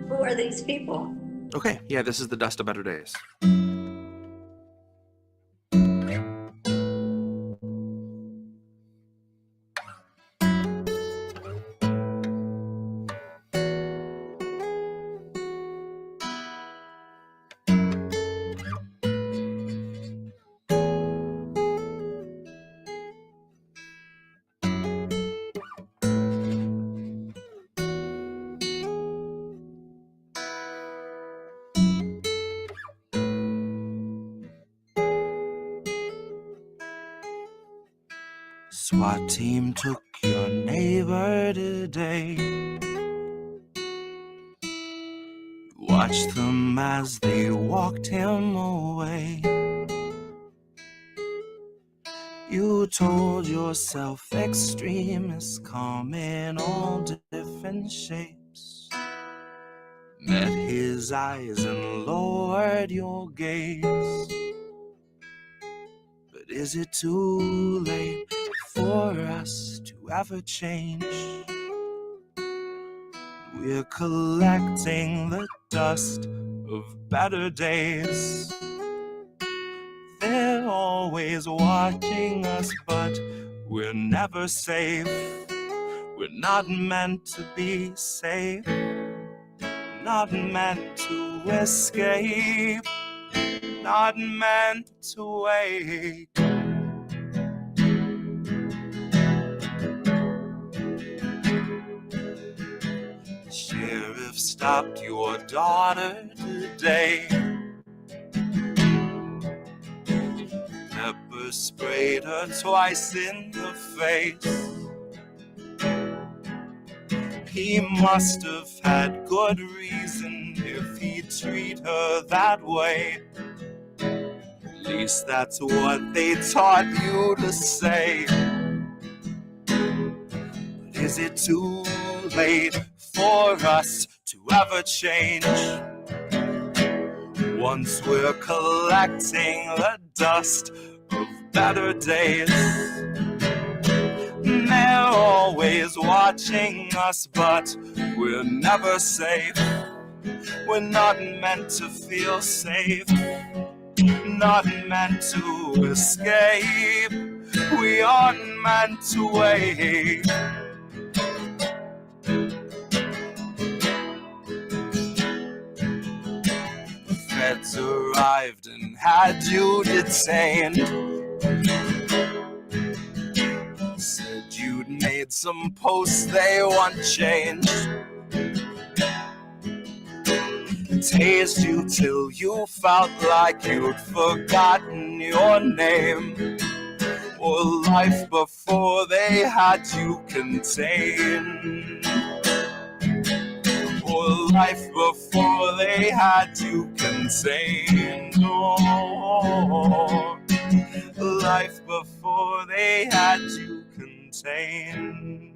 Who are these people? Okay, yeah, this is the Dust of Better Days. SWAT team took your neighbor today. Watched them as they walked him away. You told yourself extremists come in all different shapes. Met his eyes and lowered your gaze. But is it too late for us to ever change? We're collecting the dust of better days. They're always watching us, but we're never safe. We're not meant to be safe, not meant to escape, not meant to wait. The sheriff stopped your daughter today. Pepper sprayed her twice in the face. He must have had good reason if he'd treat her that way. At least that's what they taught you to say. But is it too late for us to ever change? Once we're collecting the dust of better days. They're always watching us, but we're never safe. We're not meant to feel safe, not meant to escape. We aren't meant to wait. The feds arrived and had you detained. Said you'd made some posts they want changed. Tased you till you felt like you'd forgotten your name, or life before they had you contained, or life before they had you contained, oh, life before they had you contained.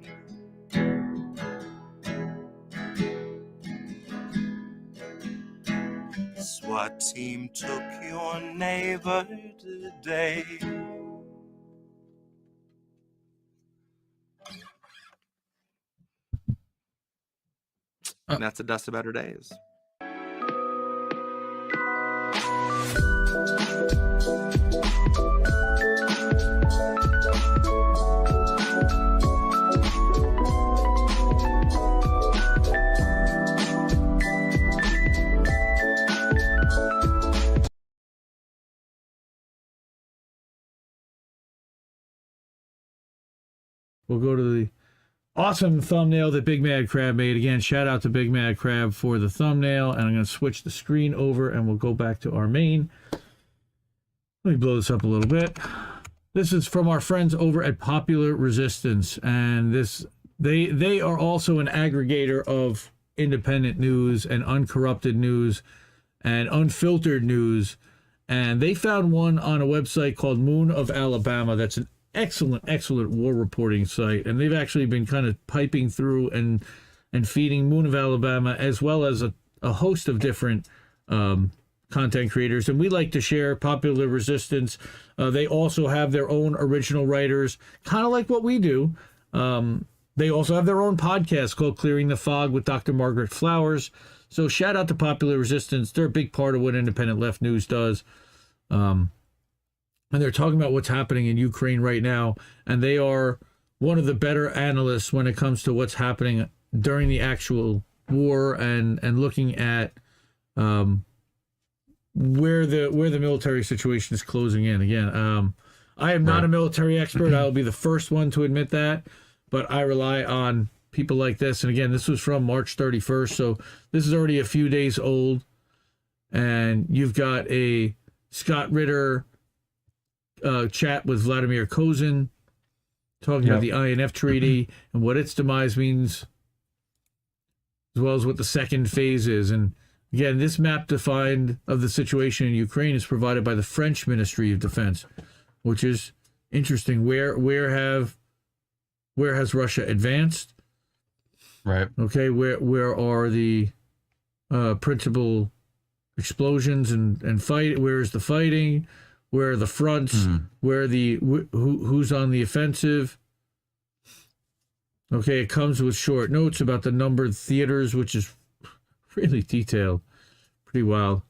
SWAT team took your neighbor today. And that's the Dust of Better Days. We'll go to the awesome thumbnail that Big Mad Crab made. Again, shout out to Big Mad Crab for the thumbnail. And I'm going to switch the screen over and we'll go back to our main. Let me blow this up a little bit. This is from our friends over at Popular Resistance. And this they are also an aggregator of independent news and uncorrupted news and unfiltered news. And they found one on a website called Moon of Alabama. That's an excellent war reporting site, and they've actually been kind of piping through and feeding Moon of Alabama as well as a host of different content creators. And we like to share Popular Resistance. They also have their own original writers, kind of like what we do. They also have their own podcast called Clearing the Fog with Dr. Margaret Flowers. So shout out to Popular Resistance. They're a big part of what Independent Left News does. And they're talking about what's happening in Ukraine right now. And they are one of the better analysts when it comes to what's happening during the actual war and looking at where the military situation is closing in. Again, I am not a military expert. I will be the first one to admit that. But I rely on people like this. And again, this was from March 31st. So this is already a few days old. And you've got a Scott Ritter chat with Vladimir Kozin talking about the INF Treaty and what its demise means, as well as what the second phase is. And again, this map defined of the situation in Ukraine is provided by the French Ministry of Defense, which is interesting. Where has Russia advanced? Right. Okay. Where are the principal explosions and fight? Where is the fighting? Where are the fronts? Where who's on the offensive? Okay, it comes with short notes about the numbered theaters, which is really detailed, pretty wild.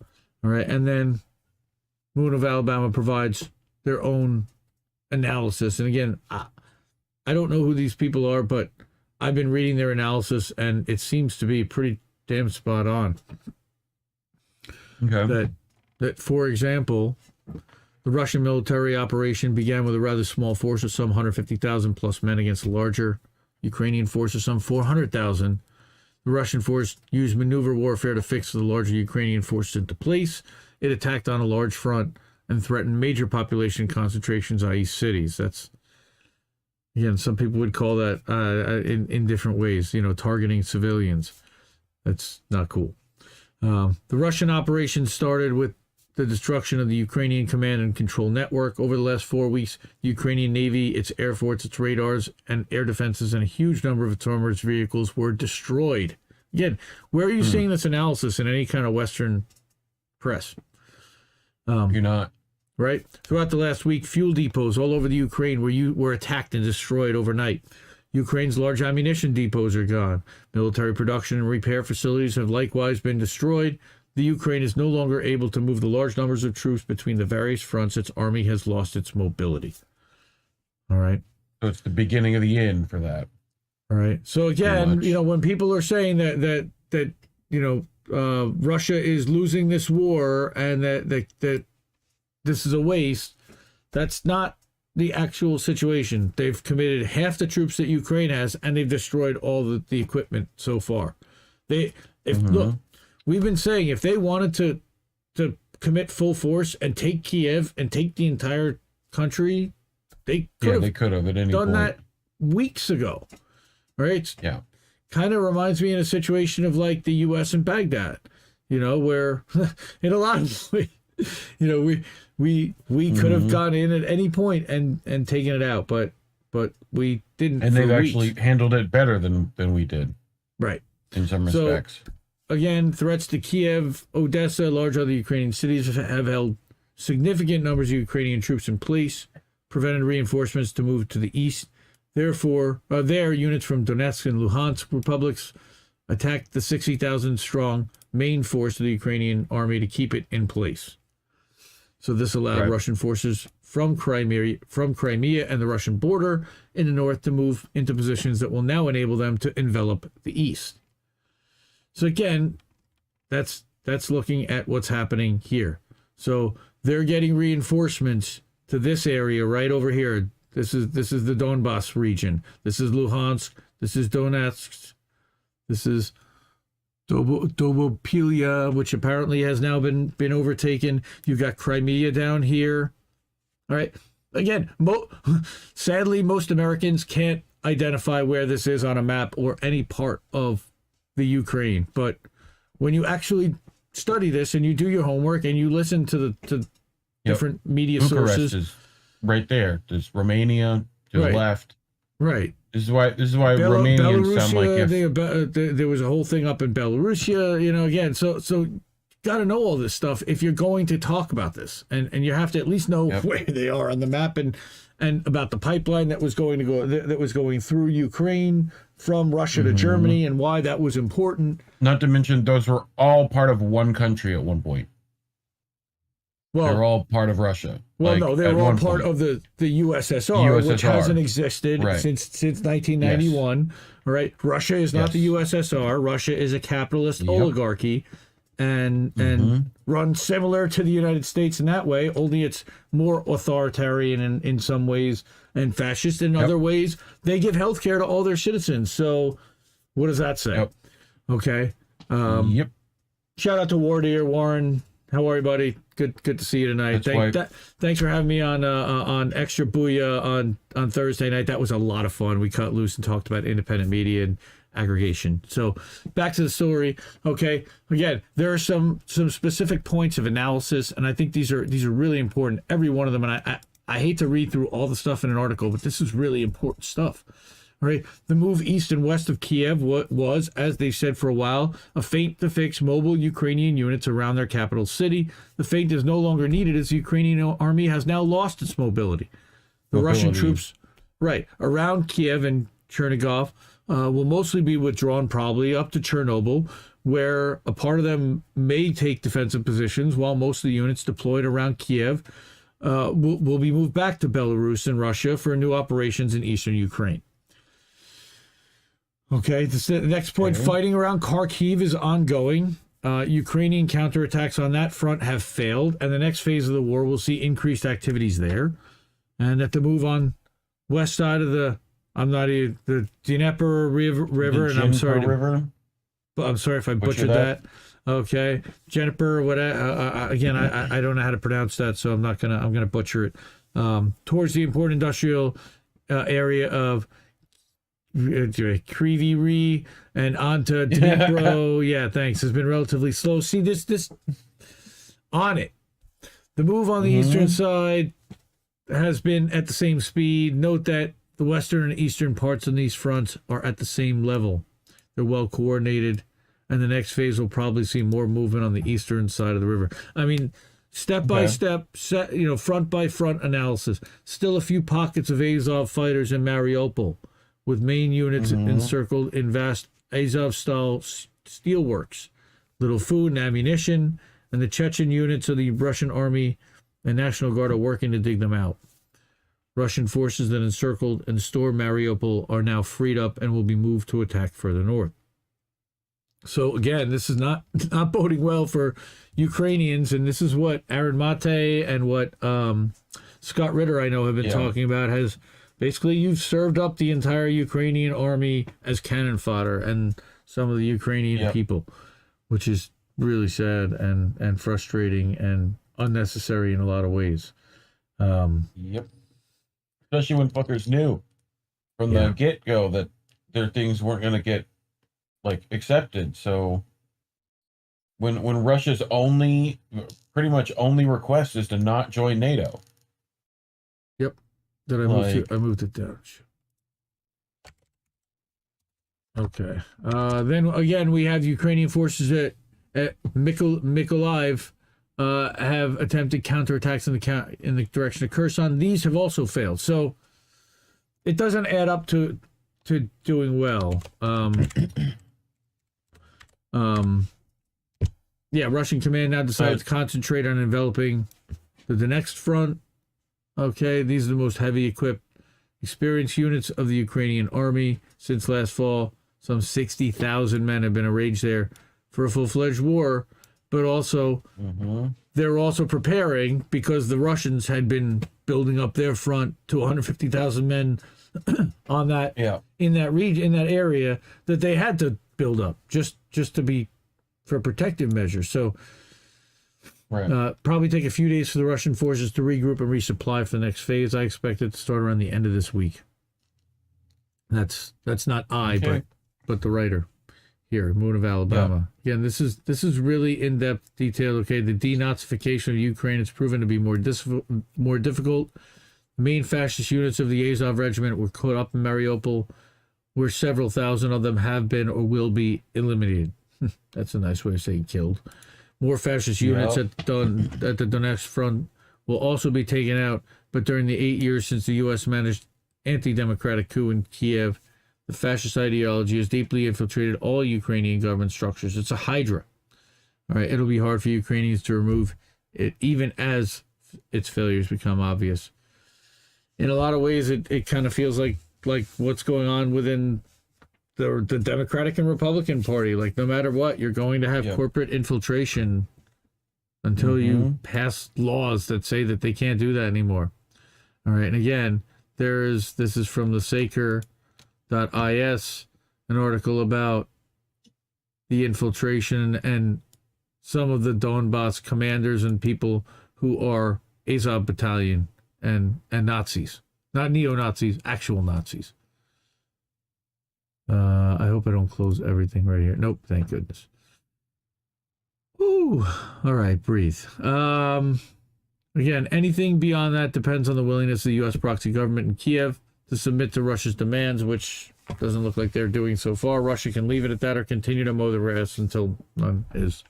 All right, and then Moon of Alabama provides their own analysis. And again, I don't know who these people are, but I've been reading their analysis, and it seems to be pretty damn spot on. Okay. That for example, the Russian military operation began with a rather small force of some 150,000 plus men against a larger Ukrainian force of some 400,000. The Russian force used maneuver warfare to fix the larger Ukrainian forces into place. It attacked on a large front and threatened major population concentrations, i.e. cities. That's, again, some people would call that in different ways, targeting civilians. That's not cool. The Russian operation started with the destruction of the Ukrainian command and control network. Over the last 4 weeks, the Ukrainian Navy, its air force, its radars, and air defenses, and a huge number of its armored vehicles were destroyed. Again, where are you seeing this analysis in any kind of Western press? You're not. Right? Throughout the last week, fuel depots all over the Ukraine were attacked and destroyed overnight. Ukraine's large ammunition depots are gone. Military production and repair facilities have likewise been destroyed. The Ukraine is no longer able to move the large numbers of troops between the various fronts. Its army has lost its mobility. All right. So it's the beginning of the end for that. All right. So again, when people are saying that Russia is losing this war and that this is a waste, that's not the actual situation. They've committed half the troops that Ukraine has, and they've destroyed all the equipment so far. Look, we've been saying if they wanted to commit full force and take Kiev and take the entire country, they could have at any done point. That weeks ago, right? Yeah. Kind of reminds me in a situation of like the U.S. and Baghdad, where in a lot of ways, we could have gone in at any point and taken it out, but we didn't. And they've actually handled it better than we did, right? In some respects. Again, threats to Kiev, Odessa, large other Ukrainian cities have held significant numbers of Ukrainian troops in place, prevented reinforcements to move to the east. Therefore, units from Donetsk and Luhansk republics attacked the 60,000 strong main force of the Ukrainian army to keep it in place. So this allowed Russian forces from Crimea and the Russian border in the north to move into positions that will now enable them to envelop the east. So again, that's looking at what's happening here. So they're getting reinforcements to this area right over here. This is the Donbass region. This is Luhansk. This is Donetsk. This is Dobopilia, which apparently has now been overtaken. You've got Crimea down here. All right. Again, sadly, most Americans can't identify where this is on a map or any part of the Ukraine. But when you actually study this and you do your homework and you listen to different media sources, is right there. There's Romania to the left. Right. This is why Romanians sound like there was a whole thing up in Belarusia, again. So got to know all this stuff if you're going to talk about this, and you have to at least know where they are on the map, and about the pipeline that was going through Ukraine from Russia to Germany, and why that was important. Not to mention, those were all part of one country at one point. Well, they're all part of Russia. Well, no, they were all part of the USSR, which hasn't existed since 1991. Yes. Right? Russia is not the USSR. Russia is a capitalist oligarchy, and runs similar to the United States in that way. Only it's more authoritarian in some ways and fascist in other ways. They give health care to all their citizens. So, what does that say? Okay. Shout out to Warren. How are you, buddy? Good to see you tonight. Thanks for having me on Extra Booyah on Thursday night. That was a lot of fun. We cut loose and talked about independent media and aggregation. So back to the story. Okay, again, there are some specific points of analysis, and I think these are really important. Every one of them, and I hate to read through all the stuff in an article, but this is really important stuff. All right, the move east and west of Kiev was, as they said for a while, a feint to fix mobile Ukrainian units around their capital city. The feint is no longer needed as the Ukrainian army has now lost its mobility. The Russian troops, around Kiev and Chernigov will mostly be withdrawn, probably up to Chernobyl, where a part of them may take defensive positions, while most of the units deployed around Kiev will be moved back to Belarus and Russia for new operations in eastern Ukraine. Okay, the next point, fighting around Kharkiv is ongoing. Ukrainian counterattacks on that front have failed, and the next phase of the war will see increased activities there. And at the move on west side of the Dnieper River, and I'm sorry if I butchered that. Okay, Dnieper, again, I don't know how to pronounce that, so I'm gonna butcher it. Towards the important industrial area of Kryvyi and onto Dnipro. Yeah, thanks. Has been relatively slow. See this on it. The move on the eastern side has been at the same speed. Note that the western and eastern parts on these fronts are at the same level. They're well coordinated, and the next phase will probably see more movement on the eastern side of the river. I mean, step by step, front by front analysis. Still a few pockets of Azov fighters in Mariupol, with main units encircled in vast Azov-style steelworks, little food and ammunition, and the Chechen units of the Russian army and National Guard are working to dig them out. Russian forces that encircled and stored Mariupol are now freed up and will be moved to attack further north. So again, this is not boding well for Ukrainians, and this is what Aaron Mate and what Scott Ritter, I know, have been talking about. Has basically, you've served up the entire Ukrainian army as cannon fodder, and some of the Ukrainian people, which is really sad and frustrating and unnecessary in a lot of ways. Especially when fuckers knew from the get-go that their things weren't going to get accepted. So when Russia's pretty much only request is to not join NATO. Did I moved it down. Okay. Then again, we have Ukrainian forces at Mykolaiv have attempted counterattacks in the direction of Kherson. These have also failed. So it doesn't add up to doing well. Russian command now decides to concentrate on enveloping the Donetsk front. Okay, these are the most heavy equipped, experienced units of the Ukrainian army since last fall. Some 60,000 men have been arranged there for a full-fledged war, but also they're also preparing, because the Russians had been building up their front to 150,000 men on that in that region, in that area, that they had to build up just to be for protective measures. So probably take a few days for the Russian forces to regroup and resupply for the next phase. I expect it to start around the end of this week. That's not but the writer here, Moon of Alabama. Again, this is really in-depth detail. Okay, the denazification of Ukraine has proven to be more difficult. The main fascist units of the Azov regiment were caught up in Mariupol, where several thousand of them have been or will be eliminated. That's a nice way of saying killed. More fascist units at the Donetsk front will also be taken out, but during the 8 years since the U.S. managed anti-democratic coup in Kiev, the fascist ideology has deeply infiltrated all Ukrainian government structures. It's a hydra. All right, it'll be hard for Ukrainians to remove it, even as its failures become obvious. In a lot of ways, it kind of feels like what's going on within the Democratic and Republican Party. Like, no matter what, you're going to have corporate infiltration until you pass laws that say that they can't do that anymore. All right, and again, this is from the Saker.is, an article about the infiltration and some of the Donbass commanders and people who are Azov battalion and Nazis. Not neo-Nazis, actual Nazis. I hope I don't close everything right here. Nope, thank goodness. Ooh, all right, breathe. Again, anything beyond that depends on the willingness of the U.S. proxy government in Kiev to submit to Russia's demands, which doesn't look like they're doing so far. Russia can leave it at that or continue to mow the grass until none is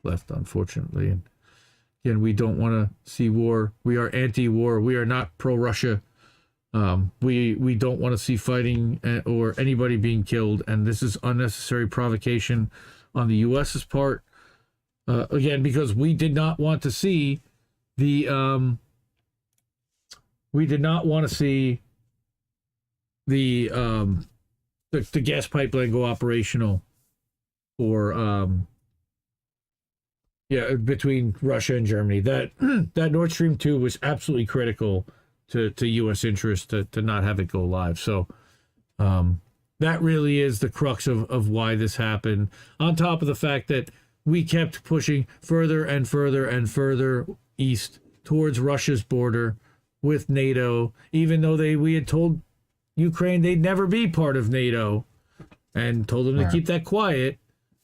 left, unfortunately. And again, we don't want to see war. We are anti-war. We are not pro-Russia. We don't want to see fighting or anybody being killed, and this is unnecessary provocation on the U.S.'s part. Again, because we did not want to see the gas pipeline go operational for between Russia and Germany. That Nord Stream 2 was absolutely critical to U.S. interest to not have it go live. So that really is the crux of why this happened, on top of the fact that we kept pushing further and further and further east towards Russia's border with NATO, even though we had told Ukraine they'd never be part of NATO and told them to keep that quiet.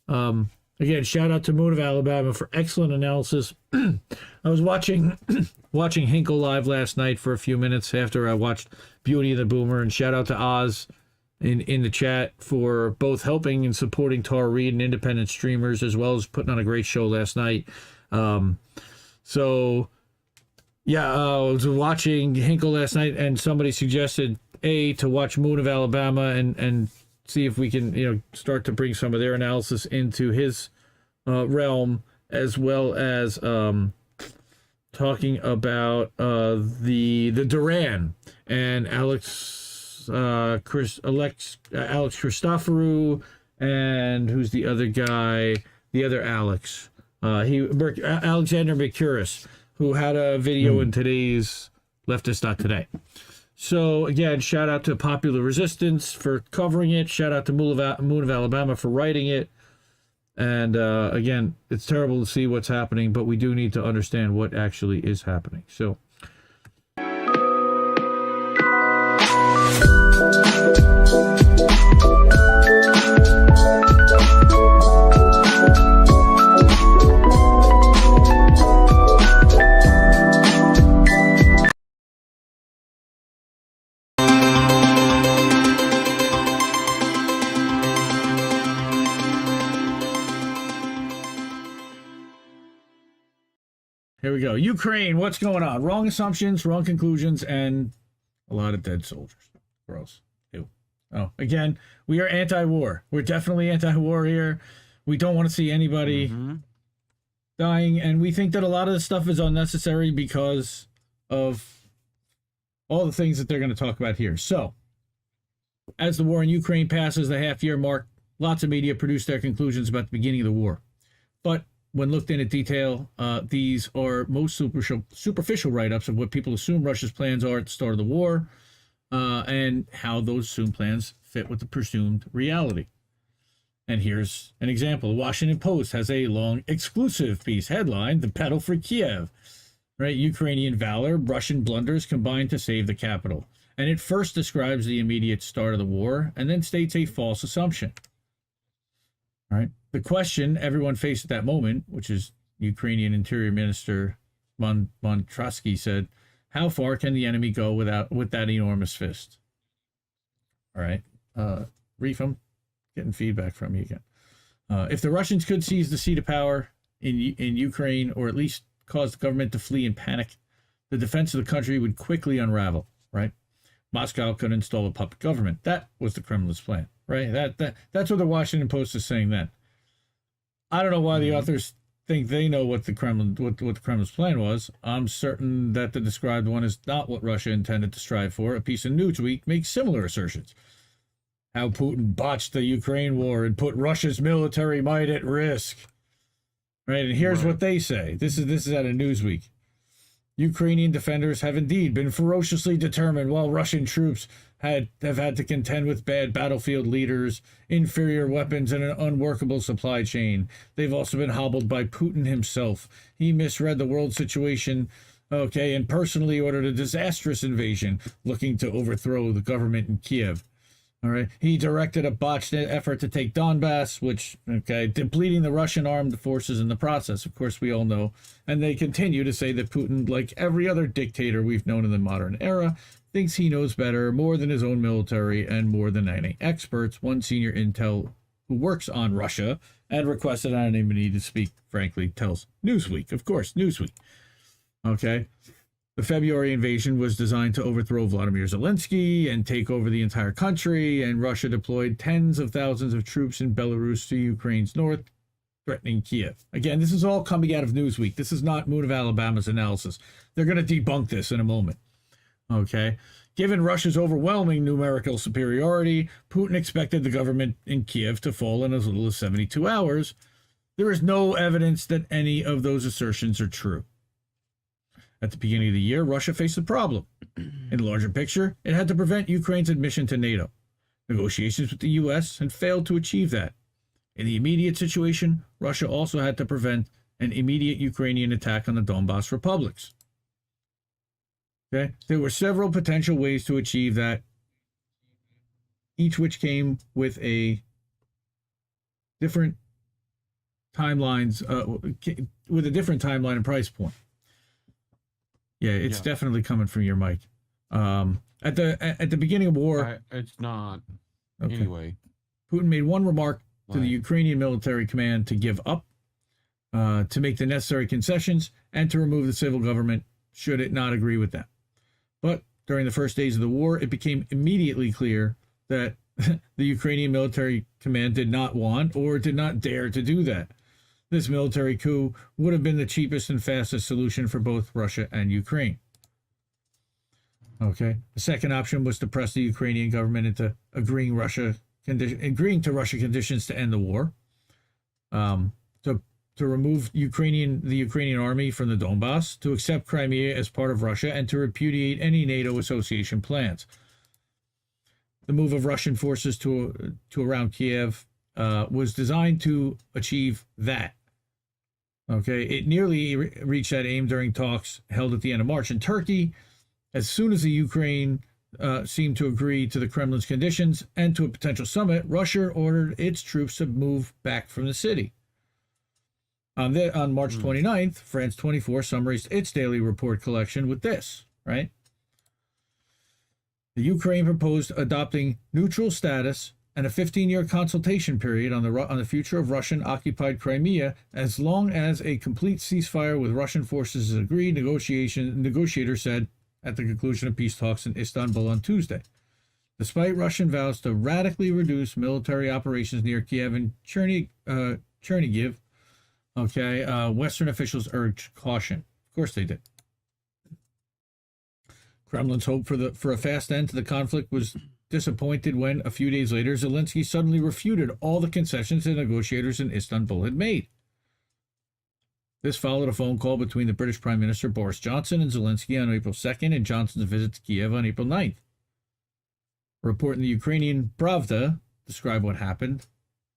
Again, shout out to Moon of Alabama for excellent analysis. I was watching Hinkle live last night for a few minutes after I watched Beauty and the Boomer, and shout out to Oz in the chat for both helping and supporting Tar Reed and independent streamers, as well as putting on a great show last night. I was watching Hinkle last night, and somebody suggested to watch Moon of Alabama and see if we can start to bring some of their analysis into his realm, as well as talking about the Duran and Alex Christoforou, and who's the other guy? The other Alex, Alexander Mercuris, who had a video in today's Leftist.today. So again, shout out to Popular Resistance for covering it. Shout out to Moon of Alabama for writing it. And again, it's terrible to see what's happening, but we do need to understand what actually is happening. So. Here we go. Ukraine, what's going on? Wrong assumptions, wrong conclusions, and a lot of dead soldiers. Gross. Ew. Oh, again, we are anti-war. We're definitely anti-war here. We don't want to see anybody dying, and we think that a lot of this stuff is unnecessary because of all the things that they're going to talk about here. So, as the war in Ukraine passes the half-year mark, lots of media produce their conclusions about the beginning of the war. But when looked into detail, these are most superficial write-ups of what people assume Russia's plans are at the start of the war, and how those assumed plans fit with the presumed reality. And here's an example. The Washington Post has a long exclusive piece headlined, "The Petal for Kiev." Right? Ukrainian valor, Russian blunders combined to save the capital. And it first describes the immediate start of the war and then states a false assumption. All right. The question everyone faced at that moment, which is Ukrainian Interior Minister Montrasky said, how far can the enemy go with that enormous fist? All right. Reef, I'm getting feedback from you again. If the Russians could seize the seat of power, in Ukraine, or at least cause the government to flee in panic, the defense of the country would quickly unravel, right? Moscow could install a puppet government. That was the Kremlin's plan, right? That's what the Washington Post is saying then. I don't know why the authors think they know what the Kremlin's plan was. I'm certain that the described one is not what Russia intended to strive for. A piece of Newsweek makes similar assertions. How Putin botched the Ukraine war and put Russia's military might at risk. Right, and here's what they say. This is out of Newsweek. Ukrainian defenders have indeed been ferociously determined, while Russian troops have had to contend with bad battlefield leaders, inferior weapons, and an unworkable supply chain. They've also been hobbled by Putin himself. He misread the world situation, and personally ordered a disastrous invasion, looking to overthrow the government in Kiev. All right. He directed a botched effort to take Donbass, depleting the Russian armed forces in the process. Of course, we all know. And they continue to say that Putin, like every other dictator we've known in the modern era, thinks he knows better, more than his own military and more than any experts. One senior intel who works on Russia and requested anonymity to speak frankly tells Newsweek. Of course, Newsweek. Okay. The February invasion was designed to overthrow Vladimir Zelensky and take over the entire country, and Russia deployed tens of thousands of troops in Belarus to Ukraine's north, threatening Kiev. Again, this is all coming out of Newsweek. This is not Moon of Alabama's analysis. They're going to debunk this in a moment. Okay. Given Russia's overwhelming numerical superiority, Putin expected the government in Kiev to fall in as little as 72 hours. There is no evidence that any of those assertions are true. At the beginning of the year, Russia faced a problem. In the larger picture, it had to prevent Ukraine's admission to NATO. Negotiations with the U.S. had failed to achieve that. In the immediate situation, Russia also had to prevent an immediate Ukrainian attack on the Donbas republics. Okay? There were several potential ways to achieve that, each which came with a different timelines, with a different timeline and price point. Yeah, it's definitely coming from your mic. At the beginning of war, it's not. Okay. Anyway, Putin made one remark to the Ukrainian military command to give up, to make the necessary concessions, and to remove the civil government should it not agree with them. But during the first days of the war, it became immediately clear that the Ukrainian military command did not want or did not dare to do that. This military coup would have been the cheapest and fastest solution for both Russia and Ukraine. Okay. The second option was to press the Ukrainian government into agreeing to Russia conditions to end the war, to remove the Ukrainian army from the Donbass, to accept Crimea as part of Russia, and to repudiate any NATO association plans. The move of Russian forces to around Kiev was designed to achieve that. Okay, it nearly reached that aim during talks held at the end of March in Turkey. As soon as the Ukraine seemed to agree to the Kremlin's conditions and to a potential summit, Russia ordered its troops to move back from the city. On March 29th, France 24 summarized its daily report collection with this, right? The Ukraine proposed adopting neutral status and a 15-year consultation period on the future of Russian-occupied Crimea, as long as a complete ceasefire with Russian forces is agreed, negotiators said at the conclusion of peace talks in Istanbul on Tuesday. Despite Russian vows to radically reduce military operations near Kiev and Chernihiv, Western officials urged caution. Of course they did. Kremlin's hope for a fast end to the conflict was disappointed when, a few days later, Zelensky suddenly refuted all the concessions the negotiators in Istanbul had made. This followed a phone call between the British Prime Minister Boris Johnson and Zelensky on April 2nd and Johnson's visit to Kiev on April 9th. A report in the Ukrainian Pravda described what happened,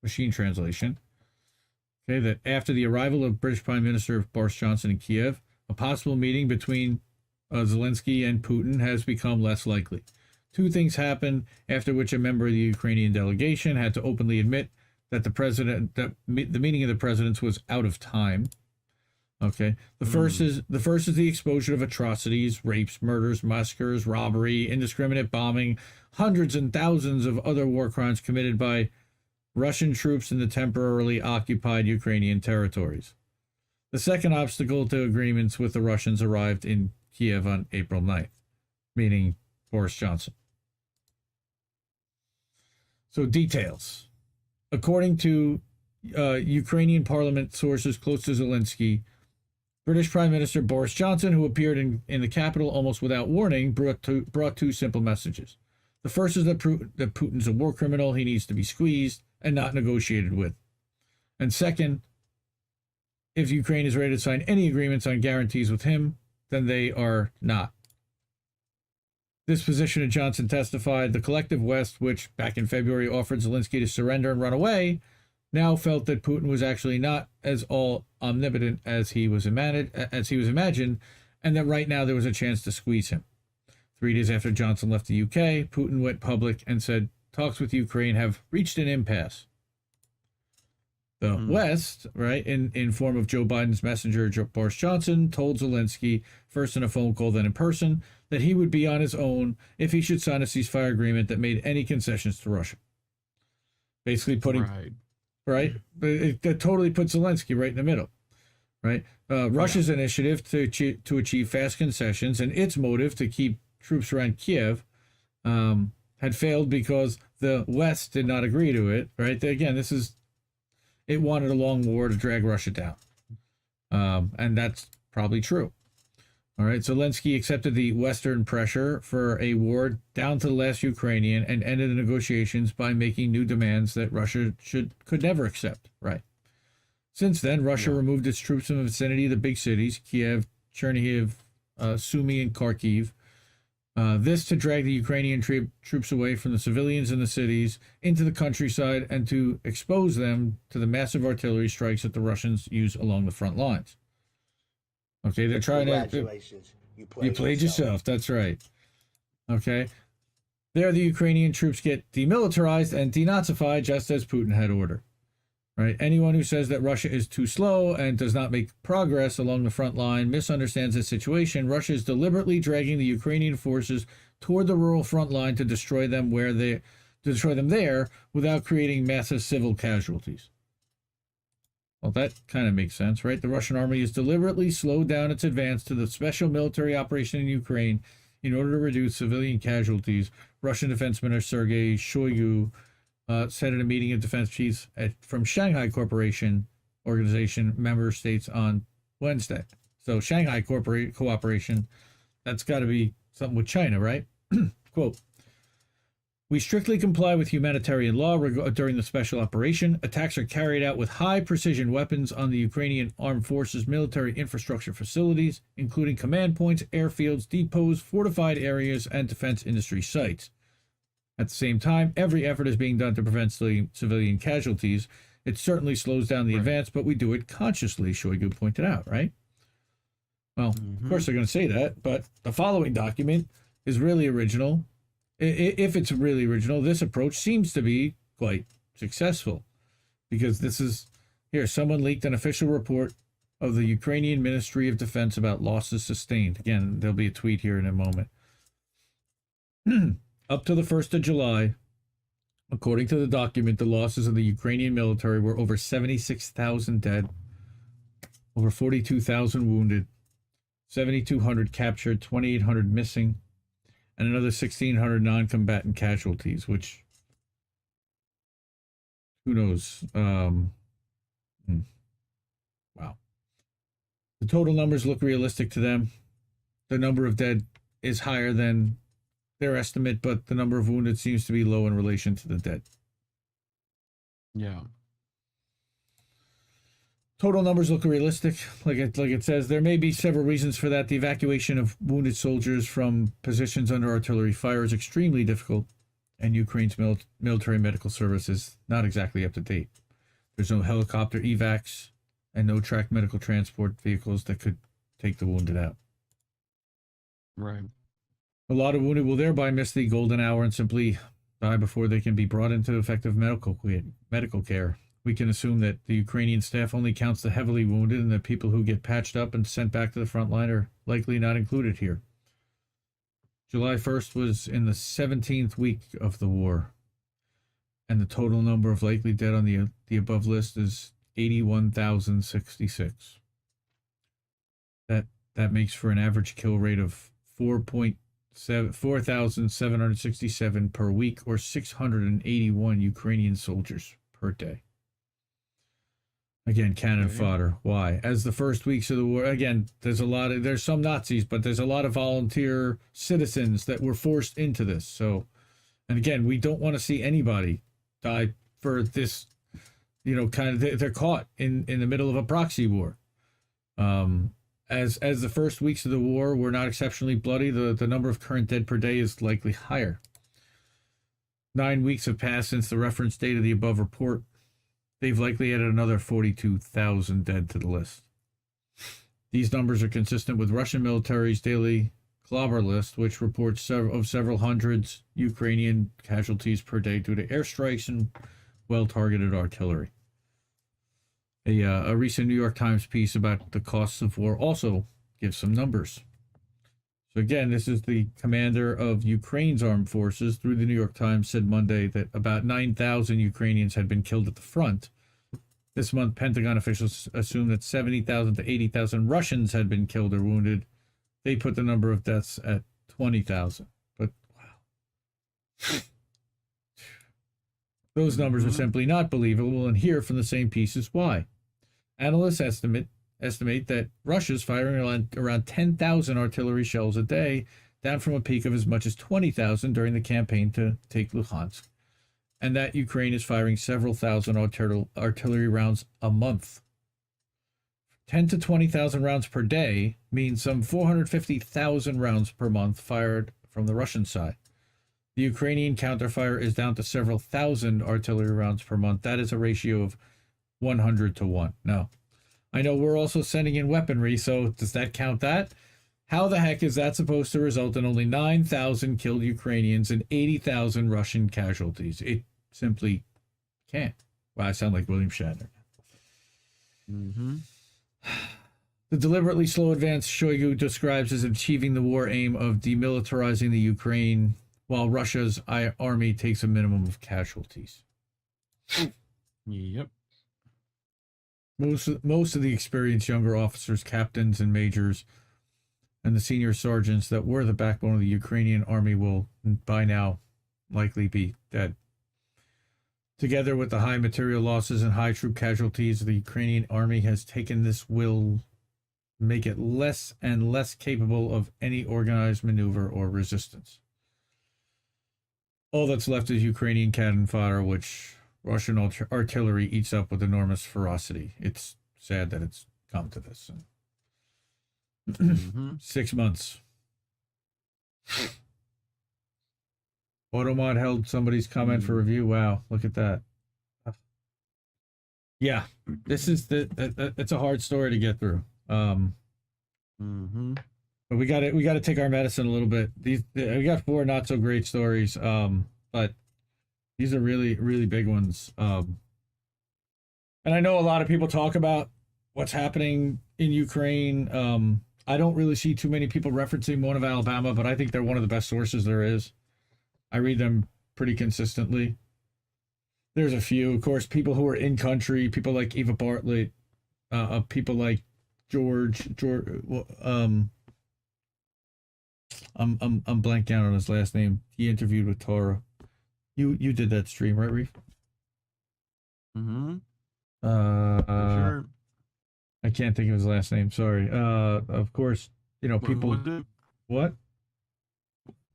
machine translation, that after the arrival of British Prime Minister Boris Johnson in Kiev, a possible meeting between Zelensky and Putin has become less likely. Two things happened, after which a member of the Ukrainian delegation had to openly admit that the meeting of the presidents was out of time. Okay. The first is the exposure of atrocities, rapes, murders, massacres, robbery, indiscriminate bombing, hundreds and thousands of other war crimes committed by Russian troops in the temporarily occupied Ukrainian territories. The second obstacle to agreements with the Russians arrived in Kiev on April 9th, meaning Boris Johnson. So details. According to Ukrainian parliament sources close to Zelensky, British Prime Minister Boris Johnson, who appeared in the capital almost without warning, brought two simple messages. The first is that Putin's a war criminal, he needs to be squeezed and not negotiated with. And second, if Ukraine is ready to sign any agreements on guarantees with him, then they are not. This position of Johnson testified the collective West, which back in February offered Zelensky to surrender and run away, now felt that Putin was actually not as all omnipotent as he was imagined, and that right now there was a chance to squeeze him. 3 days after Johnson left the UK, Putin went public and said talks with Ukraine have reached an impasse. The West, right, in form of Joe Biden's messenger, Boris Johnson, told Zelensky, first in a phone call, then in person, that he would be on his own if he should sign a ceasefire agreement that made any concessions to Russia. Basically putting, right? It totally puts Zelensky right in the middle, right? Russia's initiative to achieve fast concessions and its motive to keep troops around Kiev had failed because the West did not agree to it, right? Again, it wanted a long war to drag Russia down. And that's probably true. All right, Zelensky accepted the Western pressure for a war down to the last Ukrainian and ended the negotiations by making new demands that Russia could never accept, right? Since then, Russia removed its troops from the vicinity of the big cities, Kiev, Chernihiv, Sumy, and Kharkiv. This to drag the Ukrainian troops away from the civilians in the cities into the countryside and to expose them to the massive artillery strikes that the Russians use along the front lines. Okay, they're trying to... Congratulations. You played yourself. That's right. Okay. There, the Ukrainian troops get demilitarized and denazified just as Putin had ordered. Right? Anyone who says that Russia is too slow and does not make progress along the front line misunderstands the situation. Russia is deliberately dragging the Ukrainian forces toward the rural front line to destroy them there without creating massive civil casualties. Well, that kind of makes sense, right? The Russian army has deliberately slowed down its advance to the special military operation in Ukraine in order to reduce civilian casualties. Russian Defense Minister Sergei Shoigu said at a meeting of defense chiefs from Shanghai Organization member states on Wednesday. So Shanghai Cooperation, that's got to be something with China, right? Quote, "We strictly comply with humanitarian law during the special operation. Attacks are carried out with high-precision weapons on the Ukrainian Armed Forces military infrastructure facilities, including command points, airfields, depots, fortified areas, and defense industry sites. At the same time, every effort is being done to prevent civilian casualties. It certainly slows down the advance, but we do it consciously," Shoigu pointed out, right? Well, of course they're going to say that, but the following document is really original. If it's really original, this approach seems to be quite successful, because this is here. Someone leaked an official report of the Ukrainian Ministry of Defense about losses sustained. Again, there'll be a tweet here in a moment. Up to the 1st of July, according to the document, the losses of the Ukrainian military were over 76,000 dead, over 42,000 wounded, 7,200 captured, 2,800 missing, and another 1,600 non-combatant casualties, which, who knows? Wow. The total numbers look realistic to them. The number of dead is higher than their estimate, but the number of wounded seems to be low in relation to the dead. Yeah. Total numbers look realistic. Like it says, there may be several reasons for that. The evacuation of wounded soldiers from positions under artillery fire is extremely difficult, and Ukraine's military medical service is not exactly up to date. There's no helicopter evacs and no tracked medical transport vehicles that could take the wounded out. Right. A lot of wounded will thereby miss the golden hour and simply die before they can be brought into effective medical care. We can assume that the Ukrainian staff only counts the heavily wounded, and that people who get patched up and sent back to the front line are likely not included here. July 1st was in the 17th week of the war, and the total number of likely dead on the above list is 81,066. That makes for an average kill rate of 4,767 per week, or 681 Ukrainian soldiers per day. Again, cannon fodder. Why? As the first weeks of the war, again, there's some Nazis, but there's a lot of volunteer citizens that were forced into this. So, and again, we don't want to see anybody die for this, kind of, they're caught in the middle of a proxy war. As the first weeks of the war were not exceptionally bloody, the number of current dead per day is likely higher. 9 weeks have passed since the reference date of the above report. They've likely added another 42,000 dead to the list. These numbers are consistent with Russian military's daily clobber list, which reports several hundreds Ukrainian casualties per day due to airstrikes and well-targeted artillery. A recent New York Times piece about the costs of war also gives some numbers. So again, this is the commander of Ukraine's armed forces. Through the New York Times, said Monday that about 9,000 Ukrainians had been killed at the front. This month, Pentagon officials assumed that 70,000 to 80,000 Russians had been killed or wounded. They put the number of deaths at 20,000. But wow. Those numbers are simply not believable, and here from the same piece is why. Analysts estimate that Russia's firing around 10,000 artillery shells a day, down from a peak of as much as 20,000 during the campaign to take Luhansk, and that Ukraine is firing several thousand artillery rounds a month. 10 to 20,000 rounds per day means some 450,000 rounds per month fired from the Russian side. The Ukrainian counterfire is down to several thousand artillery rounds per month. That is a ratio of 100 to 1. Now, I know we're also sending in weaponry, so does that count that? How the heck is that supposed to result in only 9,000 killed Ukrainians and 80,000 Russian casualties? It simply can't. Wow, I sound like William Shatner. Mm-hmm. The deliberately slow advance Shoigu describes as achieving the war aim of demilitarizing the Ukraine, while Russia's army takes a minimum of casualties. Yep. Most of the experienced younger officers, captains and majors, and the senior sergeants that were the backbone of the Ukrainian army will by now likely be dead. Together with the high material losses and high troop casualties, the Ukrainian army has taken this will make it less and less capable of any organized maneuver or resistance. All that's left is Ukrainian cannon fodder, which Russian artillery eats up with enormous ferocity. It's sad that it's come to this. 6 months. Automod held somebody's comment for review. Wow, look at that. Yeah, this is it's a hard story to get through. But we got to take our medicine a little bit. We got 4 not so great stories. But these are really, really big ones. And I know a lot of people talk about what's happening in Ukraine. I don't really see too many people referencing One of Alabama, but I think they're one of the best sources there is. I read them pretty consistently. There's a few, of course, people who are in country, people like Eva Bartlett, people like George. I'm blanking out on his last name. He interviewed with Tara. You did that stream, right, Reef? Sure. I can't think of his last name. Sorry. Of course, people. What?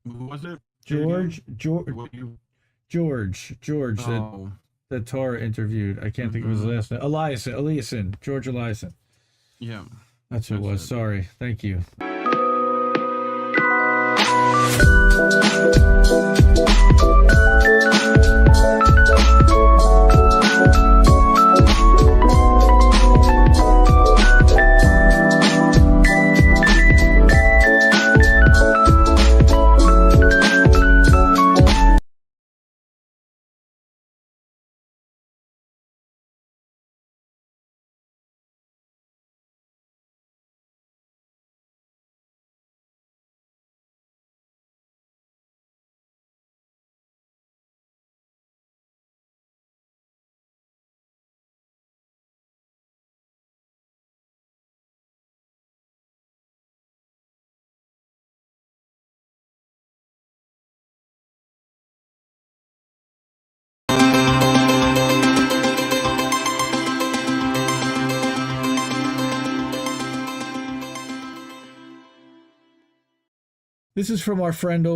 Who was it? George. Oh. That Tara interviewed. I can't think of his last name. Eliason. George Eliason. Yeah. That's who it was. Sorry. Thank you. This is from our friend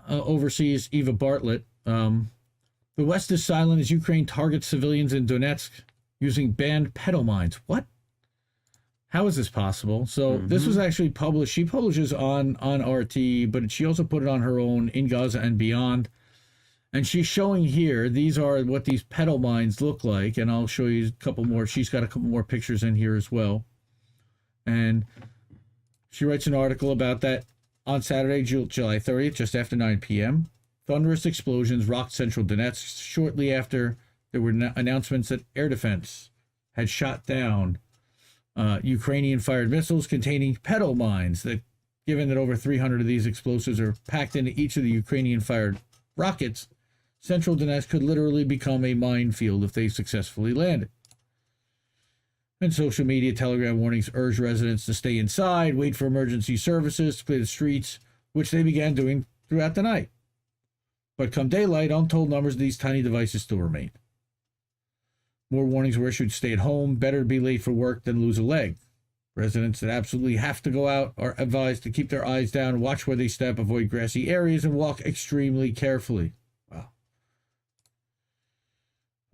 overseas, Eva Bartlett. The West is silent as Ukraine targets civilians in Donetsk using banned petal mines. What? How is this possible? So this was actually published. She publishes on RT, but she also put it on her own in Gaza and beyond. And she's showing here, these are what these petal mines look like. And I'll show you a couple more. She's got a couple more pictures in here as well. And she writes an article about that on Saturday, July 30th, just after 9 p.m. Thunderous explosions rocked central Donetsk shortly after there were announcements that air defense had shot down Ukrainian-fired missiles containing petal mines. That, given that over 300 of these explosives are packed into each of the Ukrainian-fired rockets, central Donetsk could literally become a minefield if they successfully landed. And social media telegram warnings urged residents to stay inside, wait for emergency services to clear the streets, which they began doing throughout the night. But come daylight, untold numbers of these tiny devices still remain. More warnings were issued: stay at home, better to be late for work than lose a leg. Residents that absolutely have to go out are advised to keep their eyes down, watch where they step, avoid grassy areas, and walk extremely carefully. Wow.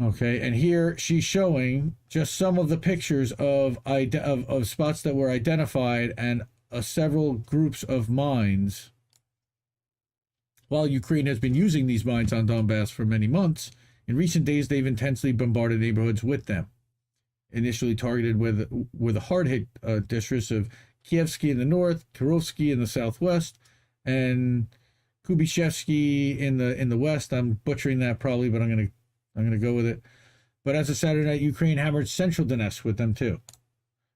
Okay, and here she's showing just some of the pictures of spots that were identified and several groups of mines. While Ukraine has been using these mines on Donbass for many months, in recent days they've intensely bombarded neighborhoods with them. Initially targeted with the hard-hit districts of Kievsky in the north, Kirovsky in the southwest, and Kubishevsky in the west. I'm butchering that probably, but I'm gonna go with it. But as of Saturday night, Ukraine hammered central Donetsk with them too.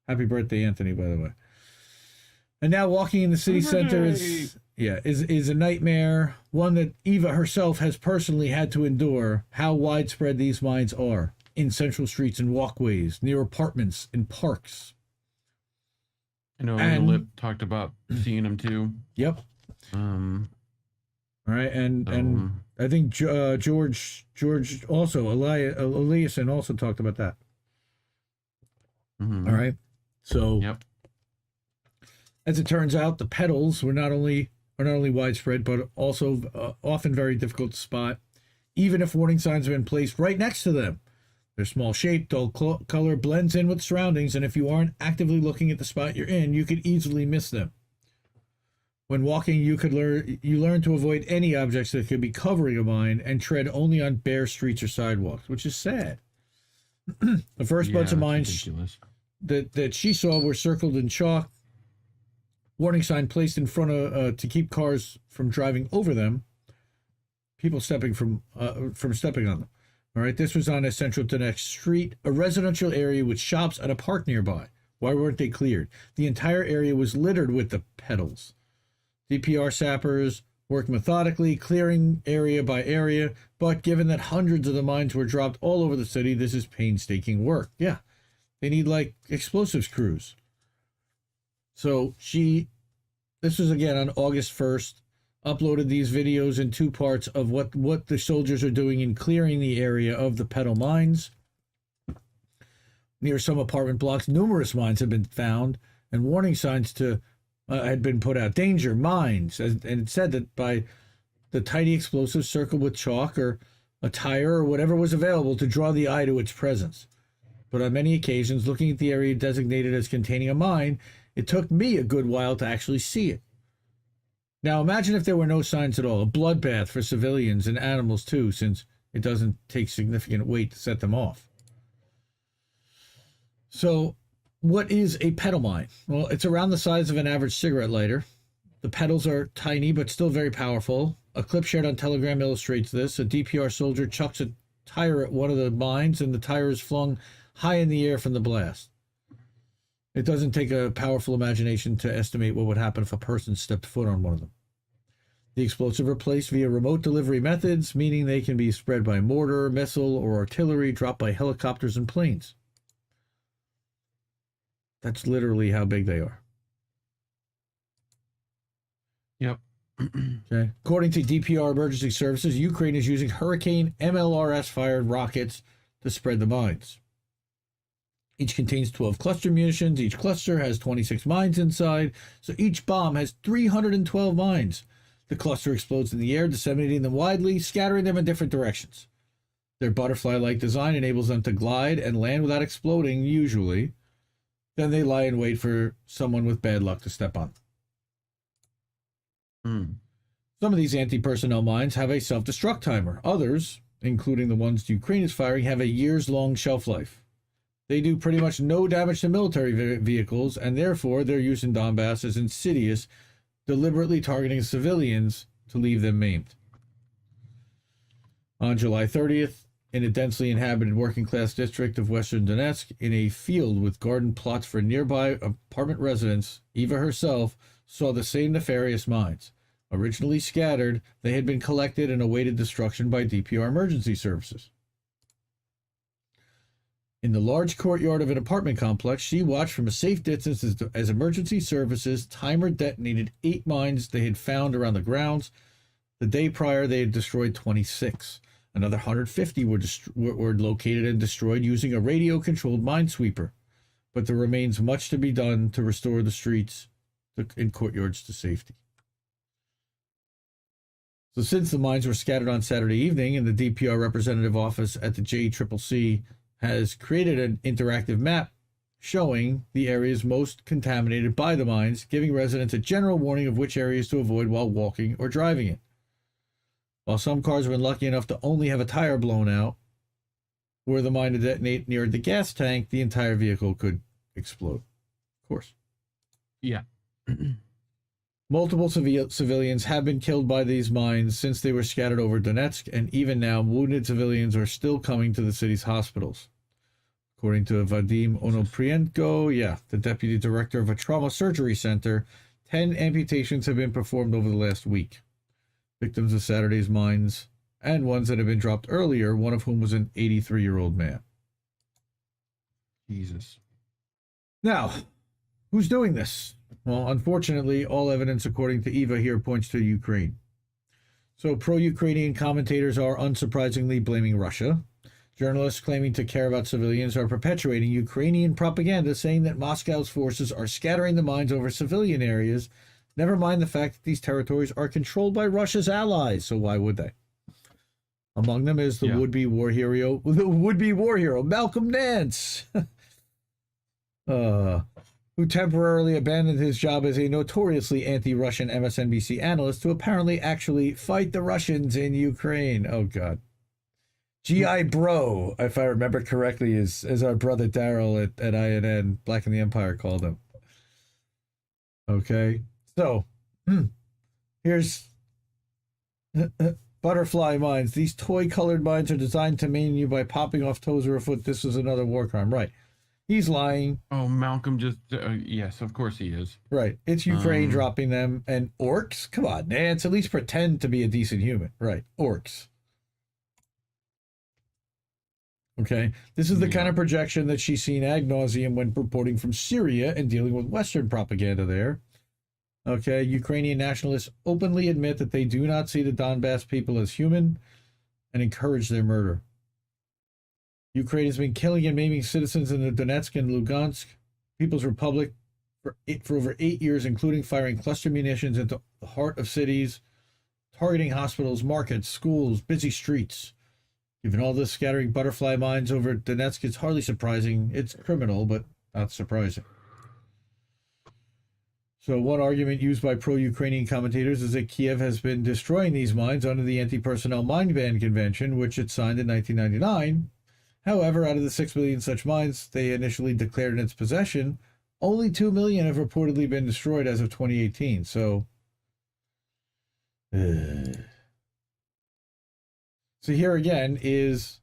Happy birthday, Anthony, by the way. And now walking in the city center is a nightmare, one that Eva herself has personally had to endure. How widespread these mines are in central streets and walkways, near apartments, in parks. I know Lip talked about seeing them too. Yep. All right, and I think George also, Eliason also talked about that. All right, so yep. As it turns out, the petals are not only widespread, but also often very difficult to spot, even if warning signs have been placed right next to them. Their small shape, dull color blends in with surroundings, and if you aren't actively looking at the spot you're in, you could easily miss them. When walking, you learn to avoid any objects that could be covering a mine and tread only on bare streets or sidewalks, which is sad. The first bunch of mines that she saw were circled in chalk. Warning sign placed in front of to keep cars from driving over them. People stepping from stepping on them. All right, this was on a central Donetsk street, a residential area with shops and a park nearby. Why weren't they cleared? The entire area was littered with the petals. DPR sappers worked methodically, clearing area by area, but given that hundreds of the mines were dropped all over the city, this is painstaking work. Yeah, they need like explosives crews. So this was again on August 1st, uploaded these videos in two parts of what the soldiers are doing in clearing the area of the petal mines. Near some apartment blocks, numerous mines have been found, and warning signs had been put out. Danger, mines, and it said that by the tiny explosives circled with chalk or a tire or whatever was available to draw the eye to its presence. But on many occasions, looking at the area designated as containing a mine, it took me a good while to actually see it. Now imagine if there were no signs at all, a bloodbath for civilians and animals too, since it doesn't take significant weight to set them off. So what is a petal mine? Well, it's around the size of an average cigarette lighter. The petals are tiny but still very powerful. A clip shared on Telegram illustrates this. A DPR soldier chucks a tire at one of the mines, and the tire is flung high in the air from the blast. It doesn't take a powerful imagination to estimate what would happen if a person stepped foot on one of them. The explosives are placed via remote delivery methods, meaning they can be spread by mortar, missile, or artillery, dropped by helicopters and planes. That's literally how big they are. Yep. Okay. According to DPR Emergency Services, Ukraine is using Hurricane MLRS-fired rockets to spread the mines. Each contains 12 cluster munitions. Each cluster has 26 mines inside, so each bomb has 312 mines. The cluster explodes in the air, disseminating them widely, scattering them in different directions. Their butterfly-like design enables them to glide and land without exploding, usually. Then they lie in wait for someone with bad luck to step on. Some of these anti-personnel mines have a self-destruct timer. Others, including the ones Ukraine is firing, have a years-long shelf life. They do pretty much no damage to military vehicles, and therefore their use in Donbass is insidious, deliberately targeting civilians to leave them maimed. On July 30th, in a densely inhabited working-class district of western Donetsk, in a field with garden plots for nearby apartment residents, Eva herself saw the same nefarious mines. Originally scattered, they had been collected and awaited destruction by DPR emergency services. In the large courtyard of an apartment complex, she watched from a safe distance as emergency services timer detonated 8 mines they had found around the grounds. The day prior, they had destroyed 26. Another 150 were located and destroyed using a radio-controlled minesweeper. But there remains much to be done to restore the streets and courtyards to safety. So since the mines were scattered on Saturday evening and the DPR representative office at the JCCC has created an interactive map showing the areas most contaminated by the mines, giving residents a general warning of which areas to avoid while walking or driving it. While some cars have been lucky enough to only have a tire blown out, were the mine to detonate near the gas tank, the entire vehicle could explode. Of course. Yeah. Multiple civilians have been killed by these mines since they were scattered over Donetsk, and even now, wounded civilians are still coming to the city's hospitals. According to Vadim Onoprienko, the deputy director of a trauma surgery center, 10 amputations have been performed over the last week. Victims of Saturday's mines, and ones that have been dropped earlier, one of whom was an 83-year-old man. Jesus. Now, who's doing this? Well, unfortunately, all evidence, according to Eva here, points to Ukraine. So pro-Ukrainian commentators are unsurprisingly blaming Russia. Journalists claiming to care about civilians are perpetuating Ukrainian propaganda, saying that Moscow's forces are scattering the mines over civilian areas. Never mind the fact that these territories are controlled by Russia's allies, so why would they? Among them is the would-be war hero Malcolm Nance, who temporarily abandoned his job as a notoriously anti-Russian MSNBC analyst to apparently actually fight the Russians in Ukraine. Oh, God. G.I. Bro, if I remember correctly, is our brother Daryl at INN, Black in the Empire, called him. Okay. So, here's butterfly mines. These toy-colored mines are designed to maim you by popping off toes or a foot. This is another war crime. Right. He's lying. Oh, Malcolm just... yes, of course he is. Right. It's Ukraine dropping them. And orcs? Come on, Nance. At least pretend to be a decent human. Right. Orcs. Okay. This is the kind of projection that she's seen ad nauseum when reporting from Syria and dealing with Western propaganda there. Okay. Ukrainian nationalists openly admit that they do not see the Donbass people as human and encourage their murder. Ukraine has been killing and maiming citizens in the Donetsk and Lugansk People's Republic for over 8 years, including firing cluster munitions into the heart of cities, targeting hospitals, markets, schools, busy streets. Given all this, scattering butterfly mines over Donetsk is hardly surprising. It's criminal, but not surprising. So one argument used by pro-Ukrainian commentators is that Kiev has been destroying these mines under the Anti-Personnel Mine Ban Convention, which it signed in 1999. However, out of the 6 million such mines they initially declared in its possession, only 2 million have reportedly been destroyed as of 2018. So, so here again is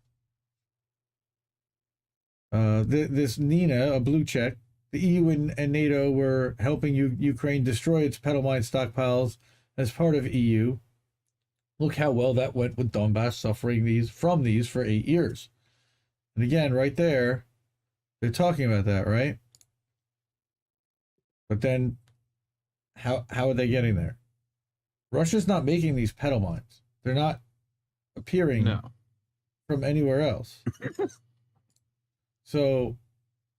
this Nina, a blue check. The EU and NATO were helping Ukraine destroy its Petal mine stockpiles as part of EU. Look how well that went with Donbass suffering from these for 8 years. And again, right there, they're talking about that, right? But then, how are they getting there? Russia's not making these Petal mines. They're not appearing from anywhere else. So,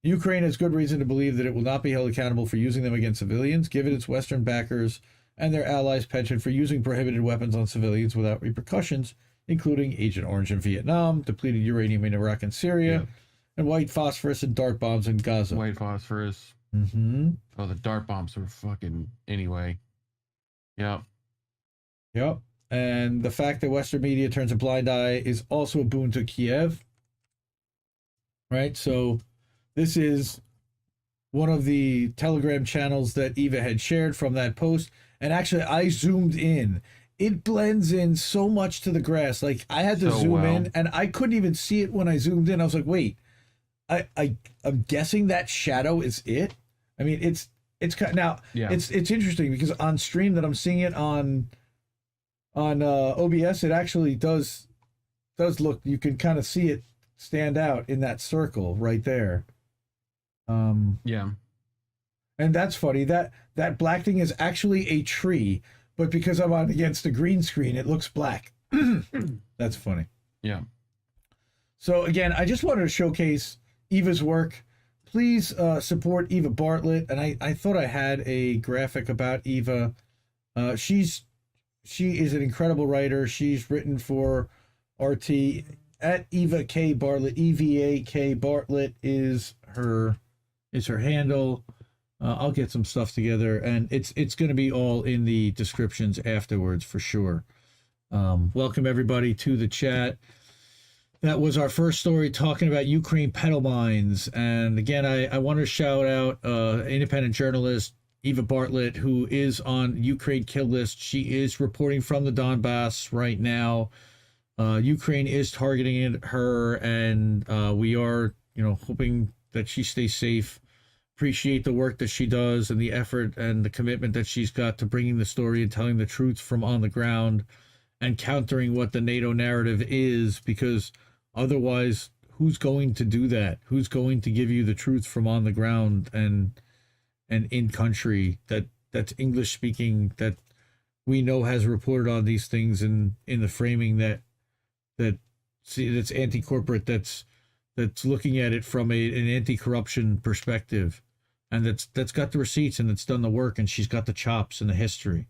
Ukraine has good reason to believe that it will not be held accountable for using them against civilians, given its Western backers and their allies' penchant for using prohibited weapons on civilians without repercussions, including Agent Orange in Vietnam, depleted uranium in Iraq and Syria, and white phosphorus and dart bombs in Gaza. White phosphorus. Mm-hmm. Oh, the dart bombs were fucking anyway. Yeah. Yep. And the fact that Western media turns a blind eye is also a boon to Kiev. Right? So this is one of the Telegram channels that Eva had shared from that post. And actually, I zoomed in. It blends in so much to the grass. Like, I had to zoom in, and I couldn't even see it when I zoomed in. I was like, wait, I'm guessing that shadow is it? I mean, it's kind of, now, it's interesting because on stream that I'm seeing it on OBS, it actually does look, you can kind of see it stand out in that circle right there. Yeah. And that's funny. That black thing is actually a tree, but because I'm on against a green screen, it looks black. That's funny. Yeah. So again, I just wanted to showcase Eva's work. Please support Eva Bartlett. And I thought I had a graphic about Eva. She is an incredible writer. She's written for RT at Eva K Bartlett. EVAK Bartlett is her handle. I'll get some stuff together, and it's going to be all in the descriptions afterwards for sure. Welcome everybody to the chat. That was our first story talking about Ukraine petal mines. And again, I want to shout out independent journalist Eva Bartlett, who is on Ukraine kill list. She is reporting from the Donbass right now. Ukraine is targeting her, and we are, hoping that she stays safe. Appreciate the work that she does and the effort and the commitment that she's got to bringing the story and telling the truth from on the ground and countering what the NATO narrative is, because otherwise, who's going to do that? Who's going to give you the truth from on the ground and in country that's English speaking, that we know has reported on these things in the framing that's anti-corporate, that's looking at it from an anti-corruption perspective, and that's got the receipts and that's done the work, and she's got the chops and the history.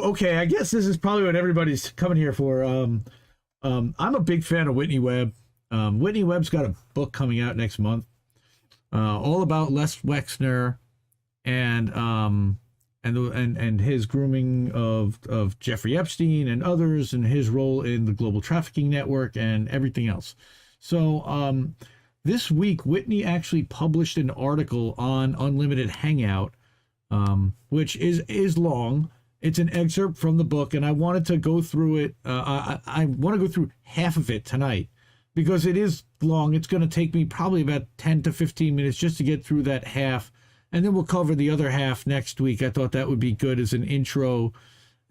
Okay, I guess this is probably what everybody's coming here for. I'm a big fan of Whitney Webb. Whitney Webb's got a book coming out next month, all about Les Wexner and his grooming of Jeffrey Epstein and others, and his role in the global trafficking network and everything else. So this week, Whitney actually published an article on Unlimited Hangout, which is long. It's an excerpt from the book, and I wanted to go through it. I want to go through half of it tonight because it is long. It's going to take me probably about 10 to 15 minutes just to get through that half, and then we'll cover the other half next week. I thought that would be good as an intro,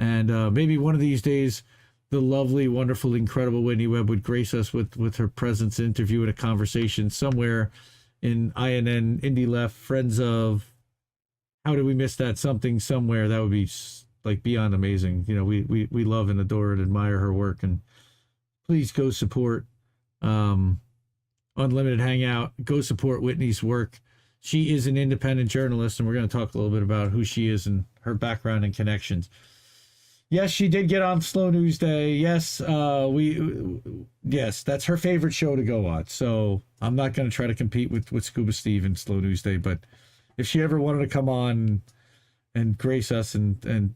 and maybe one of these days the lovely, wonderful, incredible Whitney Webb would grace us with her presence, interview, and a conversation somewhere in INN, Indie Left, Friends of, how did we miss that, something somewhere. That would be like beyond amazing. We love and adore and admire her work, and please go support Unlimited Hangout. Go support Whitney's work. She is an independent journalist, and we're going to talk a little bit about who she is and her background and connections. Yes, she did get on Slow News Day. Yes, yes, that's her favorite show to go on. So I'm not going to try to compete with Scuba Steve and Slow News Day, but if she ever wanted to come on and grace us and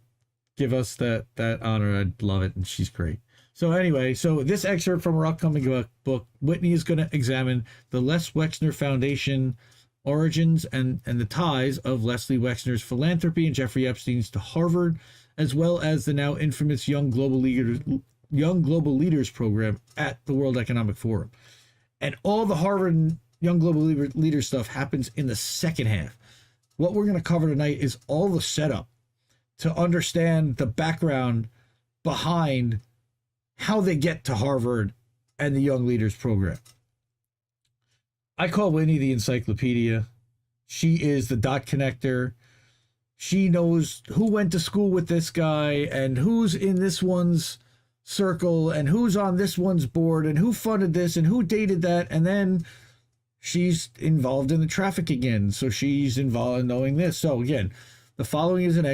give us that honor, I'd love it, and she's great. So anyway, so this excerpt from her upcoming book, Whitney is going to examine the Les Wexner Foundation origins and the ties of Leslie Wexner's philanthropy and Jeffrey Epstein's to Harvard, as well as the now infamous Young Global Leaders program at the World Economic Forum. And all the Harvard and Young Global Leaders stuff happens in the second half. What we're going to cover tonight is all the setup to understand the background behind how they get to Harvard and the Young Leaders program. I call Whitney the encyclopedia. She is the dot connector. She knows who went to school with this guy and who's in this one's circle and who's on this one's board and who funded this and who dated that. And then she's involved in the trafficking again. So she's involved in knowing this. So again, the following is an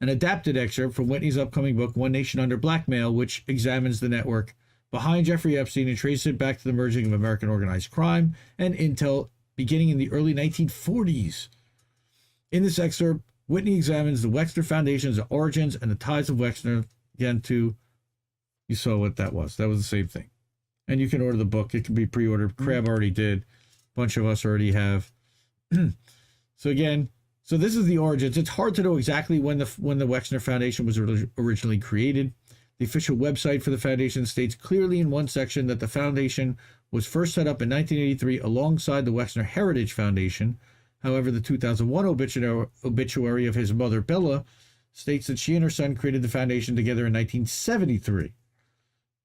adapted excerpt from Whitney's upcoming book, One Nation Under Blackmail, which examines the network behind Jeffrey Epstein and traces it back to the merging of American organized crime and intel beginning in the early 1940s. In this excerpt, Whitney examines the Wexner Foundation's origins and the ties of Wexner, again, to, you saw what that was. That was the same thing. And you can order the book. It can be pre-ordered. Crab already did. A bunch of us already have. So again, so this is the origins. It's hard to know exactly when the Wexner Foundation was originally created. The official website for the foundation states clearly in one section that the foundation was first set up in 1983 alongside the Wexner Heritage Foundation. However, the 2001 obituary of his mother, Bella, states that she and her son created the foundation together in 1973.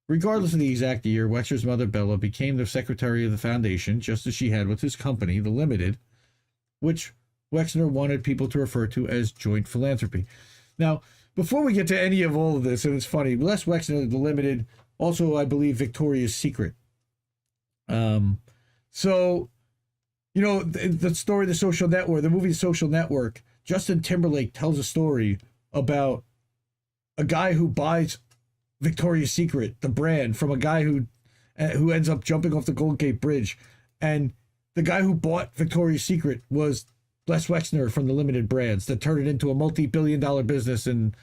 Regardless of the exact year, Wexner's mother, Bella, became the secretary of the foundation, just as she had with his company, The Limited, which Wexner wanted people to refer to as joint philanthropy. Now, before we get to any of all of this, and it's funny, Les Wexner, The Limited, also, I believe, Victoria's Secret. So, you know, the story, The Social Network, the movie Social Network, Justin Timberlake tells a story about a guy who buys Victoria's Secret, the brand, from a guy who ends up jumping off the Golden Gate Bridge. And the guy who bought Victoria's Secret was Les Wexner from the Limited Brands that turned it into a multi-billion-dollar business and,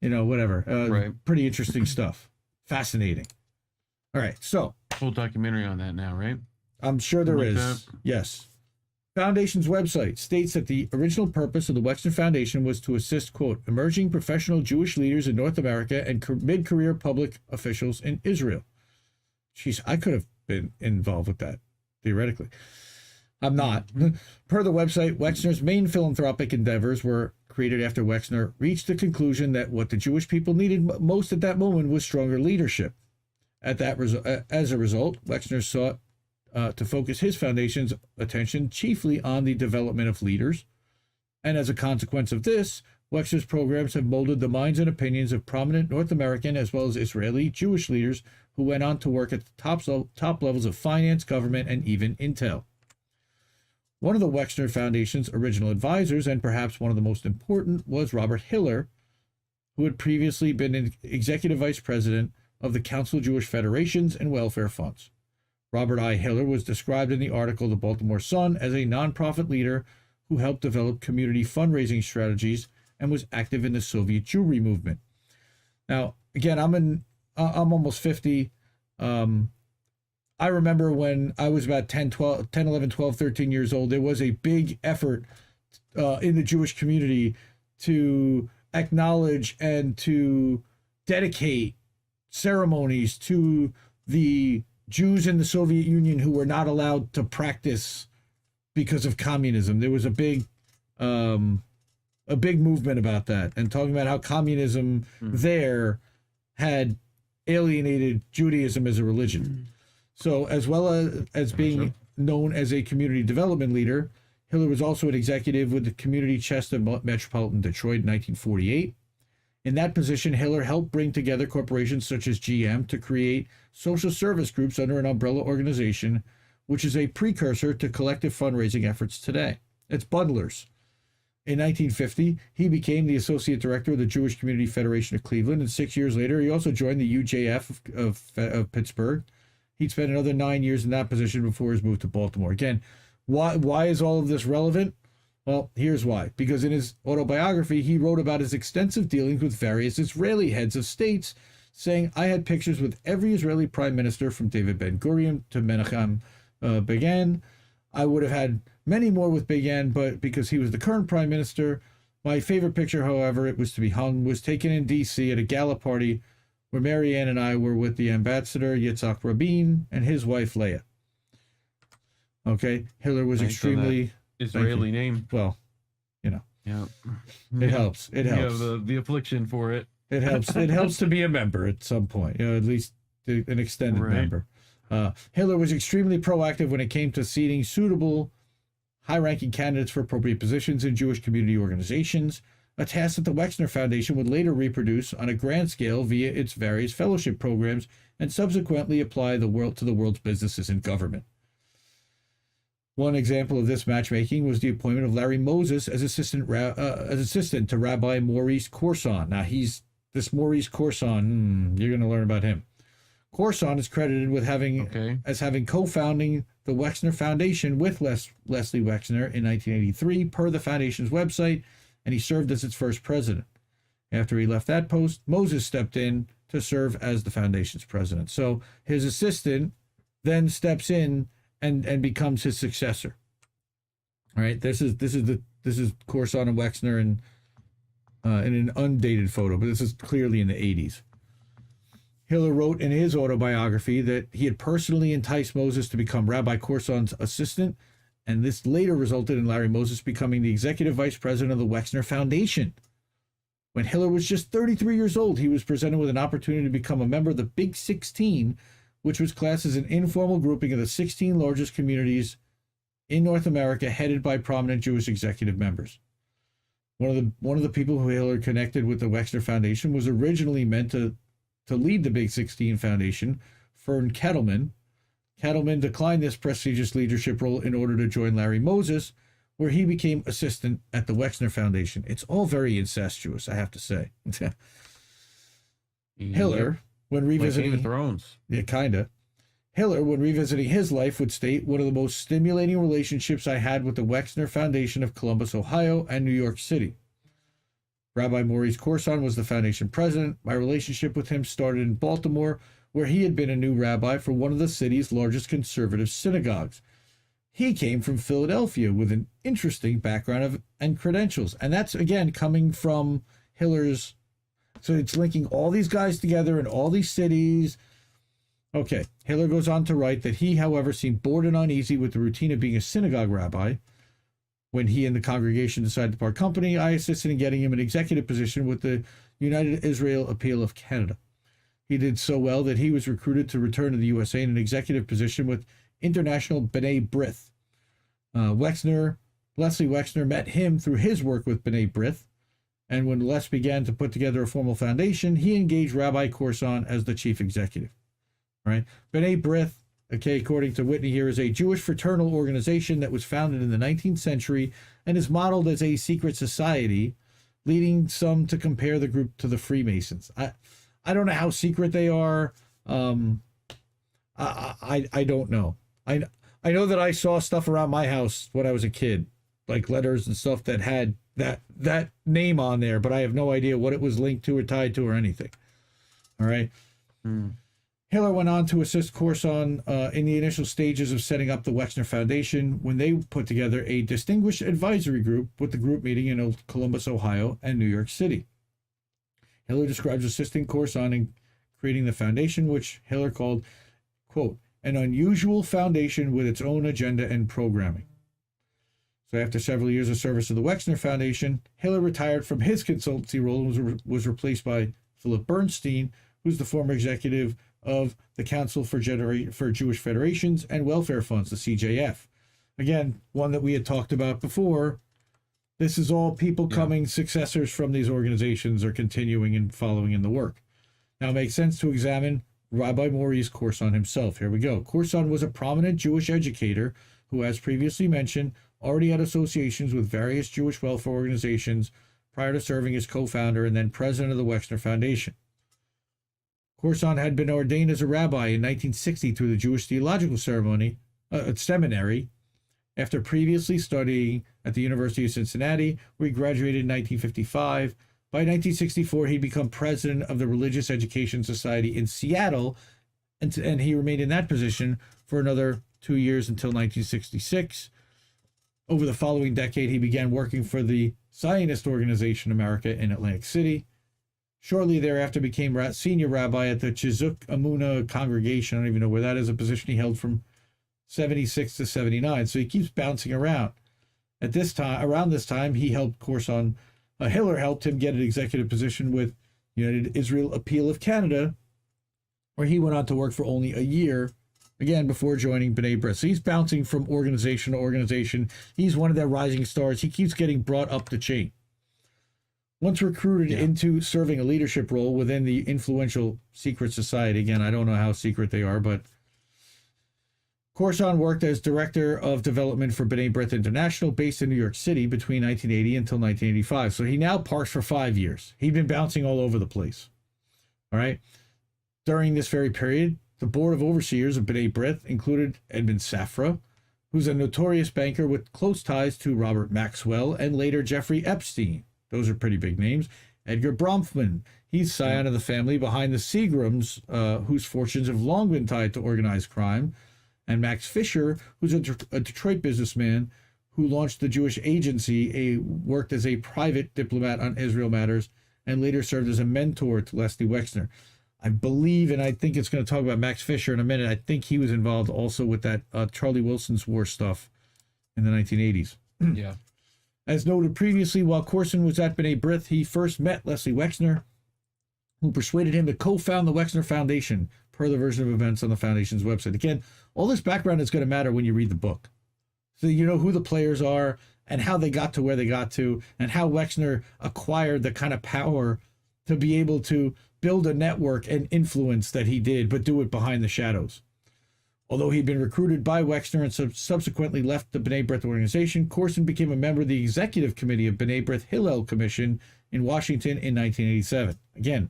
you know, whatever. Right. Pretty interesting stuff. Fascinating. All right, so. Full documentary on that now, right? I'm sure there Like is. that? Yes. Foundation's website states that the original purpose of the Wexner Foundation was to assist, quote, emerging professional Jewish leaders in North America and mid-career public officials in Israel. Jeez, I could have been involved with that, theoretically. I'm not. Per the website, Wexner's main philanthropic endeavors were created after Wexner reached the conclusion that what the Jewish people needed most at that moment was stronger leadership. As a result, Wexner sought to focus his foundation's attention chiefly on the development of leaders. And as a consequence of this, Wexner's programs have molded the minds and opinions of prominent North American as well as Israeli Jewish leaders who went on to work at the top levels of finance, government, and even intel. One of the Wexner Foundation's original advisors, and perhaps one of the most important, was Robert Hiller, who had previously been an executive vice president of the Council of Jewish Federations and Welfare Funds. Robert I. Hiller was described in the article The Baltimore Sun as a nonprofit leader who helped develop community fundraising strategies and was active in the Soviet Jewry movement. Now, again, I'm almost 50. I remember when I was about 10, 11, 12, 13 years old, there was a big effort in the Jewish community to acknowledge and to dedicate ceremonies to the Jews in the Soviet Union who were not allowed to practice because of communism. There was a big movement about that, and talking about how communism there had alienated Judaism as a religion. So as well as being known as a community development leader, Hiller was also an executive with the community chest of Metropolitan Detroit in 1948. In that position, Hiller helped bring together corporations such as GM to create social service groups under an umbrella organization, which is a precursor to collective fundraising efforts today. It's bundlers. In 1950, he became the associate director of the Jewish Community Federation of Cleveland, and 6 years later, he also joined the UJF of Pittsburgh. He'd spent another 9 years in that position before his move to Baltimore. Again, why is all of this relevant? Well, here's why. Because in his autobiography, he wrote about his extensive dealings with various Israeli heads of states, saying, I had pictures with every Israeli prime minister from David Ben-Gurion to Menachem Begin. I would have had many more with Begin, but because he was the current prime minister, my favorite picture, however, it was to be hung, was taken in D.C. at a gala party where Marianne and I were with the ambassador Yitzhak Rabin and his wife Leah. Okay, Hitler was extremely Israeli name. Well, Yeah, it helps. It helps. You have the affliction for it. It helps. It helps to be a member at some point. At least an extended member. Hitler was extremely proactive when it came to seating suitable, high-ranking candidates for appropriate positions in Jewish community organizations, a task that the Wexner Foundation would later reproduce on a grand scale via its various fellowship programs and subsequently apply to the world's businesses and government. One example of this matchmaking was the appointment of Larry Moses as assistant to Rabbi Maurice Corson. Now, this Maurice Corson, you're going to learn about him. Corson is credited with having co-founding the Wexner Foundation with Leslie Wexner in 1983 per the foundation's website, and he served as its first president. After he left that post, Moses stepped in to serve as the foundation's president. So his assistant then steps in and becomes his successor. All right, this is Corson and Wexner in an undated photo, but this is clearly in the 80s. Hitler wrote in his autobiography that he had personally enticed Moses to become Rabbi Corson's assistant, and this later resulted in Larry Moses becoming the executive vice president of the Wexner Foundation. When Hitler was just 33 years old, he was presented with an opportunity to become a member of the Big 16, which was classed as an informal grouping of the 16 largest communities in North America, headed by prominent Jewish executive members. One of the people who Hitler connected with the Wexner Foundation was originally meant to lead the Big 16 Foundation, Fern Kettleman. Kettleman declined this prestigious leadership role in order to join Larry Moses, where he became assistant at the Wexner Foundation. It's all very incestuous, I have to say. Hitler, when revisiting... Game of Thrones. Yeah, kinda. Hitler, when revisiting his life, would state, one of the most stimulating relationships I had with the Wexner Foundation of Columbus, Ohio, and New York City. Rabbi Maurice Corson was the foundation president. My relationship with him started in Baltimore, where he had been a new rabbi for one of the city's largest conservative synagogues. He came from Philadelphia with an interesting background and credentials. And that's, again, coming from Hitler's... So it's linking all these guys together in all these cities. Okay, Hitler goes on to write that he, however, seemed bored and uneasy with the routine of being a synagogue rabbi. When he and the congregation decided to part company, I assisted in getting him an executive position with the United Israel Appeal of Canada. He did so well that he was recruited to return to the USA in an executive position with International B'nai B'rith. Leslie Wexner met him through his work with B'nai B'rith, and when Les began to put together a formal foundation, he engaged Rabbi Corson as the chief executive. All right, B'nai B'rith, okay, according to Whitney here, is a Jewish fraternal organization that was founded in the 19th century and is modeled as a secret society, leading some to compare the group to the Freemasons. I don't know how secret they are. I don't know. I know that I saw stuff around my house when I was a kid, like letters and stuff that had that name on there, but I have no idea what it was linked to or tied to or anything. All right. Hitler went on to assist Corson in the initial stages of setting up the Wexner Foundation when they put together a distinguished advisory group with the group meeting in Columbus, Ohio, and New York City. Hitler describes assisting Corson in creating the foundation, which Hitler called, quote, an unusual foundation with its own agenda and programming. So after several years of service to the Wexner Foundation, Hitler retired from his consultancy role and was replaced by Philip Bernstein, who's the former executive of the Council for Jewish Federations and Welfare Funds, the CJF. Again, one that we had talked about before. This is all people coming, successors from these organizations are continuing and following in the work. Now, it makes sense to examine Rabbi Maurice Corson himself. Here we go. Corson was a prominent Jewish educator who, as previously mentioned, already had associations with various Jewish welfare organizations prior to serving as co-founder and then president of the Wexner Foundation. Corson had been ordained as a rabbi in 1960 through the Jewish Theological Seminary, after previously studying at the University of Cincinnati, where he graduated in 1955. By 1964, he'd become president of the Religious Education Society in Seattle, and he remained in that position for another 2 years until 1966. Over the following decade, he began working for the Zionist Organization America in Atlantic City. Shortly thereafter, became senior rabbi at the Chizuk Amuna congregation. I don't even know where that is, a position he held from 76 to 79. So he keeps bouncing around. At this time, around this time, he helped Corson. Hiller helped him get an executive position with United Israel Appeal of Canada, where he went on to work for only a year, again, before joining B'nai B'rith. So he's bouncing from organization to organization. He's one of their rising stars. He keeps getting brought up the chain. Once recruited into serving a leadership role within the influential secret society, again, I don't know how secret they are, but Corson worked as Director of Development for B'nai B'rith International, based in New York City between 1980 until 1985. So he now parks for 5 years. He'd been bouncing all over the place. All right. During this very period, the Board of Overseers of B'nai B'rith included Edmund Safra, who's a notorious banker with close ties to Robert Maxwell and later Jeffrey Epstein. Those are pretty big names. Edgar Bronfman, he's scion of the family behind the Seagrams, whose fortunes have long been tied to organized crime. And Max Fisher, who's a Detroit businessman who launched the Jewish Agency, worked as a private diplomat on Israel matters, and later served as a mentor to Leslie Wexner. I believe, and I think it's going to talk about Max Fisher in a minute, I think he was involved also with that Charlie Wilson's War stuff in the 1980s. Yeah. As noted previously, while Corson was at B'nai B'rith, he first met Leslie Wexner, who persuaded him to co-found the Wexner Foundation, per the version of events on the Foundation's website. Again, all this background is going to matter when you read the book. So you know who the players are and how they got to where they got to and how Wexner acquired the kind of power to be able to build a network and influence that he did, but do it behind the shadows. Although he'd been recruited by Wexner and subsequently left the B'nai B'rith organization, Corson became a member of the executive committee of B'nai B'rith Hillel Commission in Washington in 1987. Again,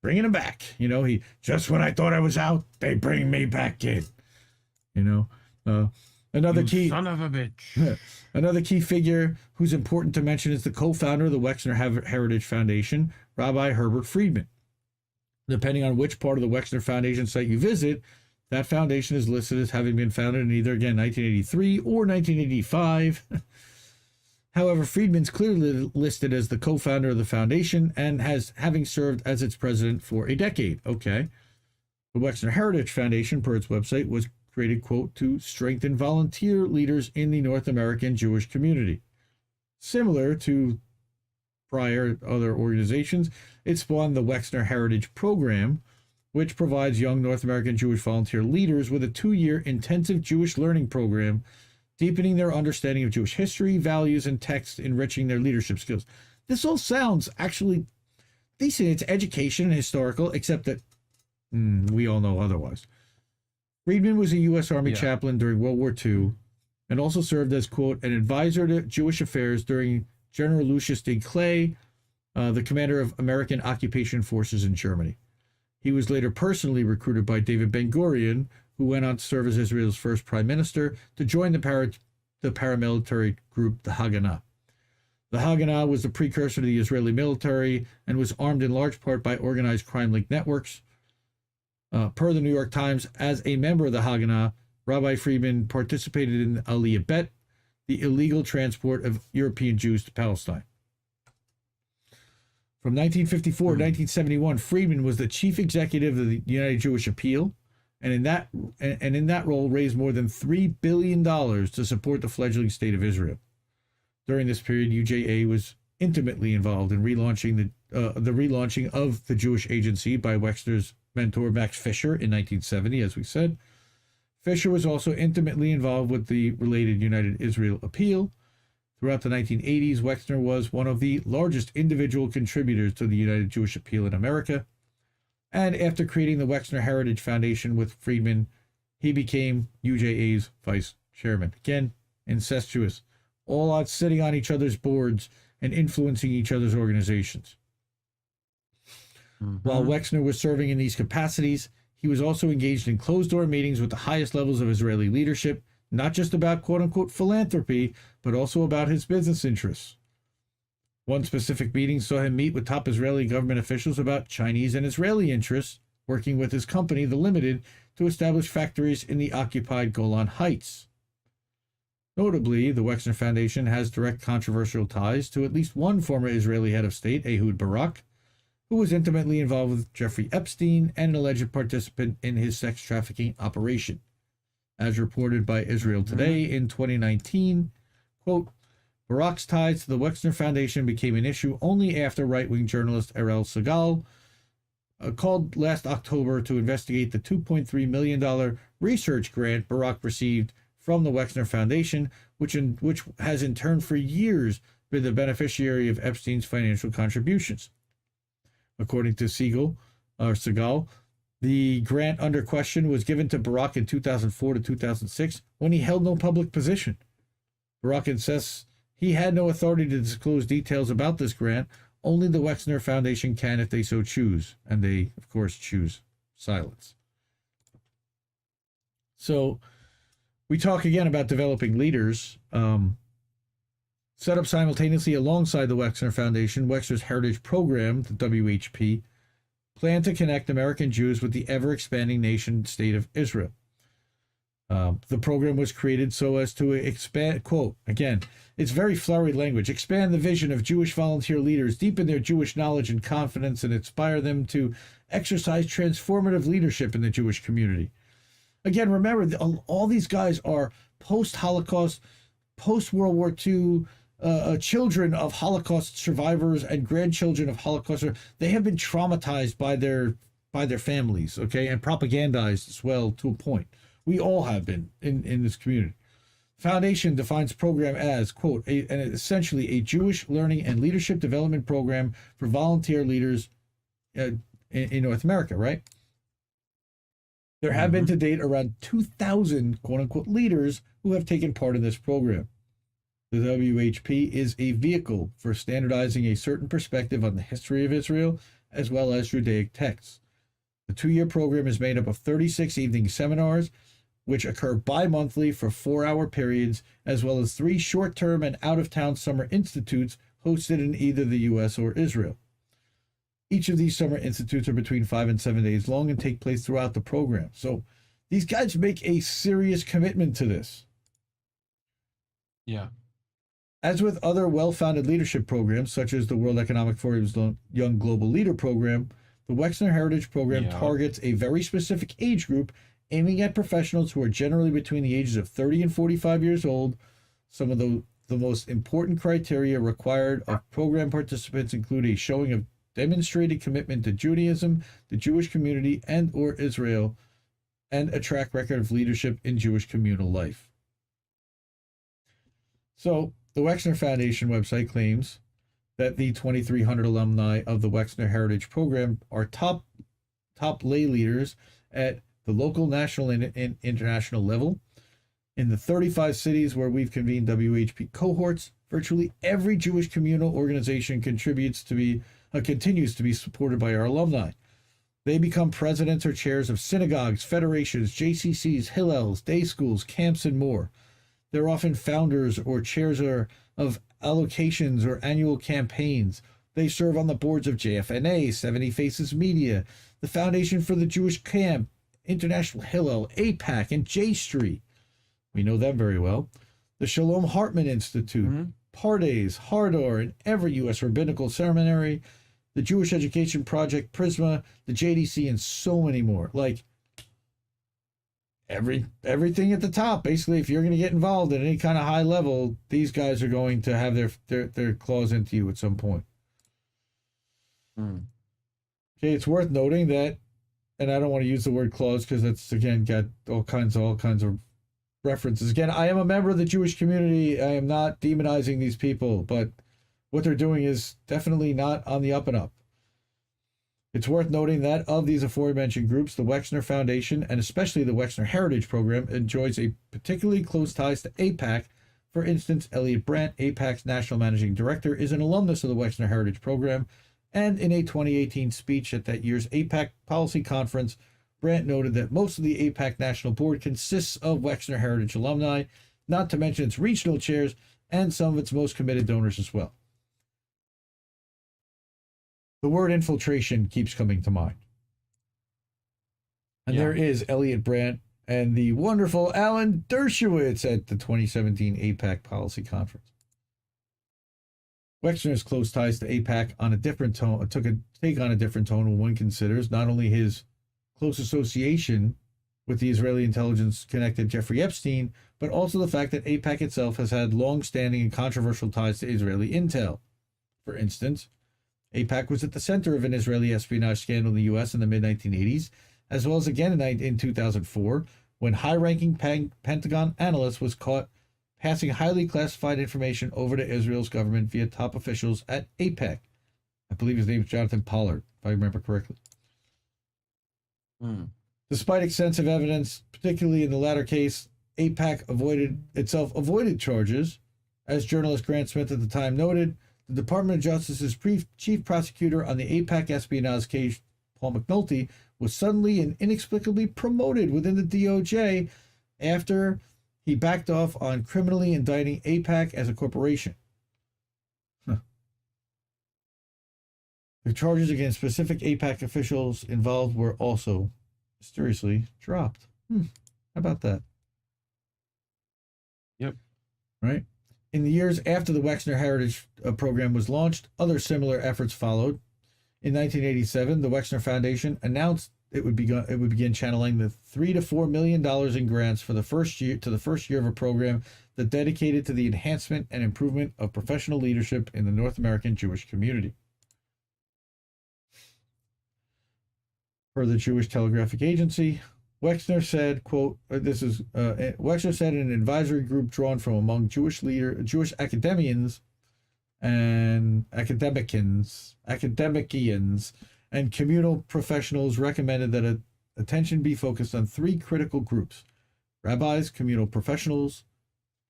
bringing him back. You know, just when I thought I was out, they bring me back in. You know, another key son of a bitch. Another key figure who's important to mention is the co-founder of the Wexner Heritage Foundation, Rabbi Herbert Friedman. Depending on which part of the Wexner Foundation site you visit, that foundation is listed as having been founded in either, again, 1983 or 1985. However, Friedman's clearly listed as the co-founder of the foundation and having served as its president for a decade. Okay. The Wexner Heritage Foundation, per its website, was created, quote, to strengthen volunteer leaders in the North American Jewish community. Similar to prior other organizations, it spawned the Wexner Heritage Program, which provides young North American Jewish volunteer leaders with a 2-year intensive Jewish learning program, deepening their understanding of Jewish history, values, and texts, enriching their leadership skills. This all sounds actually decent. It's education and historical, except that we all know otherwise. Friedman was a U.S. Army chaplain during World War II and also served as, quote, an advisor to Jewish affairs during General Lucius de Clay, the commander of American occupation forces in Germany. He was later personally recruited by David Ben-Gurion, who went on to serve as Israel's first prime minister, to join the paramilitary group, the Haganah. The Haganah was the precursor to the Israeli military and was armed in large part by organized crime-linked networks. Per the New York Times, as a member of the Haganah, Rabbi Friedman participated in Aliyah Bet, the illegal transport of European Jews to Palestine. From 1954 to 1971, Friedman was the chief executive of the United Jewish Appeal, and in that role raised more than $3 billion to support the fledgling state of Israel. During this period, UJA was intimately involved in relaunching the relaunching of the Jewish Agency by Wexner's mentor Max Fisher in 1970, as we said. Fisher was also intimately involved with the related United Israel Appeal. Throughout the 1980s, Wexner was one of the largest individual contributors to the United Jewish Appeal in America. And after creating the Wexner Heritage Foundation with Friedman, he became UJA's vice chairman. Again, incestuous. All odds sitting on each other's boards and influencing each other's organizations. While Wexner was serving in these capacities, he was also engaged in closed-door meetings with the highest levels of Israeli leadership, not just about quote-unquote philanthropy, but also about his business interests. One specific meeting saw him meet with top Israeli government officials about Chinese and Israeli interests, working with his company, The Limited, to establish factories in the occupied Golan Heights. Notably, the Wexner Foundation has direct controversial ties to at least one former Israeli head of state, Ehud Barak, who was intimately involved with Jeffrey Epstein and an alleged participant in his sex trafficking operation. As reported by Israel Today in 2019, quote, Barak's ties to the Wexner Foundation became an issue only after right-wing journalist Ariel Segal called last October to investigate the $2.3 million research grant Barak received from the Wexner Foundation, which has in turn for years been the beneficiary of Epstein's financial contributions. According to Segal, the grant under question was given to Barak in 2004 to 2006 when he held no public position. Barak insists he had no authority to disclose details about this grant. Only the Wexner Foundation can if they so choose. And they, of course, choose silence. So we talk again about developing leaders. Set up simultaneously alongside the Wexner Foundation, Wexner's Heritage Program, the WHP, planned to connect American Jews with the ever-expanding nation-state of Israel. The program was created so as to expand, quote, again, it's very flowery language, expand the vision of Jewish volunteer leaders, deepen their Jewish knowledge and confidence, and inspire them to exercise transformative leadership in the Jewish community. Again, remember, all these guys are post-Holocaust, post-World War II, children of Holocaust survivors and grandchildren of Holocaust. They have been traumatized by their families, okay, and propagandized as well to a point. We all have been in this community. Foundation defines program as, quote, essentially a Jewish learning and leadership development program for volunteer leaders in North America, right? There have been to date around 2,000, quote-unquote, leaders who have taken part in this program. The WHP is a vehicle for standardizing a certain perspective on the history of Israel, as well as Judaic texts. The 2-year program is made up of 36 evening seminars, which occur bi-monthly for 4-hour periods, as well as 3 short-term and out-of-town summer institutes hosted in either the U.S. or Israel. Each of these summer institutes are between 5 and 7 days long and take place throughout the program. So these guys make a serious commitment to this. Yeah. As with other well-founded leadership programs, such as the World Economic Forum's Young Global Leader Program, the Wexner Heritage Program targets a very specific age group, aiming at professionals who are generally between the ages of 30 and 45 years old. Some of the most important criteria required of program participants include a showing of demonstrated commitment to Judaism, the Jewish community, and or Israel, and a track record of leadership in Jewish communal life. So, the Wexner Foundation website claims that the 2,300 alumni of the Wexner Heritage Program are top lay leaders at the local, national, and international level. In the 35 cities where we've convened WHP cohorts, virtually every Jewish communal organization continues to be supported by our alumni. They become presidents or chairs of synagogues, federations, JCCs, Hillels, day schools, camps, and more. They're often founders or chairs of allocations or annual campaigns. They serve on the boards of JFNA, 70 Faces Media, the Foundation for the Jewish Camp, International Hillel, APAC, and J Street. We know them very well. The Shalom Hartman Institute, Pardes, Hardor, and every U.S. Rabbinical Seminary, the Jewish Education Project, Prisma, the JDC, and so many more. Like, everything at the top. Basically, if you're going to get involved at any kind of high level, these guys are going to have their claws into you at some point. Okay, it's worth noting that, and I don't want to use the word clause because that's, again, got all kinds of references. Again, I am a member of the Jewish community. I am not demonizing these people, but what they're doing is definitely not on the up and up. It's worth noting that of these aforementioned groups, the Wexner Foundation, and especially the Wexner Heritage Program, enjoys a particularly close ties to AIPAC. For instance, Elliot Brandt, AIPAC's National Managing Director, is an alumnus of the Wexner Heritage Program, and in a 2018 speech at that year's AIPAC Policy Conference, Brandt noted that most of the AIPAC National Board consists of Wexner Heritage alumni, not to mention its regional chairs and some of its most committed donors as well. The word infiltration keeps coming to mind. And there is Elliot Brandt and the wonderful Alan Dershowitz at the 2017 AIPAC Policy Conference. Wexner's close ties to AIPAC on a different tone took a take on a different tone when one considers not only his close association with the Israeli intelligence-connected Jeffrey Epstein, but also the fact that AIPAC itself has had long-standing and controversial ties to Israeli intel. For instance, AIPAC was at the center of an Israeli espionage scandal in the U.S. in the mid-1980s, as well as again in 2004, when high-ranking Pentagon analyst was caught passing highly classified information over to Israel's government via top officials at AIPAC. I believe his name is Jonathan Pollard, if I remember correctly. Despite extensive evidence, particularly in the latter case, AIPAC avoided charges. As journalist Grant Smith at the time noted, the Department of Justice's chief prosecutor on the AIPAC espionage case, Paul McNulty, was suddenly and inexplicably promoted within the DOJ after he backed off on criminally indicting AIPAC as a corporation. The charges against specific AIPAC officials involved were also mysteriously dropped. How about that? Yep. Right? In the years after the Wexner Heritage Program was launched, other similar efforts followed. In 1987, the Wexner Foundation announced it would begin channeling the $3 to $4 million in grants for the first year of a program that dedicated to the enhancement and improvement of professional leadership in the North American Jewish community. Per the Jewish Telegraphic Agency, Wexner said, quote, Wexner said in an advisory group drawn from among Jewish academicians and and communal professionals recommended that attention be focused on three critical groups: rabbis, communal professionals,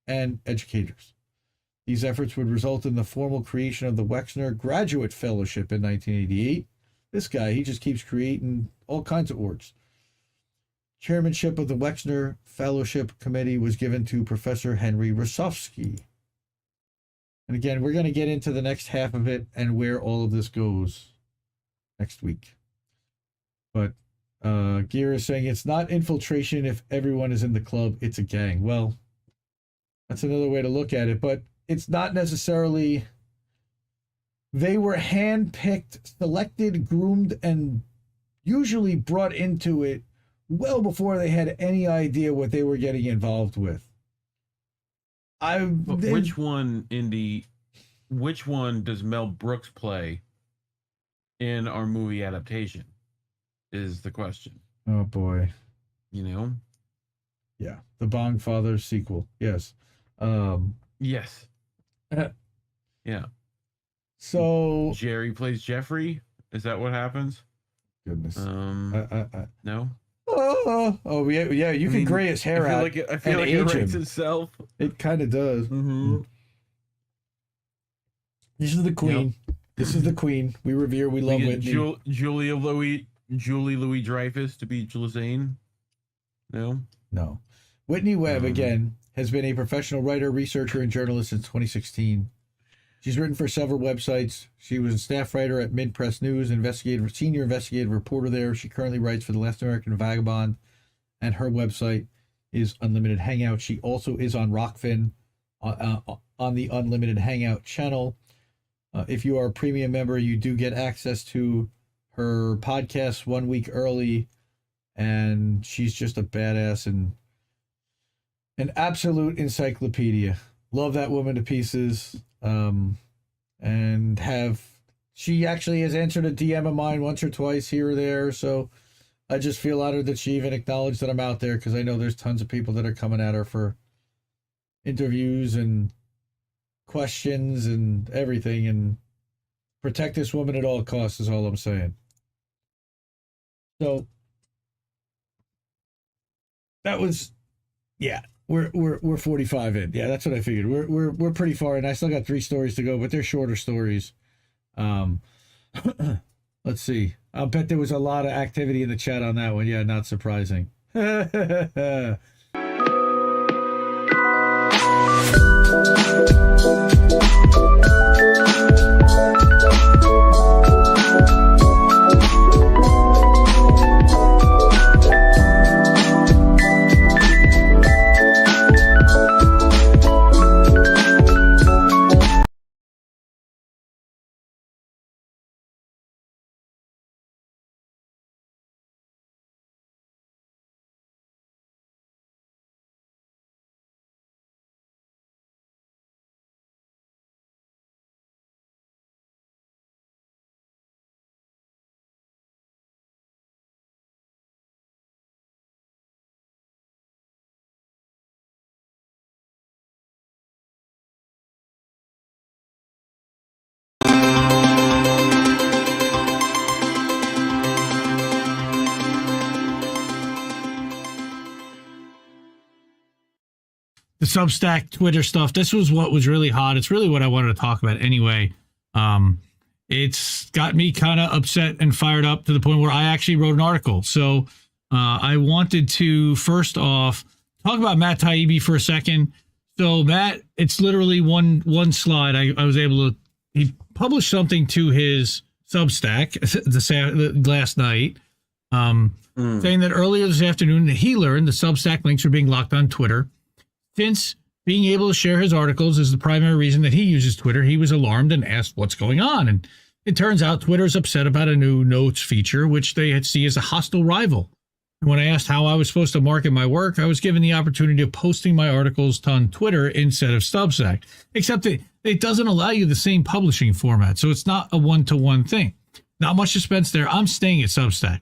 and educators. These efforts would result in the formal creation of the Wexner Graduate Fellowship in 1988. This guy, he just keeps creating all kinds of orgs. Chairmanship of the Wexner Fellowship Committee was given to Professor Henry Rosofsky. And again, we're going to get into the next half of it and where all of this goes next week. But Gear is saying it's not infiltration if everyone is in the club, it's a gang. Well, that's another way to look at it, but it's not necessarily... They were handpicked, selected, groomed, and usually brought into it well before they had any idea what they were getting involved with. Which one does Mel Brooks play in our movie adaptation is the question. Oh boy. You know? Yeah. The Bong Fathers sequel. Yes. Yes. Yeah. So Jerry plays Jeffrey. Is that what happens? Goodness. No. Oh yeah. You can gray his hair out. I feel like it writes itself. It kind of does. Mm-hmm. This is the queen. Yep. This is the queen. We revere. We love Whitney. Julie Louis Dreyfus to be Jolazane. No. Whitney Webb again has been a professional writer, researcher, and journalist since 2016. She's written for several websites. She was a staff writer at Mid-Press News, senior investigative reporter there. She currently writes for the Last American Vagabond, and her website is Unlimited Hangout. She also is on Rockfin on the Unlimited Hangout channel. If you are a premium member, you do get access to her podcast 1 week early, and she's just a badass and an absolute encyclopedia. Love that woman to pieces. And she actually has answered a DM of mine once or twice here or there, so I just feel honored that she even acknowledged that I'm out there, because I know there's tons of people that are coming at her for interviews and questions and everything, and protect this woman at all costs is all I'm saying. So that was, yeah. We're 45 in. Yeah, that's what I figured. We're pretty far in. I still got 3 stories to go, but they're shorter stories. Let's see. I'll bet there was a lot of activity in the chat on that one. Yeah, not surprising. The Substack Twitter stuff. This was what was really hot. It's really what I wanted to talk about anyway. It's got me kind of upset and fired up to the point where I actually wrote an article. So I wanted to first off talk about Matt Taibbi for a second. So Matt, it's literally one slide. I was able to. He published something to his Substack last night, saying that earlier this afternoon that he learned the Substack links were being locked on Twitter. Since being able to share his articles is the primary reason that he uses Twitter, he was alarmed and asked what's going on. And it turns out Twitter is upset about a new notes feature, which they see as a hostile rival. And when I asked how I was supposed to market my work, I was given the opportunity of posting my articles on Twitter instead of Substack, except that it doesn't allow you the same publishing format. So it's not a one-to-one thing. Not much suspense there. I'm staying at Substack.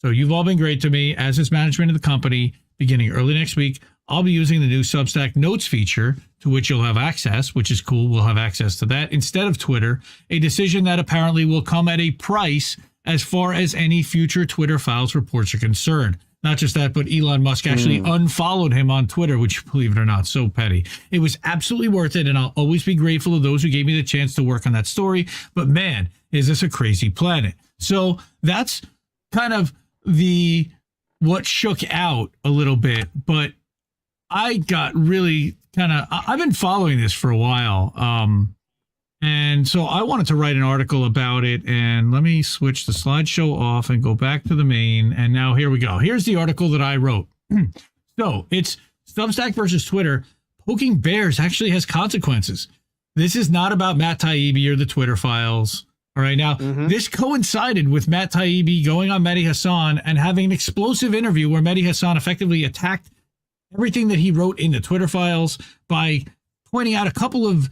So you've all been great to me, as is management of the company. Beginning early next week, I'll be using the new Substack Notes feature, to which you'll have access, which is cool. We'll have access to that instead of Twitter, a decision that apparently will come at a price as far as any future Twitter Files reports are concerned. Not just that, but Elon Musk actually unfollowed him on Twitter, which, believe it or not, so petty. It was absolutely worth it, and I'll always be grateful to those who gave me the chance to work on that story. But man, is this a crazy planet. So that's kind of what shook out a little bit, but I got really I've been following this for a while. And so I wanted to write an article about it, and let me switch the slideshow off and go back to the main. And now here we go. Here's the article that I wrote. So it's Substack versus Twitter. Poking bears actually has consequences. This is not about Matt Taibbi or the Twitter files. All right. Now, this coincided with Matt Taibbi going on Mehdi Hassan and having an explosive interview where Mehdi Hassan effectively attacked everything that he wrote in the Twitter files by pointing out a couple of,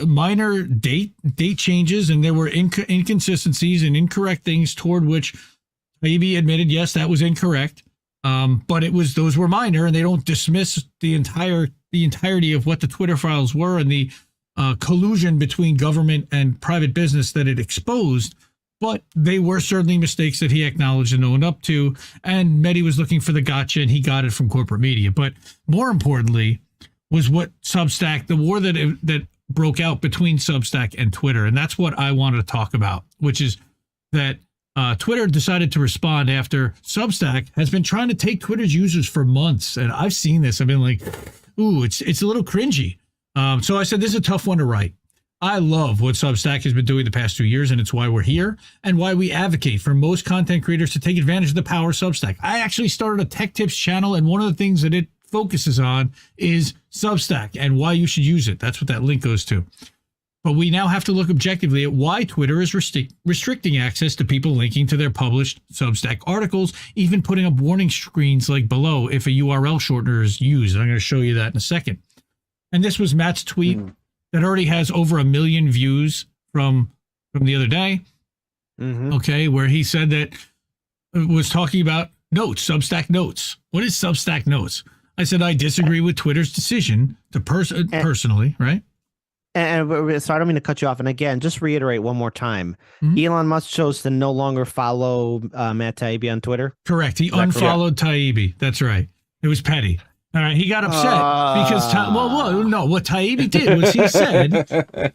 minor date changes, and there were inconsistencies and incorrect things toward which Taibbi admitted, yes, that was incorrect. But those were minor, and they don't dismiss the entirety of what the Twitter files were and the collusion between government and private business that it exposed. But they were certainly mistakes that he acknowledged and owned up to. And Mehdi was looking for the gotcha, and he got it from corporate media. But more importantly was what Substack, the war that broke out between Substack and Twitter. And that's what I wanted to talk about, which is that Twitter decided to respond after Substack has been trying to take Twitter's users for months. And I've seen this. I've been like, ooh, it's a little cringy. So I said, this is a tough one to write. I love what Substack has been doing the past 2 years, and it's why we're here and why we advocate for most content creators to take advantage of the power of Substack. I actually started a tech tips channel, and one of the things that it focuses on is Substack and why you should use it. That's what that link goes to. But we now have to look objectively at why Twitter is restricting access to people linking to their published Substack articles, even putting up warning screens like below if a URL shortener is used. And I'm going to show you that in a second. And this was Matt's tweet that already has over 1 million views from the other day. Okay, where he said that was talking about notes, Substack notes. What is Substack notes? I said I disagree with Twitter's decision to personally, right? So I don't mean to cut you off. And again, just reiterate one more time. Mhm. Elon Musk chose to no longer follow Matt Taibbi on Twitter. Correct. He unfollowed Taibbi. That's right. It was petty. All right. He got upset because, what Taibbi did was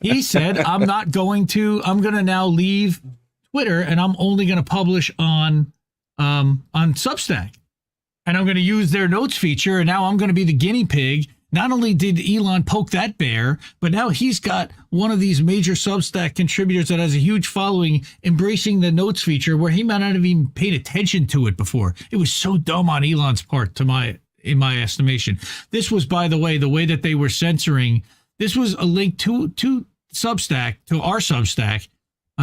he said, I'm going to now leave Twitter and I'm only going to publish on Substack. And I'm going to use their notes feature. And now I'm going to be the guinea pig. Not only did Elon poke that bear, but now he's got one of these major Substack contributors that has a huge following embracing the notes feature where he might not have even paid attention to it before. It was so dumb on Elon's part, in my estimation. This was, by the way that they were censoring, this was a link to Substack, to our Substack,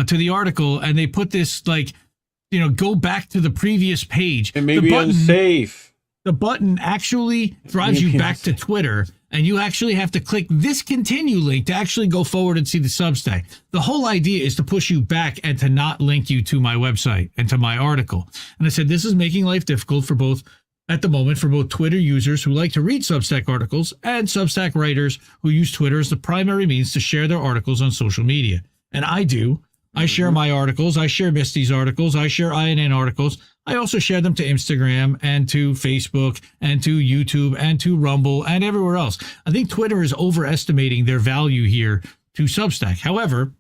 to the article, and they put this go back to the previous page. It may be unsafe. The button actually drives you back to Twitter, and you actually have to click this continue link to actually go forward and see the Substack. The whole idea is to push you back and to not link you to my website and to my article. And I said, this is making life difficult for both Twitter users who like to read Substack articles and Substack writers who use Twitter as the primary means to share their articles on social media. And I do. I share my articles. I share Misty's articles. I share INN articles. I also share them to Instagram and to Facebook and to YouTube and to Rumble and everywhere else. I think Twitter is overestimating their value here to Substack. However,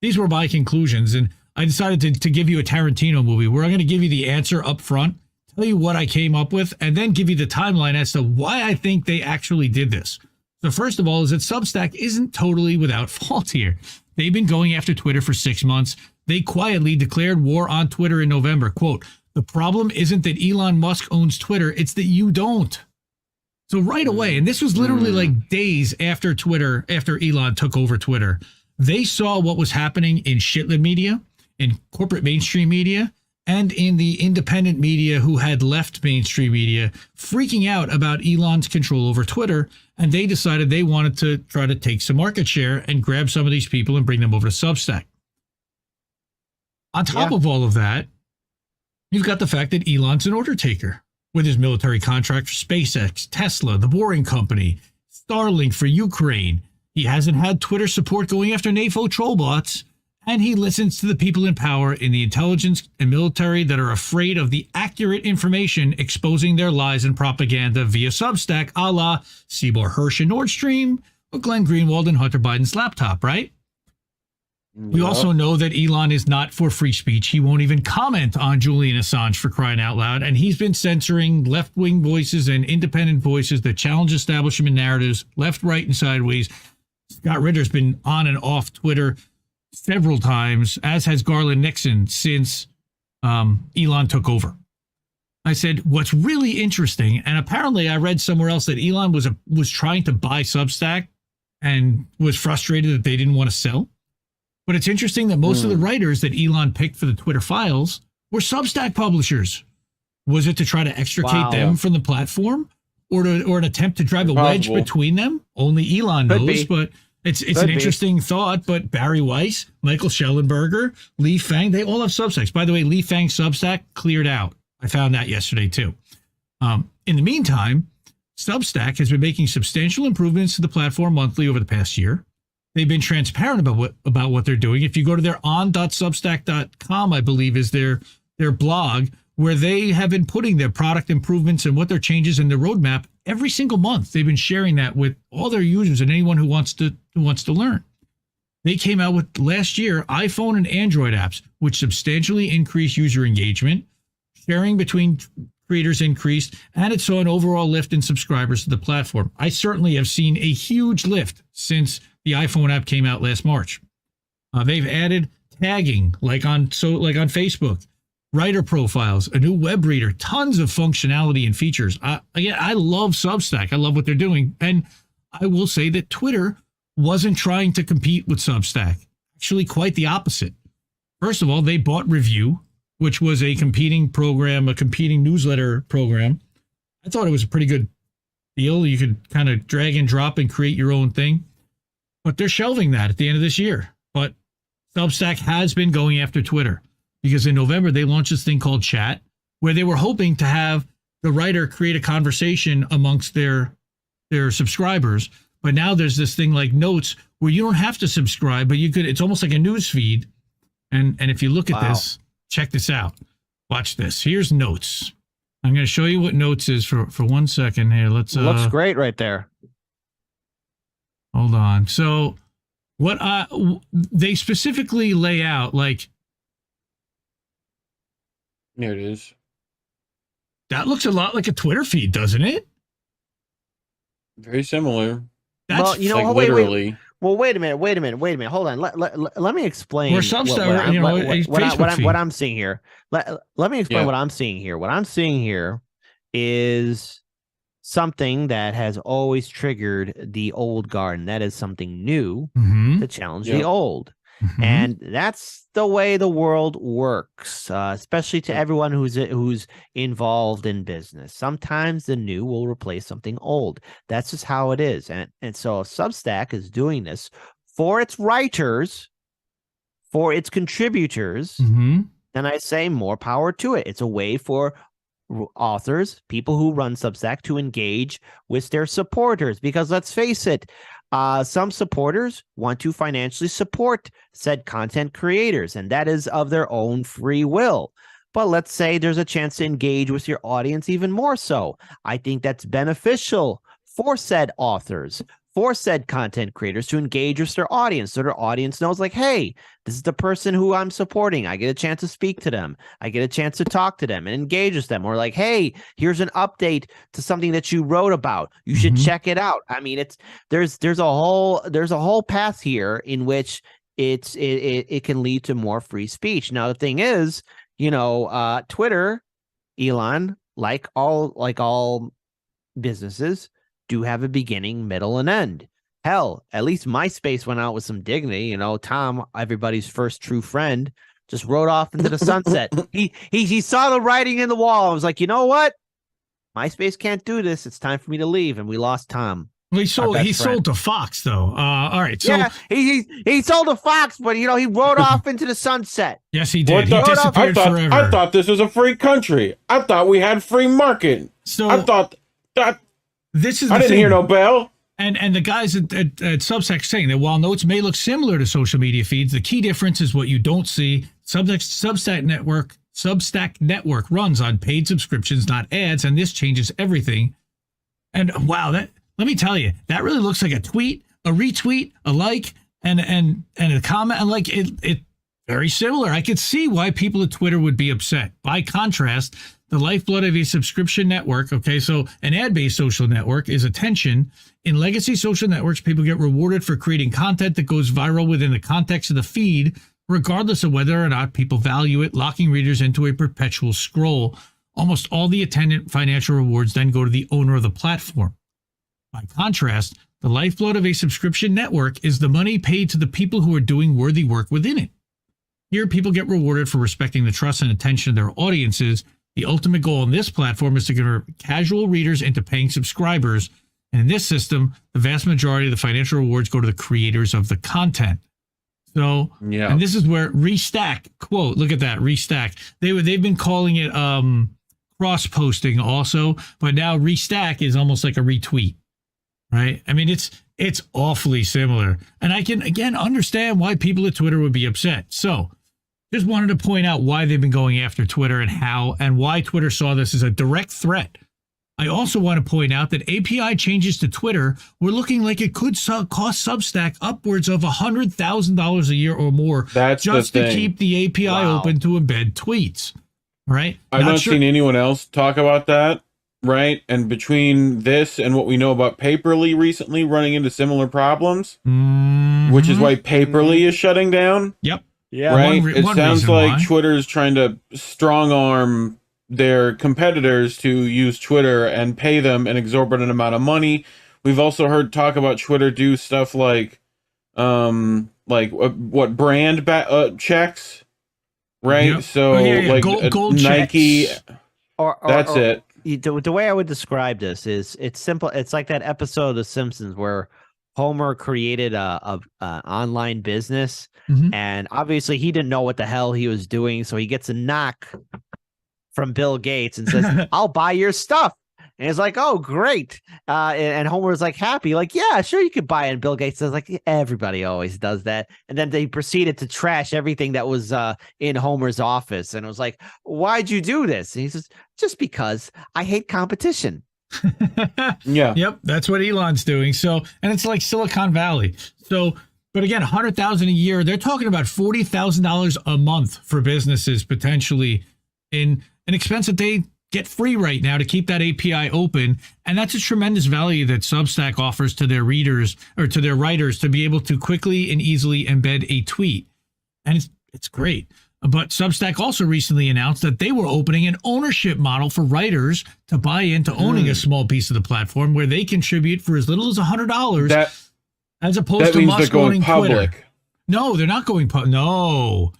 these were my conclusions, and I decided to give you a Tarantino movie where I'm going to give you the answer up front, tell you what I came up with, and then give you the timeline as to why I think they actually did this. So first of all is that Substack isn't totally without fault here. They've been going after Twitter for 6 months. They quietly declared war on Twitter in November. Quote, the problem isn't that Elon Musk owns Twitter, it's that you don't. So right away, and this was literally like days after Elon took over Twitter, they saw what was happening in shitlib media, in corporate mainstream media, and in the independent media who had left mainstream media, freaking out about Elon's control over Twitter. And they decided they wanted to try to take some market share and grab some of these people and bring them over to Substack. On top of all of that, you've got the fact that Elon's an order taker with his military contract for SpaceX, Tesla, the Boring Company, Starlink for Ukraine. He hasn't had Twitter support going after NAFO trollbots, and he listens to the people in power in the intelligence and military that are afraid of the accurate information exposing their lies and propaganda via Substack, a la Seymour Hersh and Nord Stream, or Glenn Greenwald and Hunter Biden's laptop, right? We also know that Elon is not for free speech. He won't even comment on Julian Assange, for crying out loud. And he's been censoring left-wing voices and independent voices that challenge establishment narratives, left, right, and sideways. Scott Ritter's been on and off Twitter several times, as has Garland Nixon since Elon took over. I said, what's really interesting, and apparently I read somewhere else that Elon was trying to buy Substack and was frustrated that they didn't want to sell. But it's interesting that most of the writers that Elon picked for the Twitter files were Substack publishers. Was it to try to extricate them from the platform, or an attempt to drive a wedge between them? Only Elon knows, but it's an interesting thought. But Barry Weiss, Michael Schellenberger, Lee Fang, they all have Substacks. By the way, Lee Fang's Substack cleared out. I found that yesterday too. In the meantime, Substack has been making substantial improvements to the platform monthly over the past year. They've been transparent about what they're doing. If you go to their on.substack.com, I believe is their blog, where they have been putting their product improvements and what their changes in their roadmap every single month. They've been sharing that with all their users and anyone who wants to learn. They came out with last year iPhone and Android apps, which substantially increase user engagement, sharing between creators increased, and it saw an overall lift in subscribers to the platform. I certainly have seen a huge lift since the iPhone app came out last March. They've added tagging, like on Facebook, writer profiles, a new web reader, tons of functionality and features. I love Substack. I love what they're doing. And I will say that Twitter wasn't trying to compete with Substack. Actually, quite the opposite. First of all, they bought Review, which was a competing program, a competing newsletter program. I thought it was a pretty good deal. You could kind of drag and drop and create your own thing. But they're shelving that at the end of this year. But Substack has been going after Twitter because in November, they launched this thing called Chat, where they were hoping to have the writer create a conversation amongst their subscribers. But now there's this thing like Notes where you don't have to subscribe, but you could. It's almost like a news feed. And if you look at this, check this out. Watch this. Here's Notes. I'm going to show you what Notes is for 1 second here. Let's. Looks great right there. Hold on. So what they specifically lay out, like. Here it is. That looks a lot like a Twitter feed, doesn't it? Very similar. That's Well, you know, like wait, literally. Well, wait a minute. Hold on. Let me explain. Or Substack, what I'm seeing here. Let me explain Yeah. what I'm seeing here. What I'm seeing here is something that has always triggered the old guard, and that is something new Mm-hmm. to challenge Yeah. the old. Mm-hmm. And that's the way the world works, especially to everyone who's involved in business. Sometimes the new will replace something old. That's just how it is. And so Substack is doing this for its writers, for its contributors. Mm-hmm. And I say more power to it. It's a way for authors, people who run Substack, to engage with their supporters. Because let's face it, some supporters want to financially support said content creators, and that is of their own free will. But let's say there's a chance to engage with your audience even more so. I think that's beneficial for said authors, for said content creators, to engage with their audience, so their audience knows, like, hey, this is the person who I'm supporting. I get a chance to speak to them. I get a chance to talk to them and engage with them. Or like, hey, here's an update to something that you wrote about. You should check it out. I mean, there's a whole path here in which it can lead to more free speech. Now the thing is, Twitter, Elon, like all businesses, do have a beginning, middle, and end. Hell, at least MySpace went out with some dignity. Tom, everybody's first true friend, just rode off into the sunset. He saw the writing in the wall and was like, you know what? MySpace can't do this. It's time for me to leave. And we lost Tom. Well, he sold to Fox, though. All right. So yeah, he sold to Fox, but he rode off into the sunset. Yes, he did. Well, He disappeared forever. I thought this was a free country. I thought we had free market. So I thought that this is. I didn't hear no bell. And the guys at Substack saying that while Notes may look similar to social media feeds, the key difference is what you don't see. Substack Network runs on paid subscriptions, not ads, and this changes everything. And wow, let me tell you, that really looks like a tweet, a retweet, a like, and a comment, and like it very similar. I could see why people at Twitter would be upset. By contrast, the lifeblood of a subscription network, okay, so an ad-based social network, is attention. In legacy social networks, people get rewarded for creating content that goes viral within the context of the feed, regardless of whether or not people value it, locking readers into a perpetual scroll. Almost all the attendant financial rewards then go to the owner of the platform. By contrast, the lifeblood of a subscription network is the money paid to the people who are doing worthy work within it. Here, people get rewarded for respecting the trust and attention of their audiences. The ultimate goal on this platform is to convert casual readers into paying subscribers. And in this system, the vast majority of the financial rewards go to the creators of the content. So, yeah. And this is where Restack, quote, look at that, Restack. They've been calling it cross-posting also, but now Restack is almost like a retweet, right? I mean, it's awfully similar. And I can, again, understand why people at Twitter would be upset. So, just wanted to point out why they've been going after Twitter and how, and why Twitter saw this as a direct threat. I also want to point out that API changes to Twitter were looking like it could cost Substack upwards of $100,000 a year or more. That's just the to thing. keep the API open to embed tweets. Right? I've not seen anyone else talk about that, right? And between this and what we know about Paperly recently running into similar problems, which is why Paperly is shutting down. Yep. Yeah. Right? It one sounds reason like why. Twitter's trying to strong arm their competitors to use Twitter and pay them an exorbitant amount of money. We've also heard talk about Twitter do stuff like what brand checks, right? Yep. So like gold Nike, checks. that's it. The way I would describe this is it's simple. It's like that episode of The Simpsons where Homer created a online business, and obviously he didn't know what the hell he was doing, so he gets a knock from Bill Gates and says, "I'll buy your stuff." And it's like, oh, great. And Homer's like happy, like, yeah, sure, you could buy it. And Bill Gates says, like, everybody always does that. And then they proceeded to trash everything that was in Homer's office. And it was like, why'd you do this? And he says, just because I hate competition. Yeah. Yep, that's what Elon's doing. So, and it's like Silicon Valley. So, but again, $100,000 a year. They're talking about $40,000 a month for businesses potentially in an expense that they get free right now to keep that API open. And that's a tremendous value that Substack offers to their readers or to their writers to be able to quickly and easily embed a tweet. And it's great. But Substack also recently announced that they were opening an ownership model for writers to buy into owning a small piece of the platform where they contribute for as little as $100 as opposed to Musk owning Twitter. No, they're not going public. No,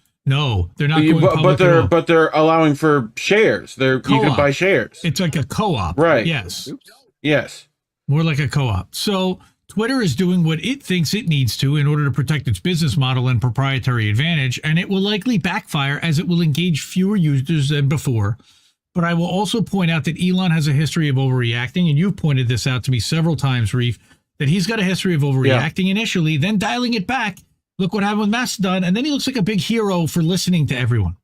they're not going public. But they're allowing for shares. You can buy shares. It's like a co-op. Right. Yes. Oops. Yes. More like a co-op. So Twitter is doing what it thinks it needs to in order to protect its business model and proprietary advantage, and it will likely backfire as it will engage fewer users than before. But I will also point out that Elon has a history of overreacting, and you've pointed this out to me several times, Reef, that he's got a history of overreacting initially, then dialing it back. Look what happened with Mastodon, and then he looks like a big hero for listening to everyone.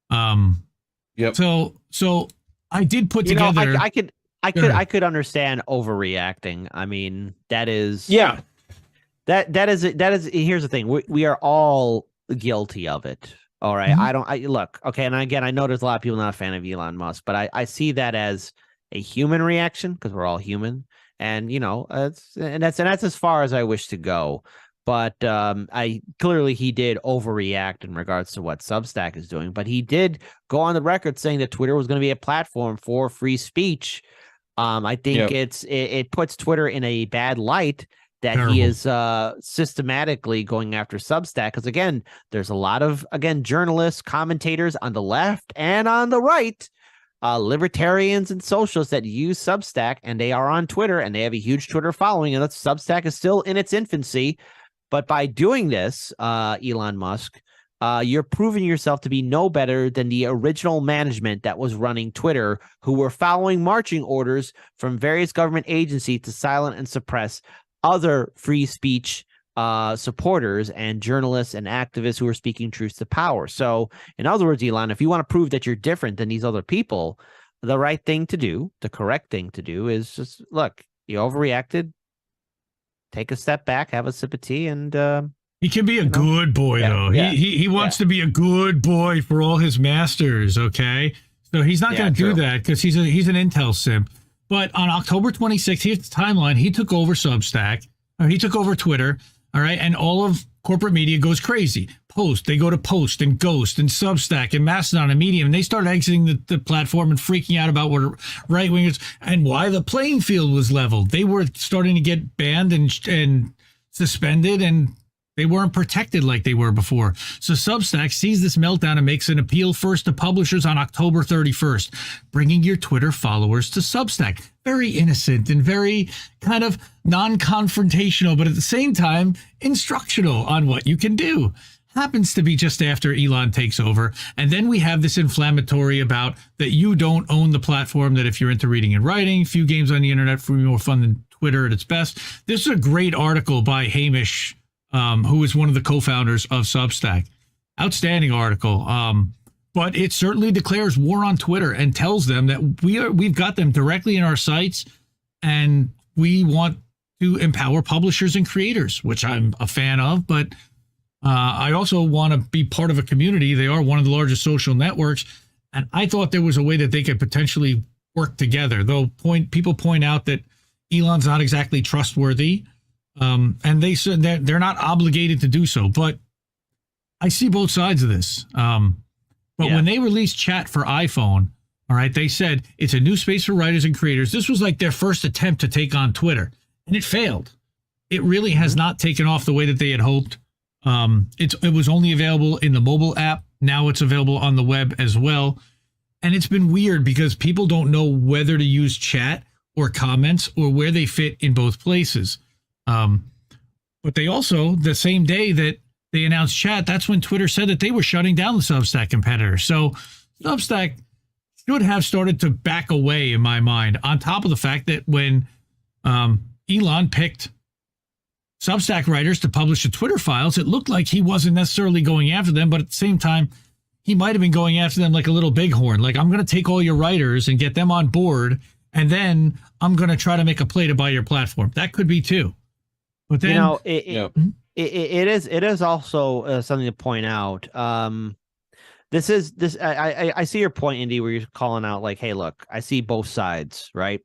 Yep. So I did put together. I could understand overreacting. I mean, that is that is here's the thing. We are all guilty of it. All right. Look, okay, and again, I know there's a lot of people not a fan of Elon Musk, but I see that as a human reaction because we're all human. And that's as far as I wish to go. But he did overreact in regards to what Substack is doing. But he did go on the record saying that Twitter was going to be a platform for free speech. I think it puts Twitter in a bad light that Terrible. He is systematically going after Substack. Because, again, there's a lot of, journalists, commentators on the left and on the right, libertarians and socialists that use Substack, and they are on Twitter, and they have a huge Twitter following, and that Substack is still in its infancy. But by doing this, Elon Musk, you're proving yourself to be no better than the original management that was running Twitter, who were following marching orders from various government agencies to silence and suppress other free speech supporters and journalists and activists who are speaking truth to power. So, in other words, Elon, if you want to prove that you're different than these other people, the right thing to do, the correct thing to do is just, look, you overreacted, take a step back, have a sip of tea, and he can be a good boy, though. He wants to be a good boy for all his masters, okay? So he's not going to do that because he's an Intel simp. But on October 26th, here's the timeline. He took over Substack, or he took over Twitter, all right? And all of corporate media goes crazy. They go to Post and Ghost and Substack and Mastodon and Medium, and they start exiting the platform and freaking out about what right-wingers and why the playing field was leveled. They were starting to get banned and suspended, and they weren't protected like they were before. So Substack sees this meltdown and makes an appeal first to publishers on October 31st, bringing your Twitter followers to Substack. Very innocent and very kind of non-confrontational, but at the same time, instructional on what you can do. Happens to be just after Elon takes over. And then we have this inflammatory about that you don't own the platform, that if you're into reading and writing, few games on the internet for more fun than Twitter at its best. This is a great article by Hamish, who is one of the co-founders of Substack. Outstanding article. But it certainly declares war on Twitter and tells them that we've got them directly in our sites, and we want to empower publishers and creators, which I'm a fan of, but I also want to be part of a community. They are one of the largest social networks, and I thought there was a way that they could potentially work together, though people point out that Elon's not exactly trustworthy, and they said that they're not obligated to do so, but I see both sides of this. When they released chat for iPhone, all right, they said it's a new space for writers and creators. This was like their first attempt to take on Twitter, and it failed. It really has not taken off the way that they had hoped. It was only available in the mobile app. Now it's available on the web as well. And it's been weird because people don't know whether to use chat or comments or where they fit in both places. But they also, the same day that they announced chat, that's when Twitter said that they were shutting down the Substack competitor. So Substack should have started to back away in my mind, on top of the fact that when Elon picked Substack writers to publish the Twitter files, it looked like he wasn't necessarily going after them, but at the same time, he might have been going after them like a little bighorn. Like, I'm going to take all your writers and get them on board, and then I'm going to try to make a play to buy your platform. That could be too. But then, it is also something to point out. I see your point, Indy, where you're calling out like, hey, look, I see both sides, right?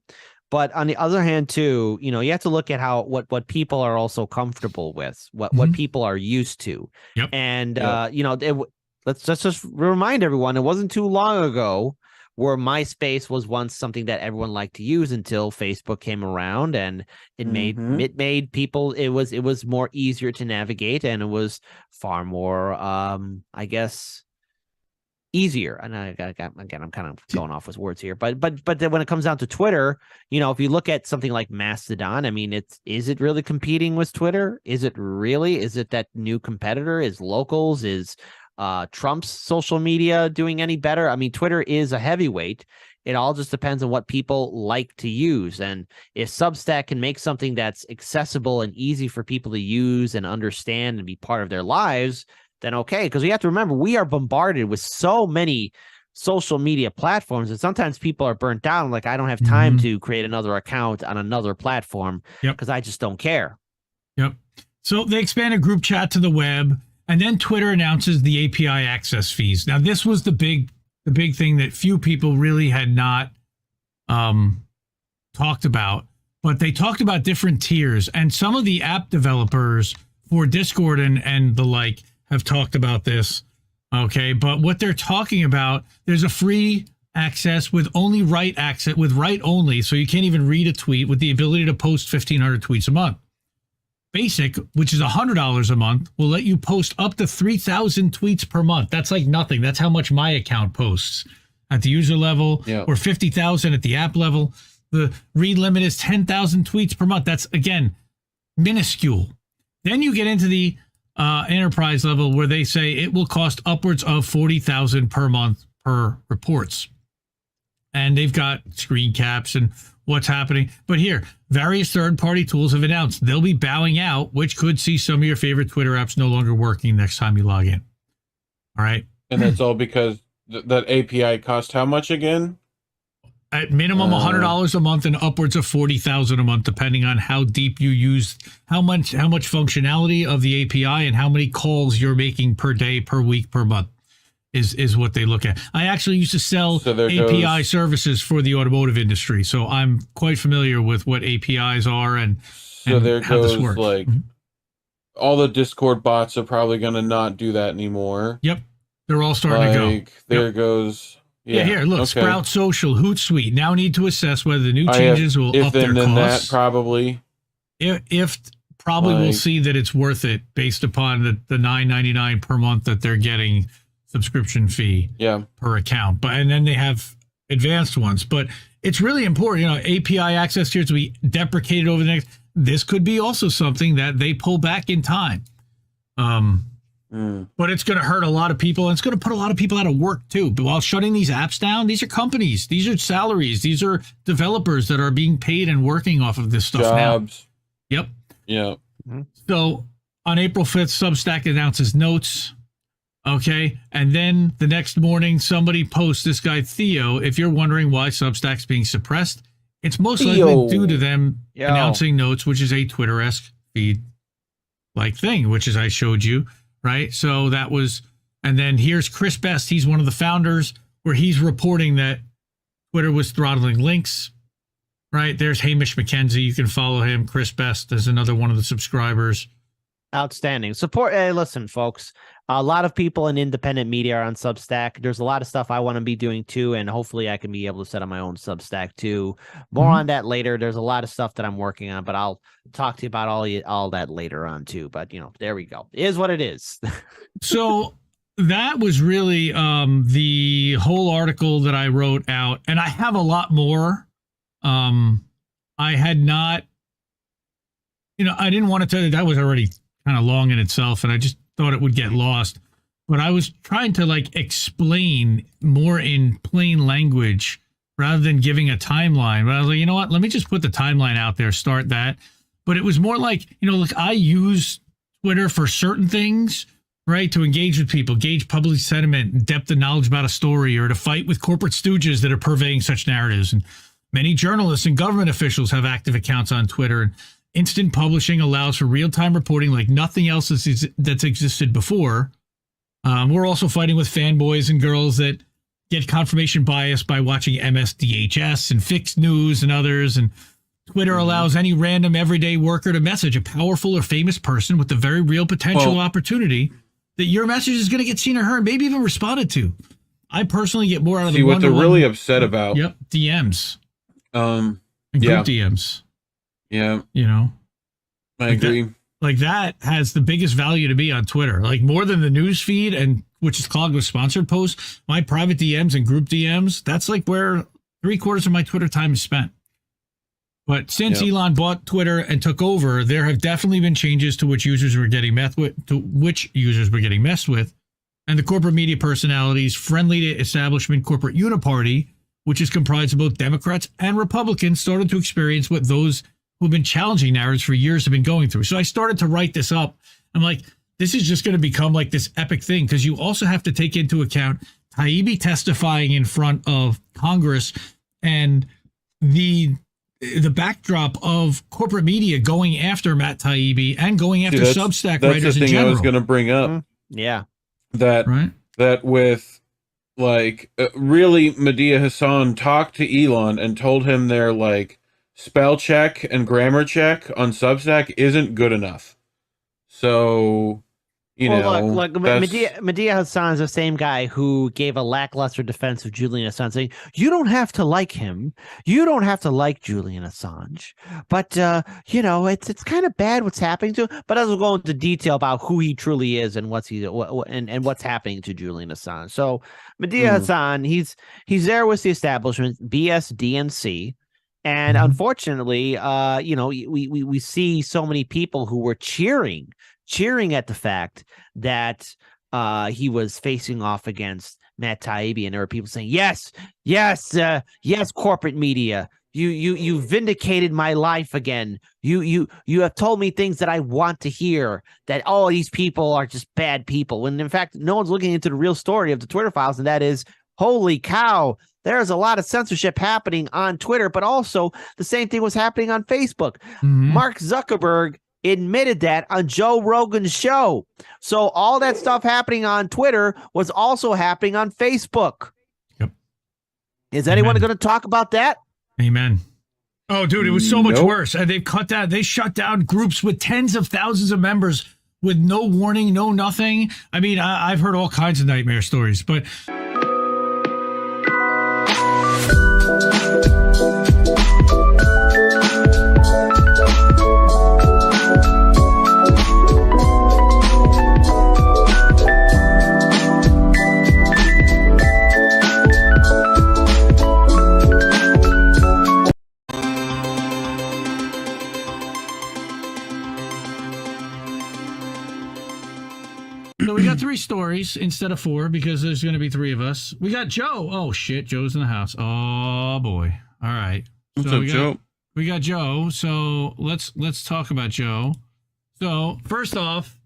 But on the other hand, too, you have to look at what people are also comfortable with, what people are used to. Yep. And, let's just remind everyone, it wasn't too long ago where MySpace was once something that everyone liked to use until Facebook came around, and it made people, it was more easier to navigate, and it was far more, I guess, easier. And again, I'm kind of going off with words here, but then when it comes down to Twitter, if you look at something like Mastodon, I mean, is it really competing with Twitter? Is it that new competitor? Is Locals, is Trump's social media doing any better? I mean, Twitter is a heavyweight. It all just depends on what people like to use. And if Substack can make something that's accessible and easy for people to use and understand and be part of their lives, then okay. Because we have to remember, we are bombarded with so many social media platforms, and sometimes people are burnt down. Like, I don't have time to create another account on another platform because I just don't care. Yep. So they expanded group chat to the web, and then Twitter announces the API access fees. Now, this was the big thing that few people really had not talked about, but they talked about different tiers, and some of the app developers for Discord and the like have talked about this. Okay, but what they're talking about, there's a free access with only write access, with write only, so you can't even read a tweet, with the ability to post 1,500 tweets a month. Basic, which is $100 a month, will let you post up to 3,000 tweets per month. That's like nothing. That's how much my account posts at the user level, or 50,000 at the app level. The read limit is 10,000 tweets per month. That's, again, minuscule. Then you get into the enterprise level, where they say it will cost upwards of 40,000 per month per reports. And they've got screen caps and what's happening. But here, various third-party tools have announced they'll be bowing out, which could see some of your favorite Twitter apps no longer working next time you log in. All right. And that's all because that API cost how much again? At minimum $100 a month and upwards of 40,000 a month, depending on how deep you use, how much functionality of the API and how many calls you're making per day, per week, per month is what they look at. I actually used to sell API services for the automotive industry, so I'm quite familiar with what APIs are and how this works. Like all the Discord bots are probably going to not do that anymore. Yep, they're all starting to go. There goes. Yeah, here, look, Sprout Social, Hootsuite now need to assess whether the new changes will up their costs. That probably. If we'll see that it's worth it based upon the $9.99 per month that they're getting subscription fee per account. And then they have advanced ones. But it's really important, API access tiers to be deprecated over the next. This could be also something that they pull back in time. But it's going to hurt a lot of people, and it's going to put a lot of people out of work too. But while shutting these apps down, these are companies, these are salaries, these are developers that are being paid and working off of this stuff Jobs. Now. Yep. Yeah. So on April 5th, Substack announces notes. Okay. And then the next morning, somebody posts, this guy, Theo, if you're wondering why Substack's being suppressed, it's most likely due to them announcing notes, which is a Twitter-esque feed-like thing, which is I showed you. Right. So that was, and then here's Chris Best. He's one of the founders, where he's reporting that Twitter was throttling links. Right. There's Hamish McKenzie. You can follow him. Chris Best is another one of the subscribers. Outstanding support. Hey, listen, folks, a lot of people in independent media are on Substack. There's a lot of stuff I want to be doing too, and hopefully I can be able to set up my own Substack too. More on that later. There's a lot of stuff that I'm working on, but I'll talk to you about all that later on too. But there we go. It is what it is. So that was really the whole article that I wrote out, and I have a lot more. I had not, I didn't want to tell you that was already kind of long in itself, and I just thought it would get lost. but I was trying to like explain more in plain language rather than giving a timeline. But I was like, you know what? Let me just put the timeline out there, start that. But it was more like, look, I use Twitter for certain things, right? To engage with people, gauge public sentiment, depth of knowledge about a story, or to fight with corporate stooges that are purveying such narratives. And many journalists and government officials have active accounts on Twitter. And instant publishing allows for real-time reporting like nothing else that's existed before. We're also fighting with fanboys and girls that get confirmation bias by watching MSDHS and Fixed News and others. And Twitter allows any random everyday worker to message a powerful or famous person with the very real potential opportunity that your message is going to get seen or heard, maybe even responded to. I personally get more out of the what they're really upset about. Yep, DMs. And group DMs. Yeah. I agree. Like that has the biggest value to me on Twitter, like more than the news feed, and which is clogged with sponsored posts. My private DMs and group DMs, that's like where 3/4 of my Twitter time is spent. But since Elon bought Twitter and took over, there have definitely been changes to which users were getting messed with, and the corporate media personalities friendly to establishment corporate uniparty, which is comprised of both Democrats and Republicans, started to experience what those who've been challenging narratives for years have been going through. So I started to write this up. I'm like, this is just going to become like this epic thing, because you also have to take into account Taibbi testifying in front of Congress and the backdrop of corporate media going after Matt Taibbi and going after Substack writers in general. That's the thing I was going to bring up. Yeah. That with like really Mehdi Hassan talked to Elon and told him their like spell check and grammar check on Substack isn't good enough. So, look, Mehdi Hassan is the same guy who gave a lackluster defense of Julian Assange, saying, you don't have to like him. You don't have to like Julian Assange. But, it's kind of bad what's happening to him. But as we'll go into detail about who he truly is and what's happening to Julian Assange. So Mehdi Hassan, he's there with the establishment, BS, DNC. And unfortunately, we see so many people who were cheering at the fact that he was facing off against Matt Taibbi, and there were people saying, yes, corporate media, you vindicated my life again. You have told me things that I want to hear, that all these people are just bad people. When in fact, no one's looking into the real story of the Twitter files, and that is, holy cow, there's a lot of censorship happening on Twitter, but also the same thing was happening on Facebook. Mark Zuckerberg admitted that on Joe Rogan's show. So all that stuff happening on Twitter was also happening on Facebook. Yep. Is anyone going to talk about that? Amen. Oh, dude, it was so much worse. And they've cut down, they shut down groups with tens of thousands of members with no warning, no nothing. I mean, I've heard all kinds of nightmare stories, but... So we got 3 stories instead of 4 because there's going to be 3 of us. We got Joe. Oh, shit. Joe's in the house. Oh, boy. All right. What's up, Joe? We got Joe. So let's talk about Joe. So first off,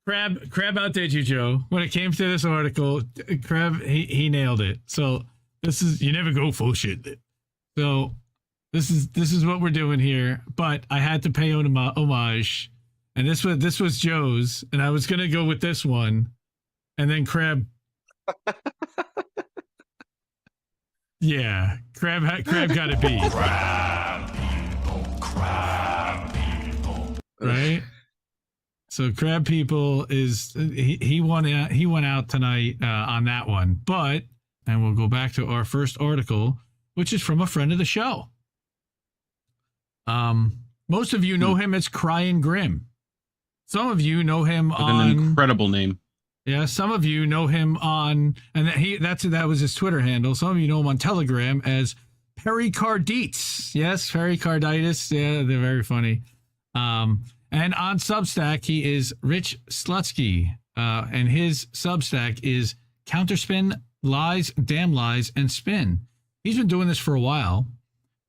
Crab outdid you, Joe. When it came to this article, Crab, he nailed it. So this is, you never go full shit. So this is what we're doing here. But I had to pay homage. And this was Joe's, and I was gonna go with this one, and then Crab. Yeah, Crab got it beat. Crab people. Right. So Crab people is he won out tonight on that one, and we'll go back to our first article, which is from a friend of the show. Most of you know him as Crying Grim. Some of you know him on an incredible name. Yeah, some of you know him on, and that was his Twitter handle. Some of you know him on Telegram as Pericarditis. Yes, pericarditis. Yeah, they're very funny. And on Substack, he is Rich Slutsky. and his Substack is Counterspin, Lies, Damn Lies, and Spin. He's been doing this for a while.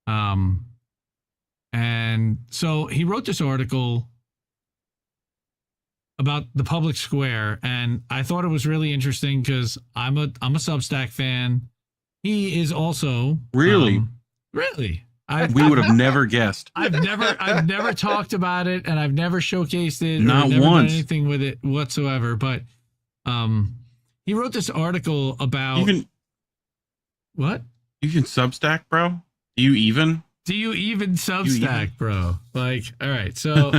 And so he wrote this article about the public square, and I thought it was really interesting because I'm a Substack fan. He is also Really? Really. We would have never guessed. I've never talked about it, and I've never showcased it. Not or never once. done anything with it whatsoever. But he wrote this article about what? You can Substack, bro? Do you even? Do you even Substack, bro? Like, all right. So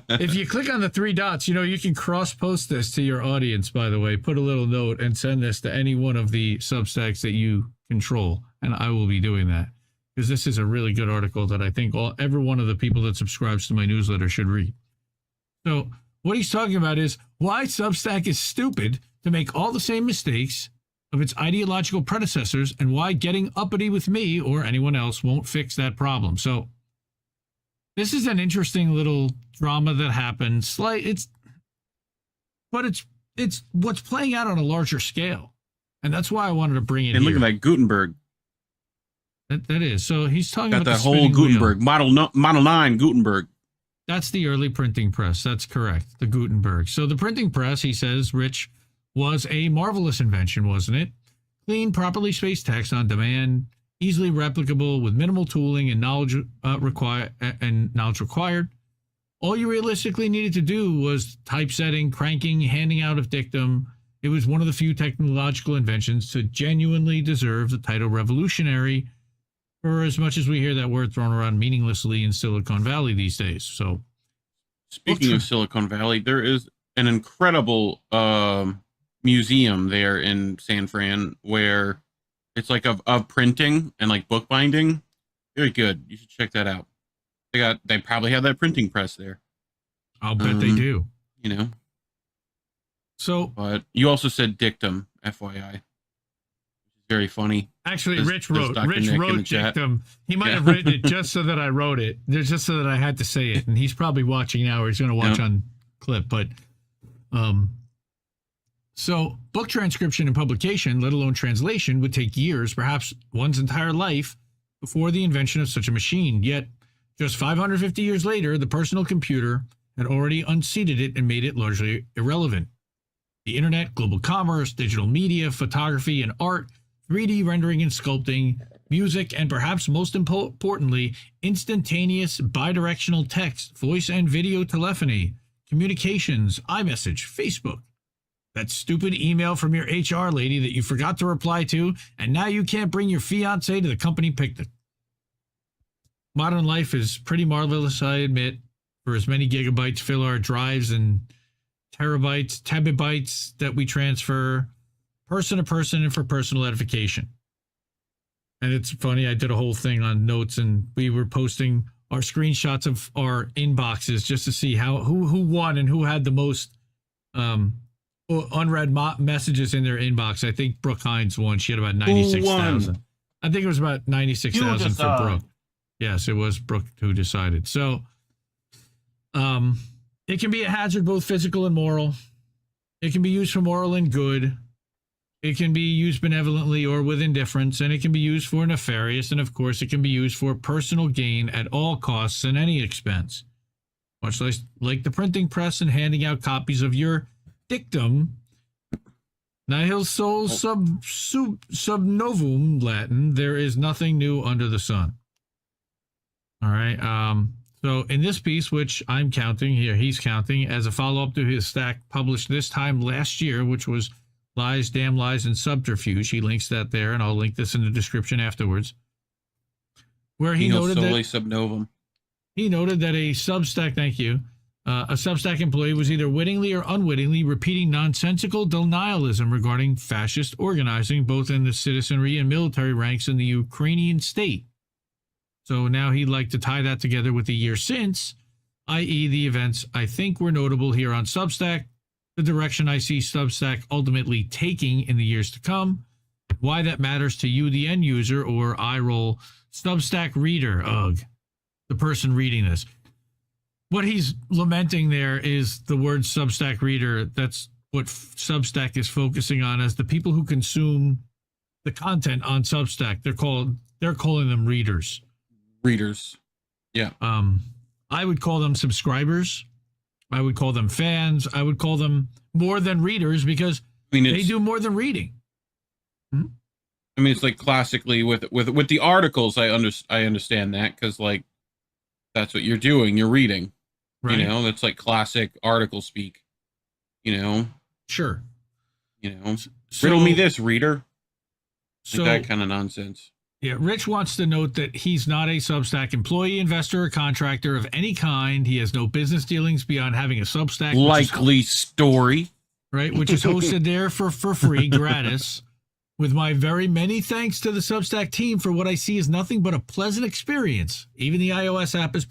if you click on the three dots, you can cross-post this to your audience, by the way. Put a little note and send this to any one of the Substacks that you control. And I will be doing that because this is a really good article that I think every one of the people that subscribes to my newsletter should read. So what he's talking about is why Substack is stupid to make all the same mistakes of its ideological predecessors and why getting uppity with me or anyone else won't fix that problem. So this is an interesting little drama that happened. It's what's playing out on a larger scale. And that's why I wanted to bring it And here. look at that Gutenberg. That is. So he's talking Got about that the whole spinning wheel. Gutenberg. Model 9 Gutenberg. That's the early printing press. That's correct. The Gutenberg. So the printing press, he says, Rich, was a marvelous invention, wasn't it? Clean, properly spaced text on demand, easily replicable with minimal tooling and knowledge required. All you realistically needed to do was typesetting, cranking, handing out of dictum. It was one of the few technological inventions to genuinely deserve the title revolutionary, for as much as we hear that word thrown around meaninglessly in Silicon Valley these days. So, Speaking of Silicon Valley, there is an incredible museum there in San Fran where it's like of printing and like bookbinding. Very good. You should check that out. They probably have that printing press there. I'll bet they do. So, But you also said dictum, FYI. Very funny. Actually, There's Rich wrote Dr. Nick in the chat. dictum. He might have written it just so that I wrote it. There's just so that I had to say it. And he's probably watching now, or he's going to watch on clip. But so book transcription and publication, let alone translation, would take years, perhaps one's entire life, before the invention of such a machine. Yet, just 550 years later, the personal computer had already unseated it and made it largely irrelevant. The internet, global commerce, digital media, photography and art, 3D rendering and sculpting, music, and perhaps most importantly, instantaneous bidirectional text, voice and video telephony, communications, iMessage, Facebook. That stupid email from your HR lady that you forgot to reply to, and now you can't bring your fiancé to the company picnic. Modern life is pretty marvelous, I admit. For as many gigabytes fill our drives and terabytes that we transfer person to person and for personal edification. And it's funny, I did a whole thing on notes and we were posting our screenshots of our inboxes just to see who won and who had the most unread messages in their inbox. I think Brooke Hines won. She had about 96,000. I think it was about 96,000 for Brooke. Yes, it was Brooke who decided. So it can be a hazard, both physical and moral. It can be used for moral and good. It can be used benevolently or with indifference, and it can be used for nefarious, and of course it can be used for personal gain at all costs and any expense. Much like the printing press and handing out copies of your dictum, nihil sol sub novum Latin, there is nothing new under the sun. All right, so in this piece, which I'm counting here, he's counting as a follow-up to his stack published this time last year, which was Lies, Damn Lies, and Subterfuge. He links that there, and I'll link this in the description afterwards. Where he noted that subnovum. He noted that a Substack, thank you, a Substack employee was either wittingly or unwittingly repeating nonsensical denialism regarding fascist organizing, both in the citizenry and military ranks in the Ukrainian state. So now he'd like to tie that together with the year since, i.e. the events I think were notable here on Substack, the direction I see Substack ultimately taking in the years to come, why that matters to you, the end user, or I roll Substack reader, the person reading this. What he's lamenting there is the word Substack reader. That's what Substack is focusing on as the people who consume the content on Substack. They're calling them readers. Readers. Yeah. I would call them subscribers. I would call them fans. I would call them more than readers because they do more than reading. I mean, it's like classically with the articles. I understand that because like that's what you're doing. You're reading. Right. You know, that's like classic article speak. You know. Sure. You know, so, riddle me this, reader. So like that kind of nonsense. Yeah, Rich wants to note that he's not a Substack employee, investor, or contractor of any kind. He has no business dealings beyond having a Substack. Likely story. Right, which is hosted there for free, gratis. With my very many thanks to the Substack team for what I see is nothing but a pleasant experience. Even the iOS app is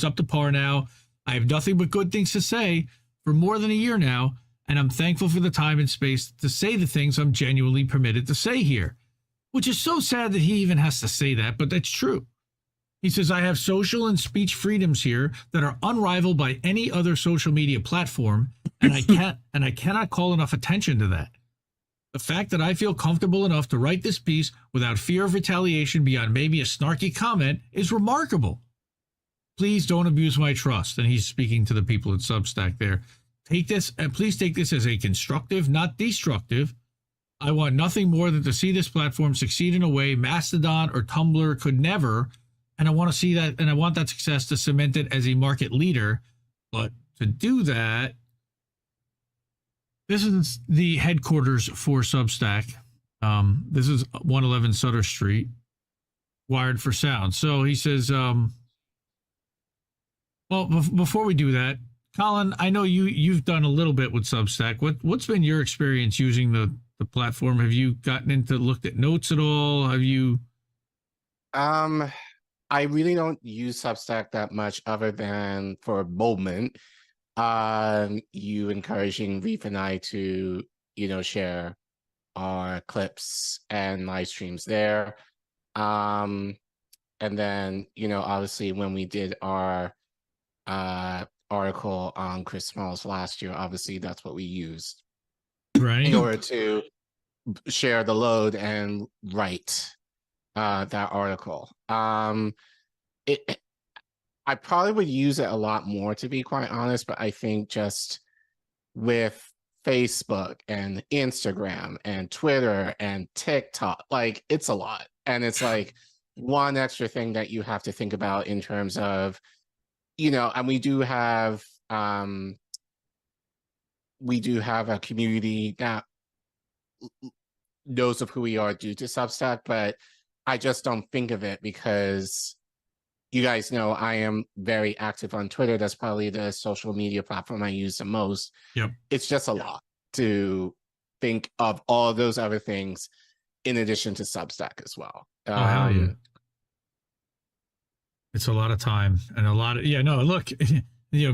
up to par now. I have nothing but good things to say for more than a year now, and I'm thankful for the time and space to say the things I'm genuinely permitted to say here. Which is so sad that he even has to say that, but that's true. He says, I have social and speech freedoms here that are unrivaled by any other social media platform, and I cannot call enough attention to that. The fact that I feel comfortable enough to write this piece without fear of retaliation beyond maybe a snarky comment is remarkable. Please don't abuse my trust. And he's speaking to the people at Substack there. Please take this as a constructive, not destructive. I want nothing more than to see this platform succeed in a way Mastodon or Tumblr could never. And I want to see that, and I want that success to cement it as a market leader. But to do that, this is the headquarters for Substack. This is 111 Sutter Street, Wired for Sound. So he says, well, before we do that, Colin, I know you've done a little bit with Substack. What's been your experience using the platform? Have you looked at notes at all? Have you? I really don't use Substack that much other than for a moment. You encouraging Reef and I to, share our clips and live streams there. And then, obviously when we did our article on Chris Smalls last year, obviously that's what we used. Right. In order to share the load and write that article. I probably would use it a lot more, to be quite honest, but I think just with Facebook and Instagram and Twitter and TikTok, like it's a lot. And it's like one extra thing that you have to think about in terms of, and we do have a community that knows of who we are due to Substack, but I just don't think of it because you guys know I am very active on Twitter. That's probably the social media platform I use the most. Yep. It's just a lot to think of all of those other things in addition to Substack as well. Oh, hell yeah. It's a lot of time and a lot of, look,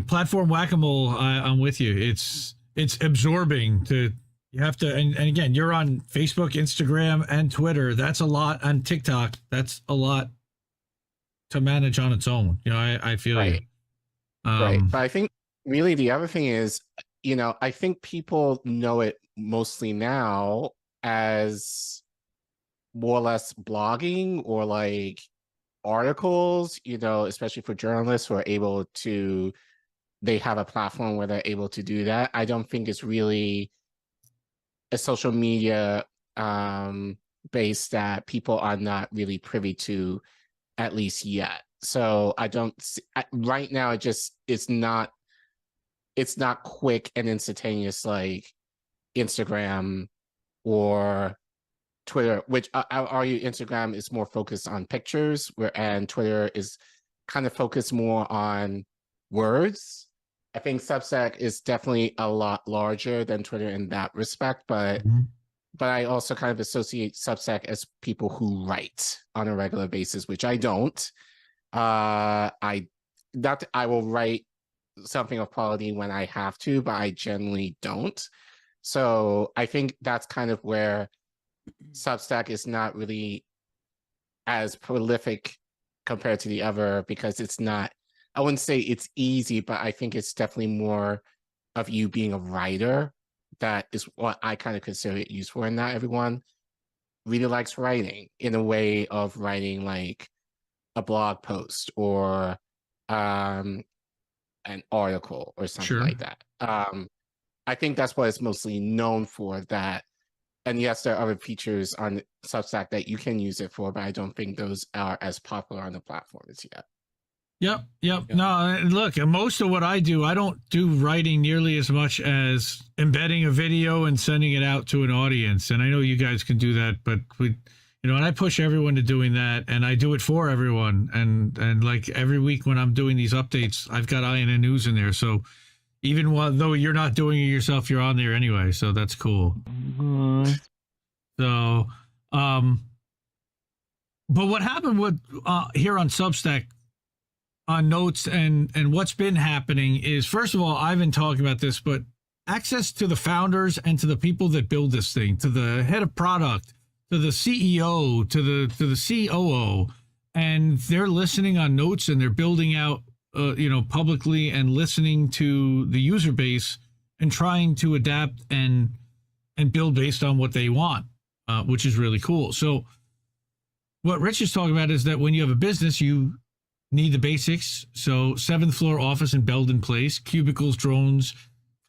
platform whack-a-mole, I'm with you. It's absorbing you have to, and again, you're on Facebook, Instagram, and Twitter. That's a lot. On TikTok, that's a lot to manage on its own. I feel right. you. Right. But I think really the other thing is, I think people know it mostly now as more or less blogging or like articles, especially for journalists who are able to, they have a platform where they're able to do that. I don't think it's really a social media base that people are not really privy to, at least yet. So I don't see, right now, it's not quick and instantaneous like Instagram or Twitter, which I argue Instagram is more focused on pictures, and Twitter is kind of focused more on words. I think Substack is definitely a lot larger than Twitter in that respect, but I also kind of associate Substack as people who write on a regular basis, which I don't. I will write something of quality when I have to, but I generally don't. So I think that's kind of where Substack is not really as prolific compared to the other, because it's not, I wouldn't say it's easy, but I think it's definitely more of you being a writer that is what I kind of consider it used for, and not everyone really likes writing in a way of writing like a blog post or an article or something Sure. like that. I think that's what it's mostly known for. That, and yes, there are other features on Substack that you can use it for, but I don't think those are as popular on the platform as yet. Yep. Yeah. No, look, most of what I do, I don't do writing nearly as much as embedding a video and sending it out to an audience. And I know you guys can do that, but and I push everyone to doing that, and I do it for everyone. And like every week when I'm doing these updates, I've got INN News in there. So even though you're not doing it yourself, you're on there anyway. So that's cool. So, but what happened with here on Substack, on notes and what's been happening is, first of all, I've been talking about this, but access to the founders and to the people that build this thing, to the head of product, to the CEO, to the COO, and they're listening on notes and they're building out, publicly and listening to the user base and trying to adapt and build based on what they want, which is really cool. So what Rich is talking about is that when you have a business, you need the basics. So 7th floor office in Belden Place, cubicles, drones,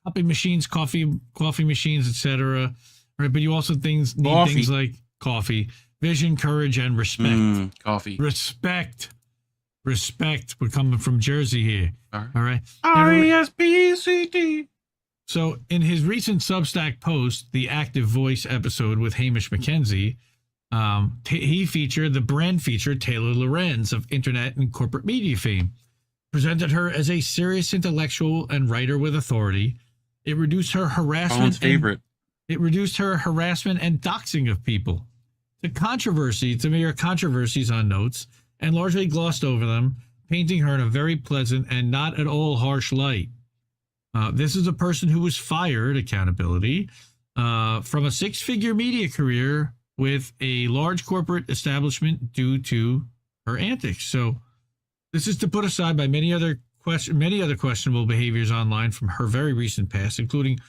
copy machines, coffee machines, etc. Right, but you also need things like coffee, vision, courage, and respect. Coffee. Respect. We're coming from Jersey here. All right. RESPCT. So in his recent Substack post, the Active Voice episode with Hamish McKenzie, he featured the brand feature Taylor Lorenz of internet and corporate media fame, presented her as a serious intellectual and writer with authority. It reduced her harassment. It reduced her harassment and doxing of people to mere controversies on notes, and largely glossed over them, painting her in a very pleasant and not at all harsh light. This is a person who was fired, accountability, from a 6-figure media career with a large corporate establishment due to her antics. So this is to put aside by many other questionable behaviors online from her very recent past, including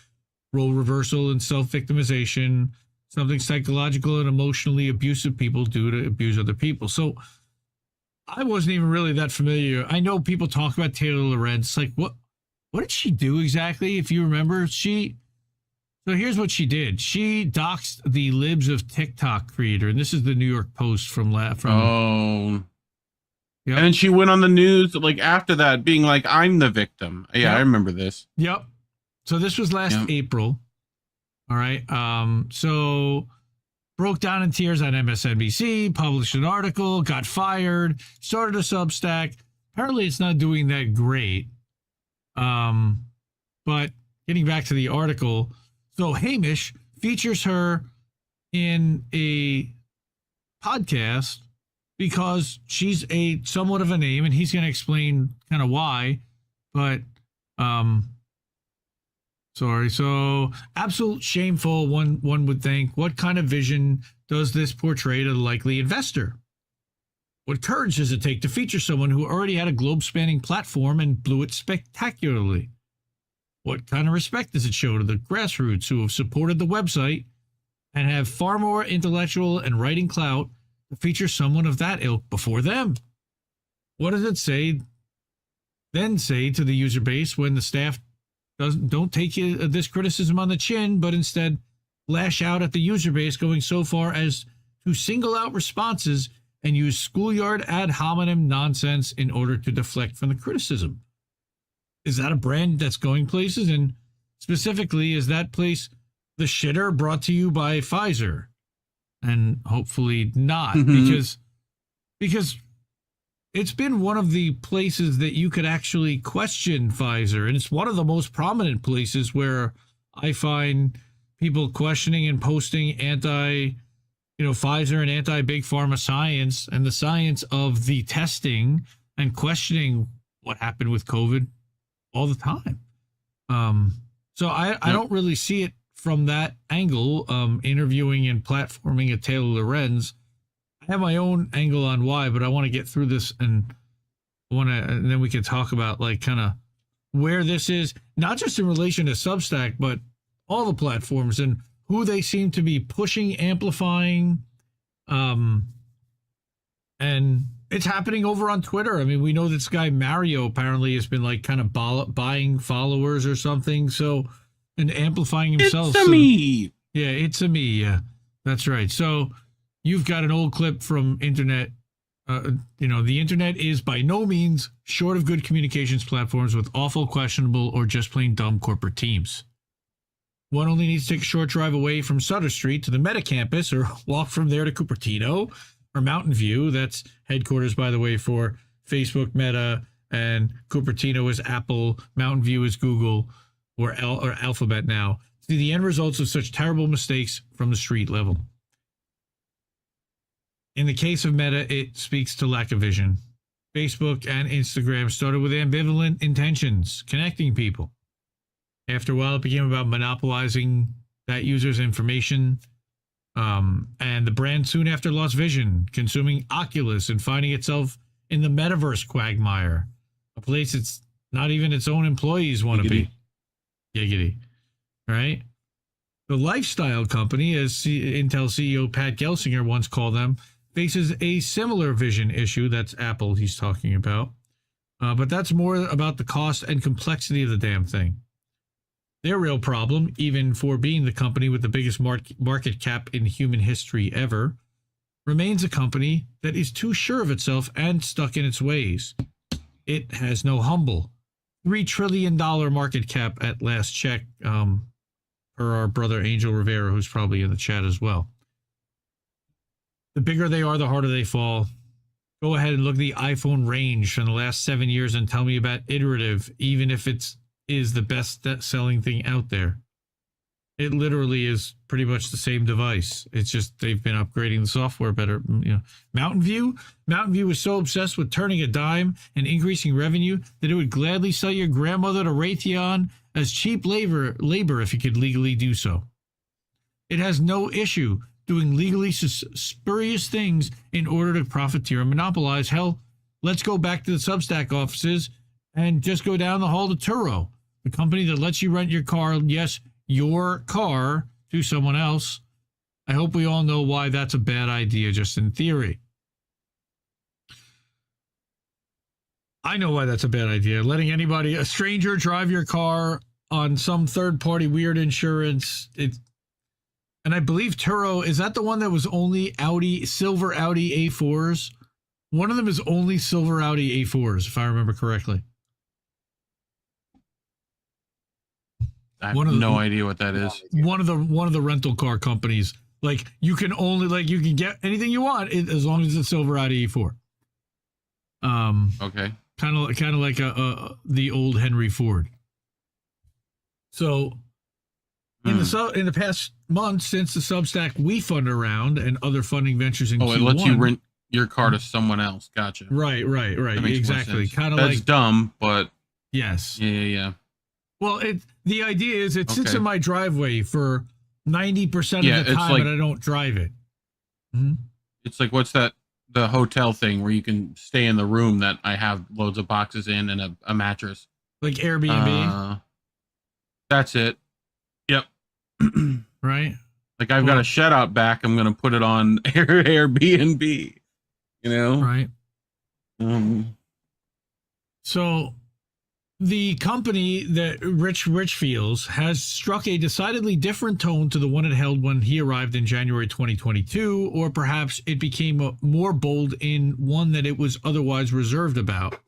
role reversal and self-victimization, something psychological and emotionally abusive people do to abuse other people. So I wasn't even really that familiar. I know people talk about Taylor Lorenz. Like, what did she do exactly? If you remember, so here's what she did. She doxed the libs of TikTok creator, and this is the New York Post from. Yep. And then she went on the news like after that, being like, "I'm the victim." Yeah, yep. I remember this. Yep. So this was last April. All right. So broke down in tears on MSNBC, published an article, got fired, started a Substack. Apparently, it's not doing that great. But getting back to the article, so Hamish features her in a podcast because she's somewhat of a name, and he's going to explain kind of why. But so absolute shameful. One would think. What kind of vision does this portray to the likely investor? What courage does it take to feature someone who already had a globe-spanning platform and blew it spectacularly? What kind of respect does it show to the grassroots who have supported the website and have far more intellectual and writing clout to feature someone of that ilk before them? What does it say to the user base when the staff don't take this criticism on the chin, but instead lash out at the user base, going so far as to single out responses and use schoolyard ad hominem nonsense in order to deflect from the criticism? Is that a brand that's going places? And specifically, is that place the shitter brought to you by Pfizer? And hopefully not, because it's been one of the places that you could actually question Pfizer. And it's one of the most prominent places where I find people questioning and posting Pfizer and anti-big pharma science and the science of the testing and questioning what happened with COVID all the time. So I don't really see it from that angle, interviewing and platforming a Taylor Lorenz. I have my own angle on why, but I want to get through this and then we can talk about like kind of where this is, not just in relation to Substack, but all the platforms, and who they seem to be pushing, amplifying. And it's happening over on Twitter. I mean, we know this guy Mario apparently has been like kind of buying followers or something. So, and amplifying himself. It's a me. Yeah, it's a me. Yeah, that's right. So you've got an old clip from internet. The internet is by no means short of good communications platforms with awful, questionable, or just plain dumb corporate teams. One only needs to take a short drive away from Sutter Street to the Meta campus or walk from there to Cupertino or Mountain View. That's headquarters, by the way, for Facebook, Meta, and Cupertino is Apple, Mountain View is Google, or Alphabet now. See the end results of such terrible mistakes from the street level. In the case of Meta, it speaks to lack of vision. Facebook and Instagram started with ambivalent intentions, connecting people. After a while, it became about monopolizing that user's information. And the brand soon after lost vision, consuming Oculus and finding itself in the metaverse quagmire, a place it's not even its own employees want to be. Giggity. Right? The lifestyle company, as Intel CEO Pat Gelsinger once called them, faces a similar vision issue. That's Apple he's talking about. But that's more about the cost and complexity of the damn thing. Their real problem, even for being the company with the biggest market cap in human history ever, remains a company that is too sure of itself and stuck in its ways. It has no humble. $3 trillion market cap at last check, per our brother Angel Rivera, who's probably in the chat as well. The bigger they are, the harder they fall. Go ahead and look at the iPhone range from the last 7 years and tell me about iterative, even if it is the best selling thing out there. It literally is pretty much the same device. It's just they've been upgrading the software better. Mountain View was so obsessed with turning a dime and increasing revenue that it would gladly sell your grandmother to Raytheon as cheap labor if it could legally do so. It has no issue doing legally spurious things in order to profiteer and monopolize. Hell, let's go back to the Substack offices and just go down the hall to Turo, the company that lets you rent your car, yes, your car, to someone else. I hope we all know why that's a bad idea, just in theory. I know why that's a bad idea. Letting a stranger drive your car on some third-party weird insurance. And I believe Turo, is that the one that was only silver Audi A4s? One of them is only silver Audi A4s, if I remember correctly. I have no idea what that is. One of the rental car companies. Like you can get anything you want as long as it's silver Audi A4. Okay. Kind of like the old Henry Ford. So in the past month since the Substack WeFund round and other funding ventures in Q1, it lets you rent your car to someone else. Gotcha. Right. Exactly. Kind of like that's dumb, but yes. Yeah. Well, the idea is it sits in my driveway for 90% of the time, and I don't drive it. Mm-hmm. It's like, what's that? The hotel thing where you can stay in the room that I have loads of boxes in and a mattress. Like Airbnb? That's it. Yep. Right? Like I've got a shed out back. I'm going to put it on Airbnb, Right. Um. So the company that Rich feels has struck a decidedly different tone to the one it held when he arrived in January 2022, or perhaps it became more bold in one that it was otherwise reserved about.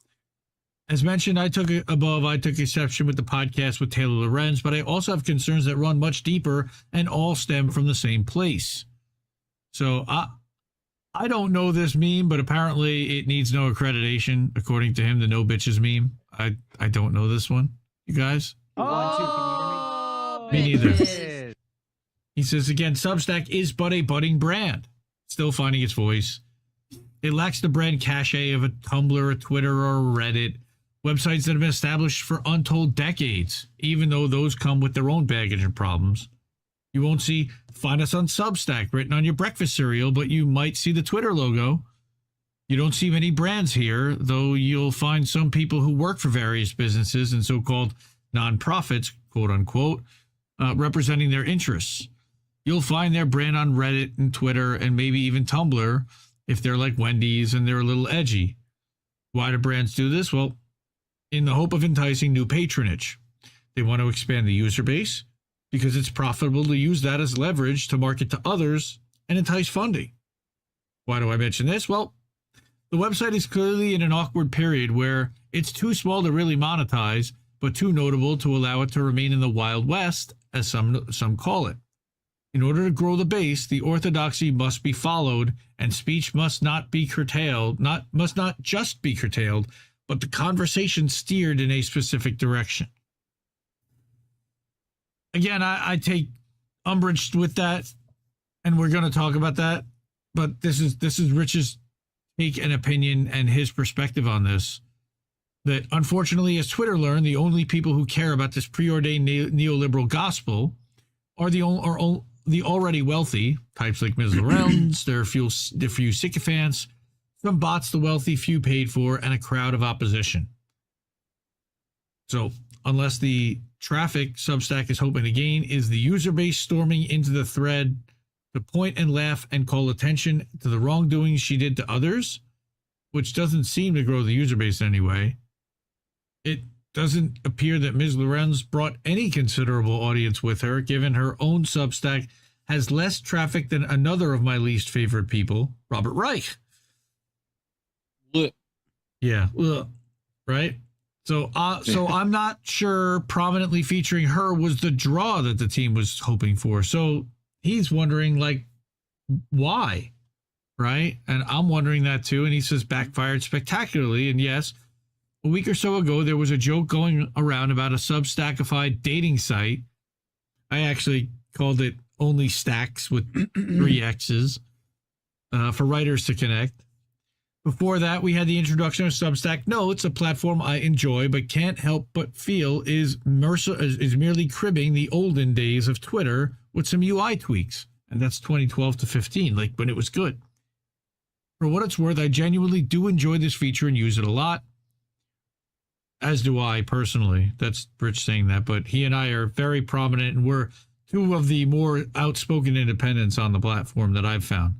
As mentioned, I took exception with the podcast with Taylor Lorenz, but I also have concerns that run much deeper and all stem from the same place. So I don't know this meme, but apparently it needs no accreditation, according to him, the no bitches meme. I don't know this one. You guys? Oh, me neither. He says, again, Substack is but a budding brand, still finding its voice. It lacks the brand cachet of a Tumblr, a Twitter, or a Reddit, websites that have been established for untold decades, even though those come with their own baggage and problems. You won't see "Find us on Substack" written on your breakfast cereal, but you might see the Twitter logo. You don't see many brands here, though you'll find some people who work for various businesses and so-called nonprofits, quote unquote, representing their interests. You'll find their brand on Reddit and Twitter and maybe even Tumblr if they're like Wendy's and they're a little edgy. Why do brands do this? Well, in the hope of enticing new patronage. They want to expand the user base because it's profitable to use that as leverage to market to others and entice funding. Why do I mention this? Well, the website is clearly in an awkward period where it's too small to really monetize, but too notable to allow it to remain in the Wild West, as some call it. In order to grow the base, the orthodoxy must be followed, and speech must not be curtailed, must not just be curtailed, but the conversation steered in a specific direction. Again, I take umbrage with that, and we're going to talk about that. But this is Rich's take and opinion and his perspective on this. That unfortunately, as Twitter learned, the only people who care about this preordained neoliberal gospel are the already wealthy, types like Ms. Lorenz, their few sycophants, some bots the wealthy, few paid for, and a crowd of opposition. So, unless the traffic Substack is hoping to gain is the user base storming into the thread to point and laugh and call attention to the wrongdoings she did to others, which doesn't seem to grow the user base in any way. It doesn't appear that Ms. Lorenz brought any considerable audience with her, given her own Substack has less traffic than another of my least favorite people, Robert Reich. Look. Yeah, right? So I'm not sure prominently featuring her was the draw that the team was hoping for. So he's wondering, like, why, right? And I'm wondering that too. And he says backfired spectacularly. And yes, a week or so ago, there was a joke going around about a Substackified dating site. I actually called it Only Stacks with 3 X's for writers to connect. Before that, we had the introduction of Substack Notes, a platform I enjoy but can't help but feel is merely cribbing the olden days of Twitter with some UI tweaks. And that's 2012 to 15, like when it was good. For what it's worth, I genuinely do enjoy this feature and use it a lot. As do I personally. That's Rich saying that, but he and I are very prominent and we're two of the more outspoken independents on the platform that I've found.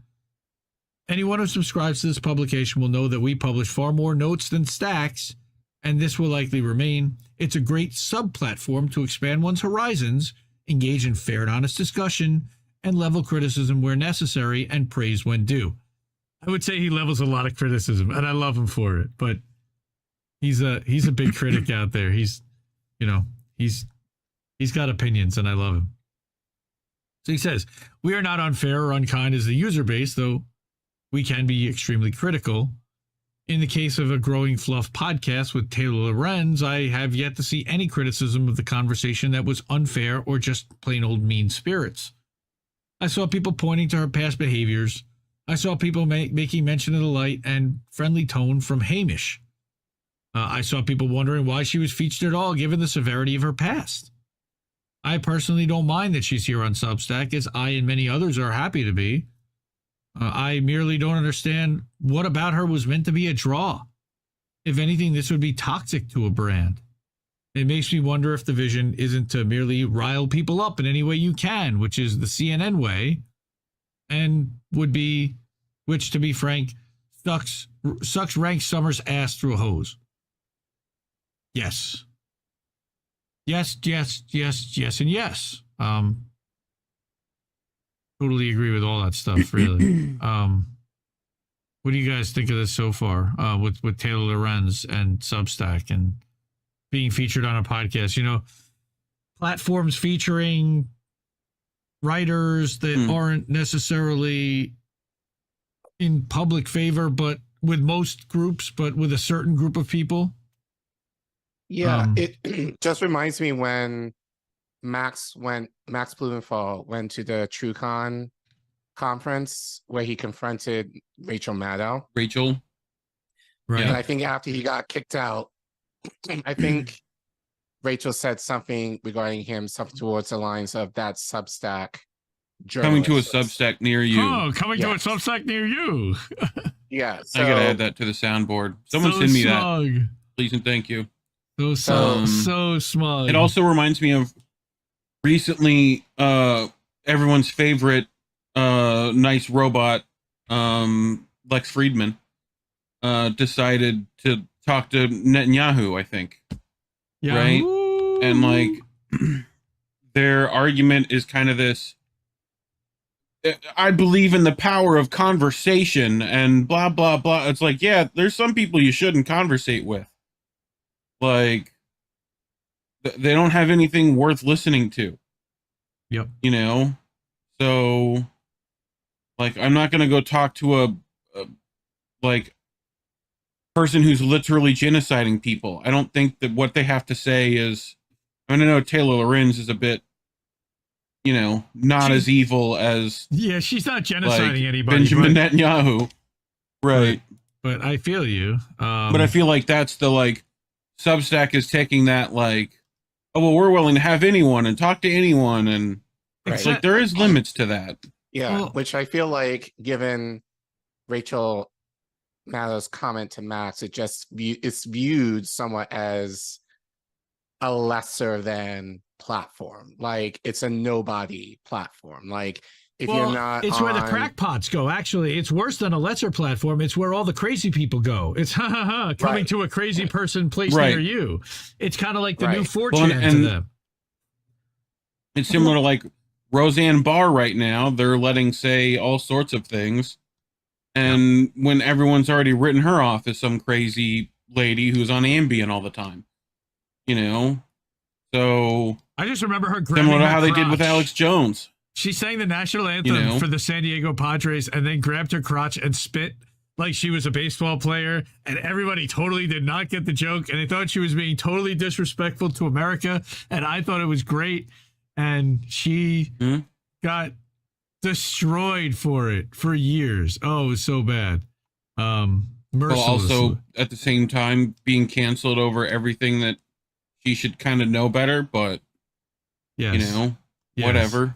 Anyone who subscribes to this publication will know that we publish far more notes than stacks, and this will likely remain. It's a great sub-platform to expand one's horizons, engage in fair and honest discussion, and level criticism where necessary and praise when due. I would say he levels a lot of criticism, and I love him for it, but he's a big critic out there. He's got opinions, and I love him. So he says, we are not unfair or unkind as the user base, though we can be extremely critical. In the case of a growing fluff podcast with Taylor Lorenz, I have yet to see any criticism of the conversation that was unfair or just plain old mean spirits. I saw people pointing to her past behaviors. I saw people making mention of the light and friendly tone from Hamish. I saw people wondering why she was featured at all, given the severity of her past. I personally don't mind that she's here on Substack, as I and many others are happy to be. I merely don't understand what about her was meant to be a draw. If anything, this would be toxic to a brand. It makes me wonder if the vision isn't to merely rile people up in any way you can, which is the CNN way, and which, to be frank, sucks Rank Summers' ass through a hose. Yes. Yes, and yes. Totally agree with all that stuff, really. What do you guys think of this so far with Taylor Lorenz and Substack and being featured on a podcast? You know, platforms featuring writers that aren't necessarily in public favor, but with most groups, but with a certain group of people. Yeah, it just reminds me when Max Blumenthal went to the TrueCon conference where he confronted Rachel Maddow. Rachel. Right. And I think after he got kicked out, I think Rachel said something regarding him, something towards the lines of that Substack Coming to a journalist. Substack near you. Oh, coming to a Substack near you. Yeah. So, I gotta add that to the soundboard. Someone send me smug. that, please and thank you. So smug. It also reminds me of recently, everyone's favorite nice robot, Lex Friedman, decided to talk to Netanyahu, I think. Yeah. Right? And like their argument is kind of this, I believe in the power of conversation and blah blah blah. It's like, yeah, there's some people you shouldn't conversate with. Like they don't have anything worth listening to. Yep. You know? So like I'm not going to go talk to a like person who's literally genociding people. I don't think that what they have to say is, I mean, I know Taylor Lorenz is a bit, you know, not as evil as she's not genociding like anybody. Benjamin Netanyahu. Right. But I feel you. But I feel like that's the like Substack is taking that like, oh well, we're willing to have anyone and talk to anyone, and like there is limits to that. Yeah, well, which I feel like, given Rachel Maddow's comment to Max, it's viewed somewhat as a lesser than platform. Like it's a nobody platform. Like if you're not, it's where the crackpots go. Actually, it's worse than a lesser platform. It's where all the crazy people go. It's coming to a crazy person place near you. It's kind of like the new 4chan to them. It's similar to like Roseanne Barr right now. They're letting say all sorts of things. And when everyone's already written her off as some crazy lady who's on Ambien all the time, you know? So I just remember her grabbing similar to her how they crotch. did with Alex Jones. She sang the national anthem for the San Diego Padres and then grabbed her crotch and spit like she was a baseball player. And everybody totally did not get the joke. And they thought she was being totally disrespectful to America. And I thought it was great. And she got destroyed for it for years. Oh, it was so bad. Well, also at the same time being canceled over everything that she should kind of know better, but you know, whatever.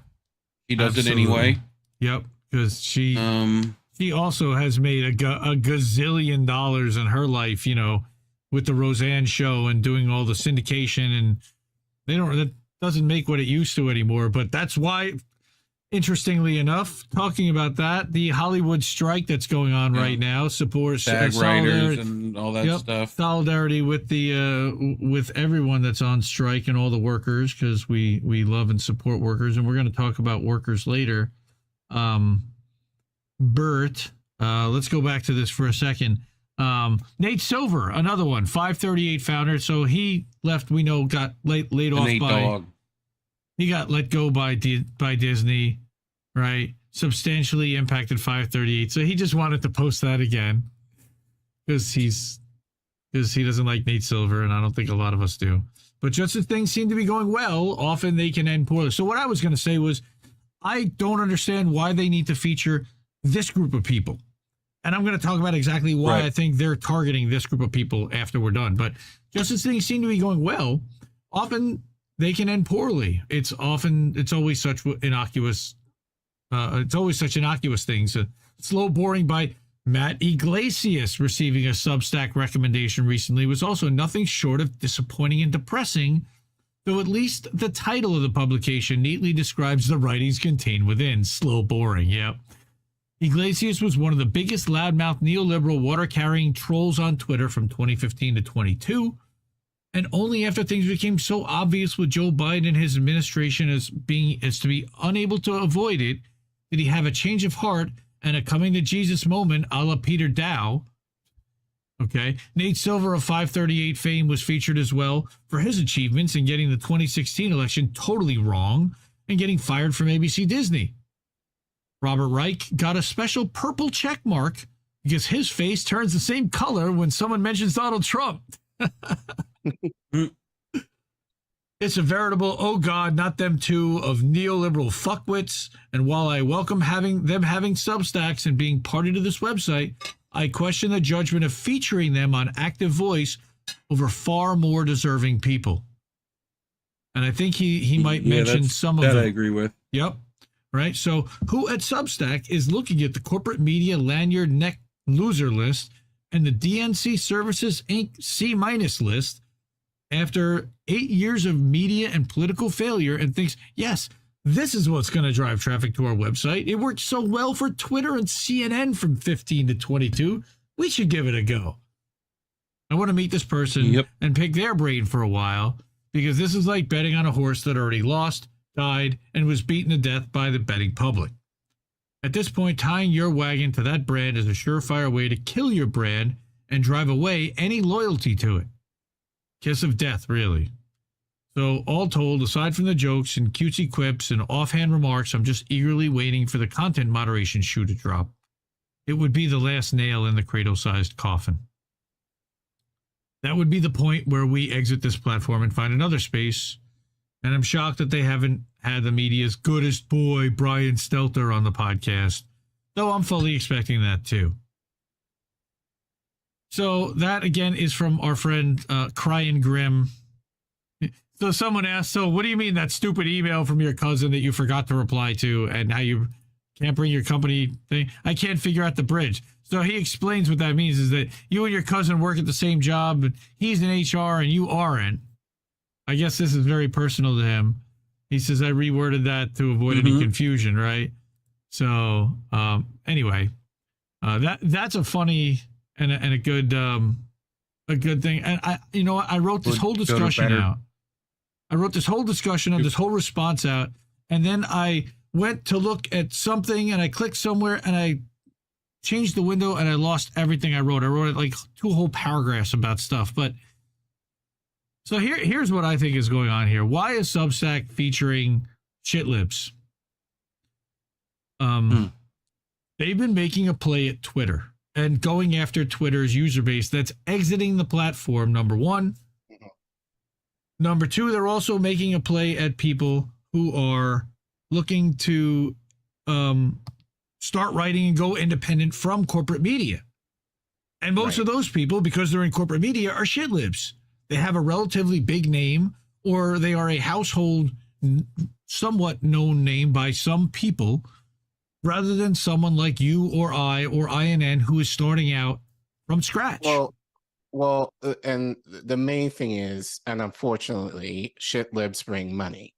She does it anyway. Yep, because she also has made a gazillion dollars in her life, you know, with the Roseanne show and doing all the syndication, and that doesn't make what it used to anymore. But that's why, interestingly enough, talking about that, the Hollywood strike that's going on right now supports SAG writers and all that stuff. Solidarity with the with everyone that's on strike and all the workers, because we love and support workers, and we're going to talk about workers later. Bert, let's go back to this for a second. Nate Silver, another one, 538 founder. So he left. We know got laid off by. He got let go by Disney, right? Substantially impacted 538. So he just wanted to post that again because he doesn't like Nate Silver, and I don't think a lot of us do. But just as things seem to be going well, often they can end poorly. So what I was going to say was, I don't understand why they need to feature this group of people. And I'm going to talk about exactly why I think they're targeting this group of people after we're done. But just as things seem to be going well, often they can end poorly. It's always such innocuous. It's always such innocuous things. Slow Boring by Matt Iglesias receiving a Substack recommendation recently was also nothing short of disappointing and depressing, though at least the title of the publication neatly describes the writings contained within. Slow Boring, yep. Iglesias was one of the biggest loudmouth neoliberal water-carrying trolls on Twitter from 2015 to 22. And only after things became so obvious with Joe Biden and his administration as to be unable to avoid it, did he have a change of heart and a coming to Jesus moment a la Peter Dow. Okay. Nate Silver of 538 fame was featured as well for his achievements in getting the 2016 election totally wrong and getting fired from ABC Disney. Robert Reich got a special purple check mark because his face turns the same color when someone mentions Donald Trump. It's a veritable, oh God, not them too, of neoliberal fuckwits. And while I welcome having Substacks and being party to this website, I question the judgment of featuring them on Active Voice over far more deserving people. And I think he might mention some of them. That I agree with. Yep. Right. So who at Substack is looking at the corporate media lanyard neck loser list and the DNC Services Inc. C- list after 8 years of media and political failure and thinks, yes, this is what's going to drive traffic to our website. It worked so well for Twitter and CNN from 15 to 22. We should give it a go. I want to meet this person and pick their brain for a while, because this is like betting on a horse that already lost, died, and was beaten to death by the betting public. At this point, tying your wagon to that brand is a surefire way to kill your brand and drive away any loyalty to it. Kiss of death, really. So, all told, aside from the jokes and cutesy quips and offhand remarks, I'm just eagerly waiting for the content moderation shoe to drop. It would be the last nail in the cradle-sized coffin. That would be the point where we exit this platform and find another space. And I'm shocked that they haven't had the media's goodest boy, Brian Stelter, on the podcast, though I'm fully expecting that too. So that, again, is from our friend Crying Grim. So someone asked, so what do you mean that stupid email from your cousin that you forgot to reply to and how you can't bring your company thing? I can't figure out the bridge. So he explains what that means is that you and your cousin work at the same job, and he's in HR and you aren't. I guess this is very personal to him. He says, I reworded that to avoid any confusion, right? So anyway, that's a funny and a good thing. And I wrote this whole discussion out. I wrote this whole discussion of this whole response out, and then I went to look at something and I clicked somewhere and I changed the window and I lost everything I wrote. I wrote like 2 whole paragraphs about stuff. But so here's what I think is going on here. Why is Substack featuring shitlibs? They've been making a play at Twitter and going after Twitter's user base that's exiting the platform, number one. Number two, they're also making a play at people who are looking to start writing and go independent from corporate media. And most of those people, because they're in corporate media, are shitlibs. They have a relatively big name, or they are a household, somewhat known name by some people, rather than someone like you or I or INN who is starting out from scratch. Well, and the main thing is, and unfortunately, shitlibs bring money.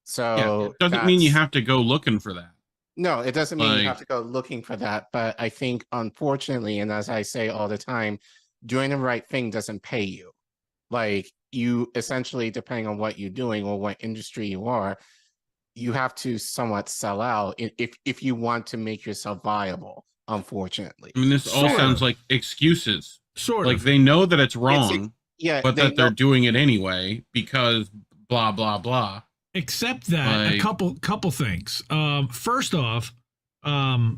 So it doesn't mean you have to go looking for that. No, it doesn't mean you have to go looking for that. But I think, unfortunately, and as I say all the time, doing the right thing doesn't pay you. Like, you essentially, depending on what you're doing or what industry you are, you have to somewhat sell out if you want to make yourself viable, unfortunately. I mean, this all sounds like excuses. Sort of. Like, they know that it's wrong, but that they're doing it anyway because blah, blah, blah. Except that a couple things. First off, why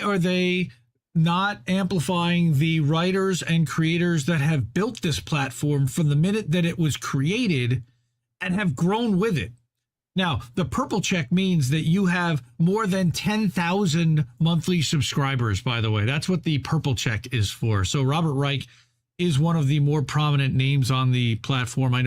are they not amplifying the writers and creators that have built this platform from the minute that it was created and have grown with it? Now, the purple check means that you have more than 10,000 monthly subscribers, by the way. That's what the purple check is for. So Robert Reich is one of the more prominent names on the platform. I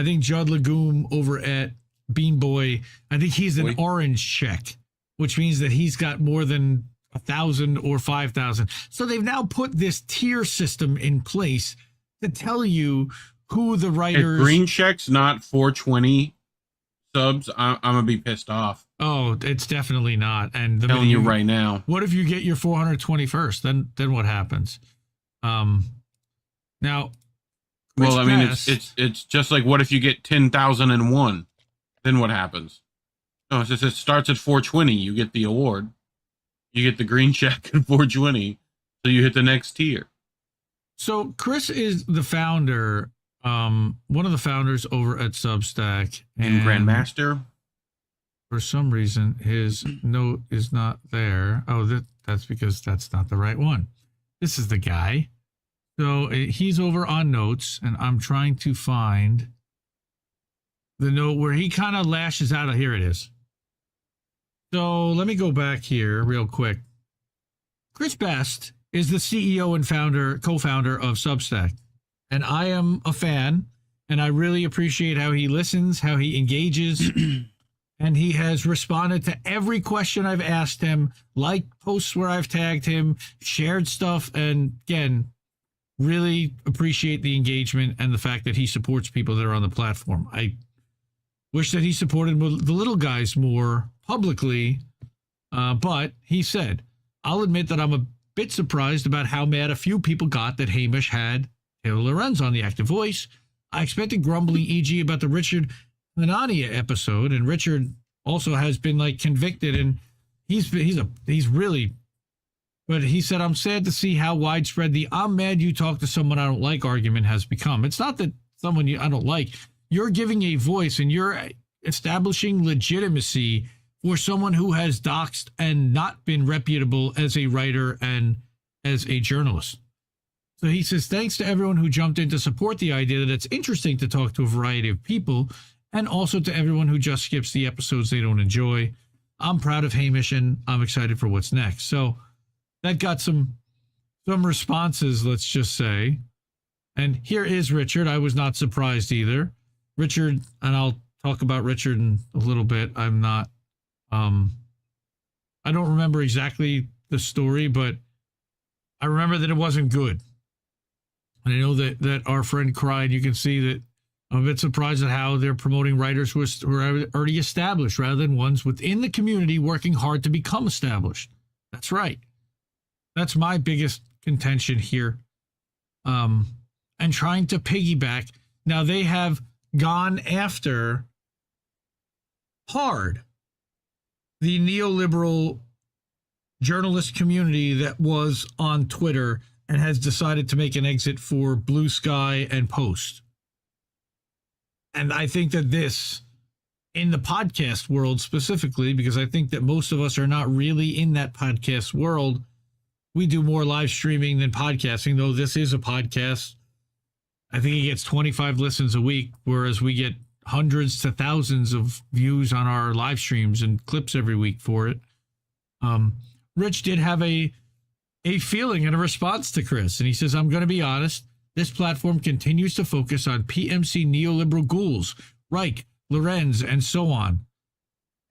think Judd Legume over at Bean Boy, I think he's an orange check, which means that he's got more than 1,000 or 5,000. So they've now put this tier system in place to tell you who the writers... If green check's not 420 subs, I'm going to be pissed off. Oh, it's definitely not. And I'm telling you right now. What if you get your 421st? Then what happens? Now... Well, I mean, it's just like, what if you get 10,001? Then what happens? No, it starts at 420. You get the award. You get the green check at 420. So you hit the next tier. So Chris is the founder, one of the founders over at Substack. And Grandmaster. For some reason, his note is not there. Oh, that's because that's not the right one. This is the guy. So he's over on notes, and I'm trying to find the note where he kind of lashes out. Here it is. So let me go back here real quick. Chris Best is the CEO and co-founder of Substack, and I am a fan, and I really appreciate how he listens, how he engages, and he has responded to every question I've asked him, liked posts where I've tagged him, shared stuff, and again, really appreciate the engagement and the fact that he supports people that are on the platform. I wish that he supported the little guys more publicly, but he said, I'll admit that I'm a bit surprised about how mad a few people got that Hamish had Taylor Lorenz on the active voice. I expected grumbling, e.g. about the Richard Hanania episode, and Richard also has been like convicted, and he's really, but he said, I'm sad to see how widespread the I'm mad you talk to someone I don't like argument has become. It's not that someone I don't like. You're giving a voice and you're establishing legitimacy for someone who has doxed and not been reputable as a writer and as a journalist. So he says, thanks to everyone who jumped in to support the idea that it's interesting to talk to a variety of people, and also to everyone who just skips the episodes they don't enjoy. I'm proud of Hamish and I'm excited for what's next. So that got some responses, let's just say. And here is Richard. I was not surprised either. Richard, and I'll talk about Richard in a little bit. I'm not, I don't remember exactly the story, but I remember that it wasn't good. And I know that our friend cried. You can see that I'm a bit surprised at how they're promoting writers who are already established rather than ones within the community working hard to become established. That's right. That's my biggest contention here. And trying to piggyback. Now they have gone after hard the neoliberal journalist community that was on Twitter and has decided to make an exit for Blue Sky and Post. And I think that this, in the podcast world specifically, because I think that most of us are not really in that podcast world, we do more live streaming than podcasting, though this is a podcast. I think it gets 25 listens a week, whereas we get hundreds to thousands of views on our live streams and clips every week for it. Rich did have a feeling and a response to Chris, and he says, I'm going to be honest, this platform continues to focus on PMC neoliberal ghouls, Reich, Lorenz, and so on.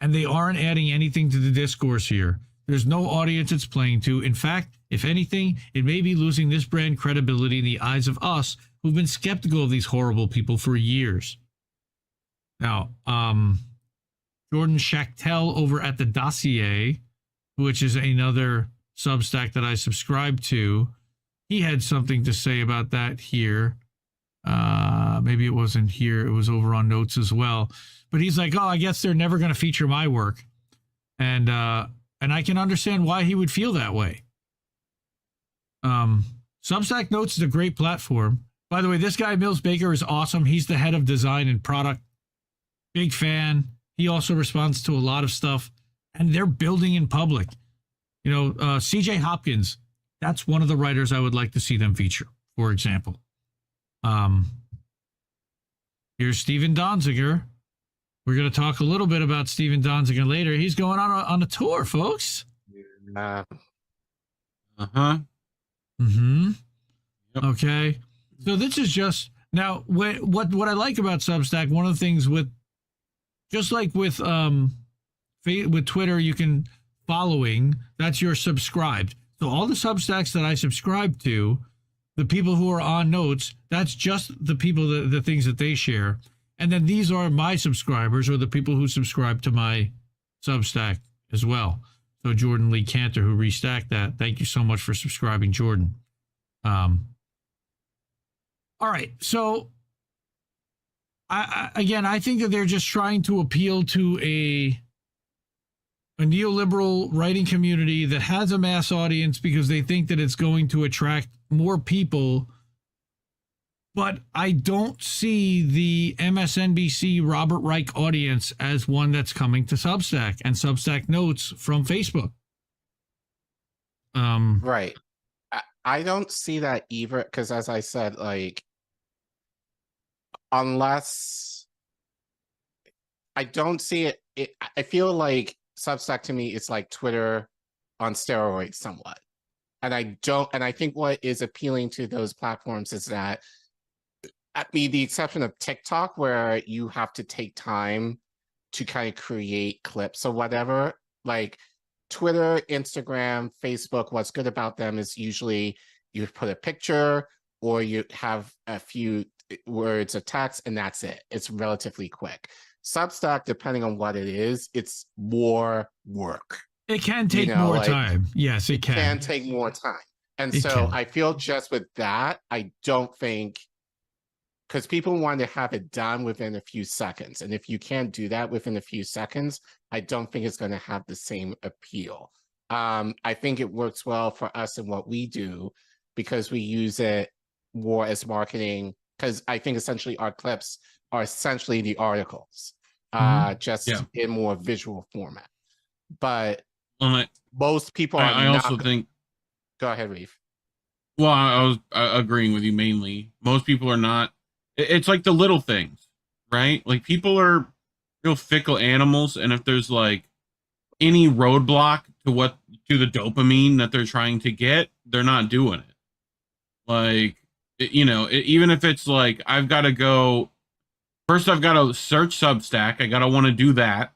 And they aren't adding anything to the discourse here. There's no audience it's playing to. In fact, if anything, it may be losing this brand credibility in the eyes of us who've been skeptical of these horrible people for years. Now, Jordan Schachtel over at the Dossier, which is another Substack that I subscribe to, he had something to say about that here. Maybe it wasn't here. It was over on Notes as well. But he's like, oh, I guess they're never going to feature my work. And I can understand why he would feel that way. Substack Notes is a great platform. By the way, this guy, Mills Baker, is awesome. He's the head of design and product. Big fan. He also responds to a lot of stuff. And they're building in public. You know, CJ Hopkins, that's one of the writers I would like to see them feature, for example. Here's Steven Donziger. We're going to talk a little bit about Steven Donziger later. He's going on a tour, folks. Mm-hmm. Yep. Okay. So this is just now what I like about Substack. One of the things with Twitter, you can following. That's your subscribed. So all the Substacks that I subscribe to, the people who are on Notes, that's just the people the things that they share. And then these are my subscribers, or the people who subscribe to my Substack as well. So Jordan Lee Cantor, who restacked that, thank you so much for subscribing, Jordan. All right, so I think that they're just trying to appeal to a neoliberal writing community that has a mass audience because they think that it's going to attract more people. But I don't see the MSNBC Robert Reich audience as one that's coming to Substack and Substack Notes from Facebook. Right. I don't see that either, because as I said, like, unless I don't see it, I feel like Substack to me is like Twitter on steroids somewhat. And I think what is appealing to those platforms is that, at the exception of TikTok, where you have to take time to kind of create clips or whatever, like Twitter, Instagram, Facebook, what's good about them is usually you put a picture or you have a few words of text and that's it. It's relatively quick. Substack, depending on what it is, it's more work. It can take more time. Yes, it can take more time. And so I feel just with that, I don't think, because people want to have it done within a few seconds. And if you can't do that within a few seconds, I don't think it's going to have the same appeal. I think it works well for us in what we do because we use it more as marketing, because I think essentially our clips are essentially the articles, just in more visual format. But most people are I also think... Go ahead, Reeve. Well, I was agreeing with you mainly. Most people are not... It's like the little things, right? Like, people are real fickle animals, and if there's like any roadblock to the dopamine that they're trying to get, they're not doing it. Like, even if it's like, I've got to go first, I've got to search Substack. I got to want to do that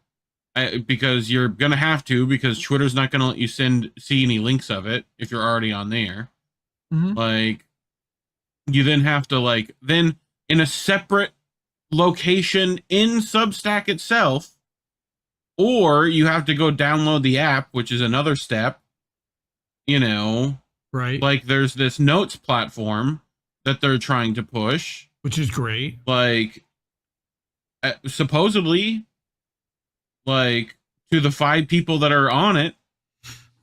because you're gonna have to, because Twitter's not gonna let you see any links of it if you're already on there. Like, you then have to then in a separate location in Substack itself, or you have to go download the app, which is another step, right? Like, there's this notes platform that they're trying to push, which is great. Like, supposedly, like, to the 5 people that are on it,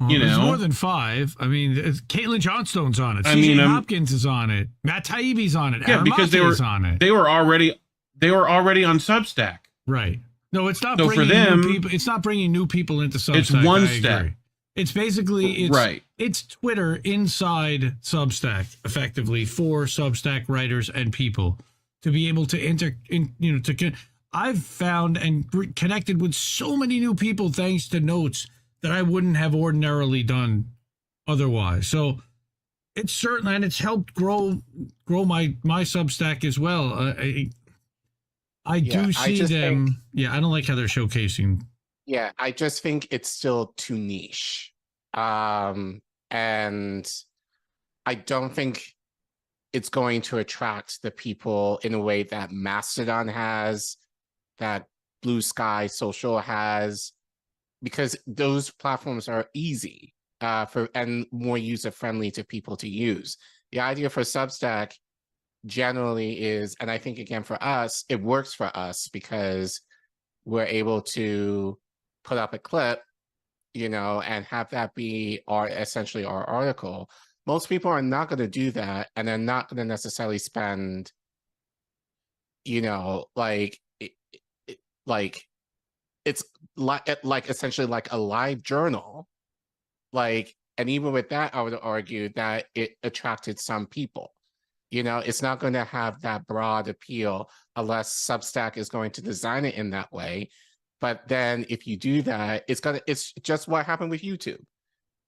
there's more than 5. I mean, Caitlin Johnstone's on it. CJ Hopkins is on it. Matt Taibbi's on it. Yeah, because they were already on Substack. Right. No, it's not. So bringing for them, new people, it's not bringing new people into Substack. It's one step. Agree. It's basically It's Twitter inside Substack, effectively, for Substack writers and people to be able to I've found and connected with so many new people thanks to notes that I wouldn't have ordinarily done otherwise. So it's certain, and it's helped grow my Substack as well. I do see them. I don't like how they're showcasing. Yeah, I just think it's still too niche. And I don't think it's going to attract the people in a way that Mastodon has, that Blue Sky Social has, because those platforms are easy and more user-friendly to people to use. The idea for Substack generally is, and I think again for us, it works for us because we're able to put up a clip, and have that be essentially our article. Most people are not going to do that, and they're not going to necessarily spend, it's like essentially like a live journal, and even with that, I would argue that it attracted some people. It's not going to have that broad appeal unless Substack is going to design it in that way. But then if you do that, it's just what happened with YouTube.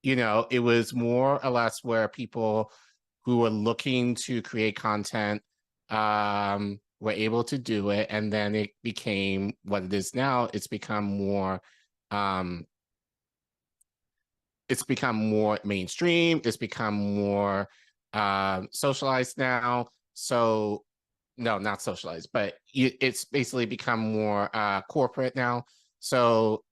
It was more or less where people who were looking to create content were able to do it, and then it became what it is now. It's become more mainstream. It's become more socialized now. So no, not socialized, but it's basically become more corporate now. So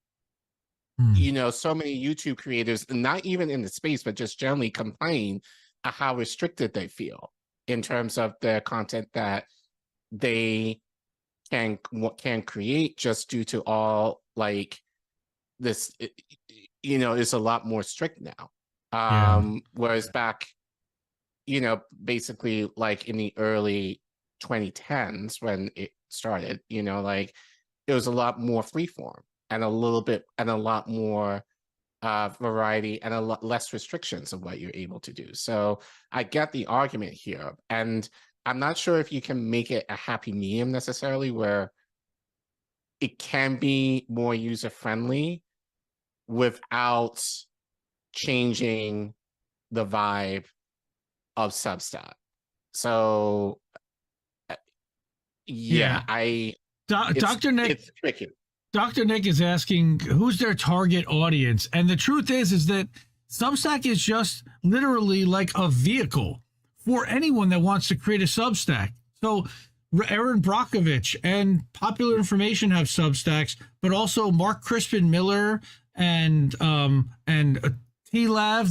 so many YouTube creators, not even in the space, but just generally complain how restricted they feel in terms of the content that they can create, just due to all this, is a lot more strict now. Whereas back, basically in the early 2010s when it started, it was a lot more freeform and a lot more variety and a lot less restrictions of what you're able to do. So I get the argument here, and I'm not sure if you can make it a happy medium necessarily, where it can be more user-friendly without changing the vibe of Substack. So Dr. Nick, it's tricky. Dr. Nick is asking who's their target audience, and the truth is that Substack is just literally like a vehicle for anyone that wants to create a Substack. So Aaron Brockovich and Popular Information have Substacks, but also Mark Crispin Miller and tlib,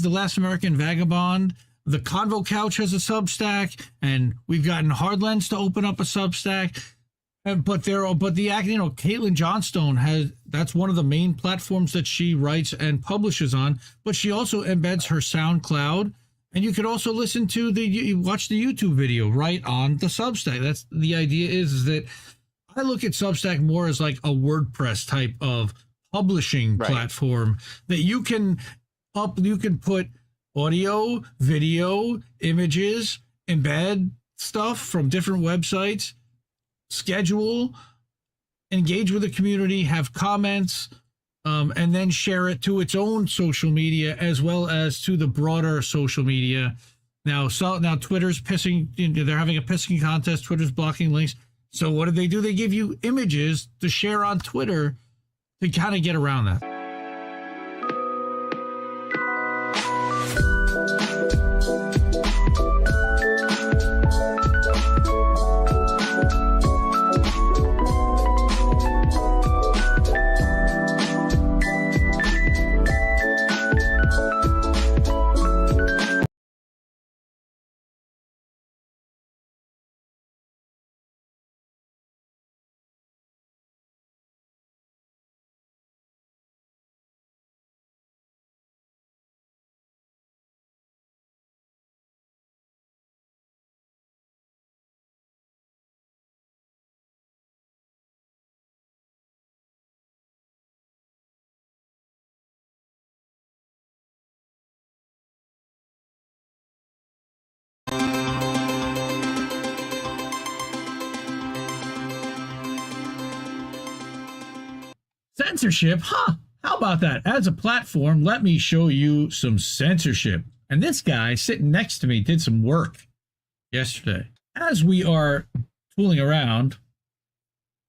The Last American Vagabond. The Convo Couch has a Substack, and we've gotten Hardlens to open up a Substack. But Caitlin Johnstone that's one of the main platforms that she writes and publishes on. But she also embeds her SoundCloud, and you could also listen to watch the YouTube video right on the Substack. That's the idea. Is that I look at Substack more as like a WordPress type of publishing platform that you can put audio, video, images, embed stuff from different websites, schedule, engage with the community, have comments, and then share it to its own social media as well as to the broader social media. Now Twitter's pissing, they're having a pissing contest. Twitter's blocking links. So what do? They give you images to share on Twitter to kind of get around that. Censorship? Huh. How about that? As a platform, let me show you some censorship. And this guy sitting next to me did some work yesterday. As we are tooling around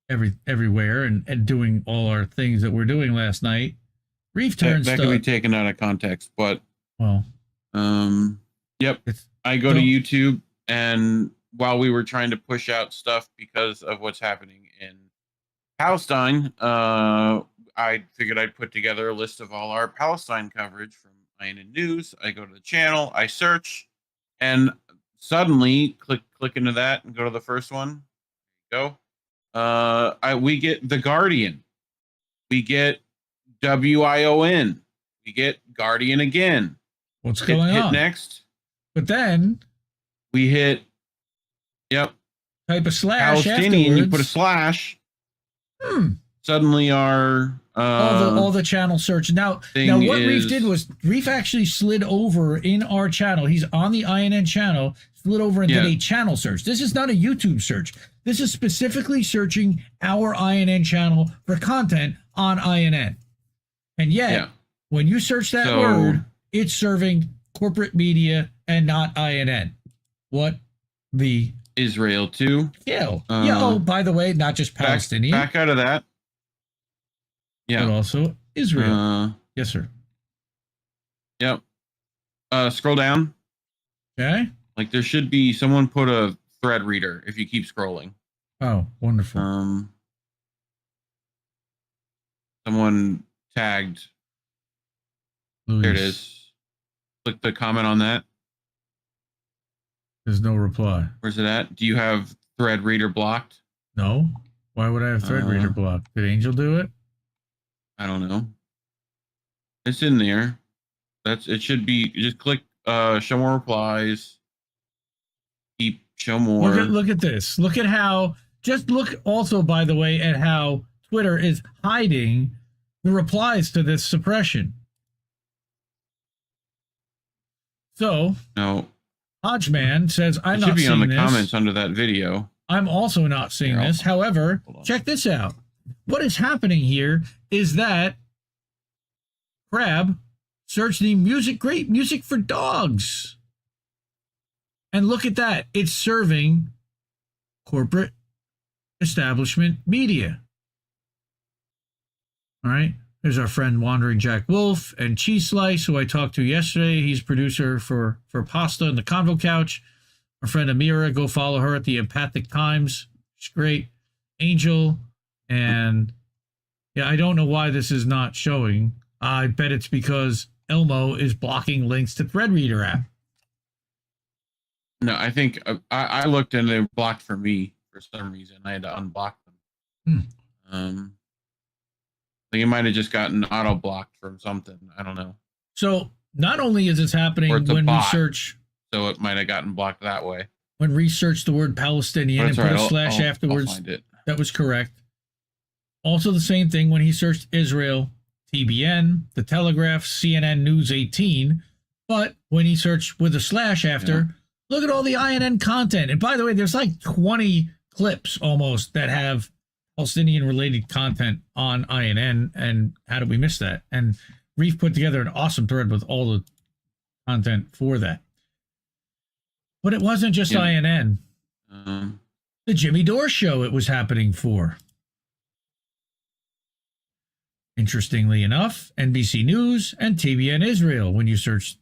everywhere and doing all our things that we're doing last night, Reef turns that could be taken out of context, but well, yep. I go to YouTube, and while we were trying to push out stuff because of what's happening in Palestine, I figured I'd put together a list of all our Palestine coverage from INN News. I go to the channel, I search, and suddenly click into that and go to the first one. Go. We get The Guardian. We get WION. We get Guardian again. What's going on? Hit next. But then we hit, type a slash Palestinian. afterwards. You put a slash. Suddenly our all the channel search. Now what Reef did was Reef actually slid over in our channel. He's on the INN channel, slid over and did a channel search. This is not a YouTube search. This is specifically searching our INN channel for content on INN. And yet, when you search that word, it's serving corporate media and not INN. What the Israel too? Yeah. Oh, by the way, not just Palestinian. Back out of that. Yeah. But also Israel. Yes, sir. Yep. Scroll down. Okay. Like there should be someone put a thread reader if you keep scrolling. Oh, wonderful. Someone tagged. Luis. There it is. Click the comment on that. There's no reply. Where's it at? Do you have thread reader blocked? No. Why would I have thread reader blocked? Did Angel do it? I don't know. It's in there. It should be. Just click show more replies. Keep show more. Look at this. Look at how. Just look also, by the way, at how Twitter is hiding the replies to this suppression. So no. Hodgeman says, "I'm not seeing this." It should be on the comments under that video. I'm also not seeing this. However, check this out. What is happening here is that Crab searched the great music for dogs. And look at that. It's serving corporate establishment media. All right. There's our friend Wandering Jack Wolf and Cheese Slice, who I talked to yesterday. He's producer for Pasta and the Convo Couch. Our friend Amira, go follow her at the Empathic Times. She's great. Angel, and yeah, I don't know why this is not showing. I bet it's because Elmo is blocking links to Threadreader app. No, I think I looked and they were blocked for me for some reason. I had to unblock them. I think it might have just gotten auto blocked from something. I don't know. So not only is this happening when we search, so it might have gotten blocked that way. When we search the word Palestinian and put a slash afterwards, find it. That was correct. Also the same thing when he searched Israel, TBN, The Telegraph, CNN News 18. But when he searched with a slash after, look at all the INN content. And by the way, there's like 20 clips almost that have Palestinian related content on INN. And how did we miss that? And Reef put together an awesome thread with all the content for that. But it wasn't just INN. The Jimmy Dore show it was happening for. Interestingly enough, NBC News and TBN Israel, when you search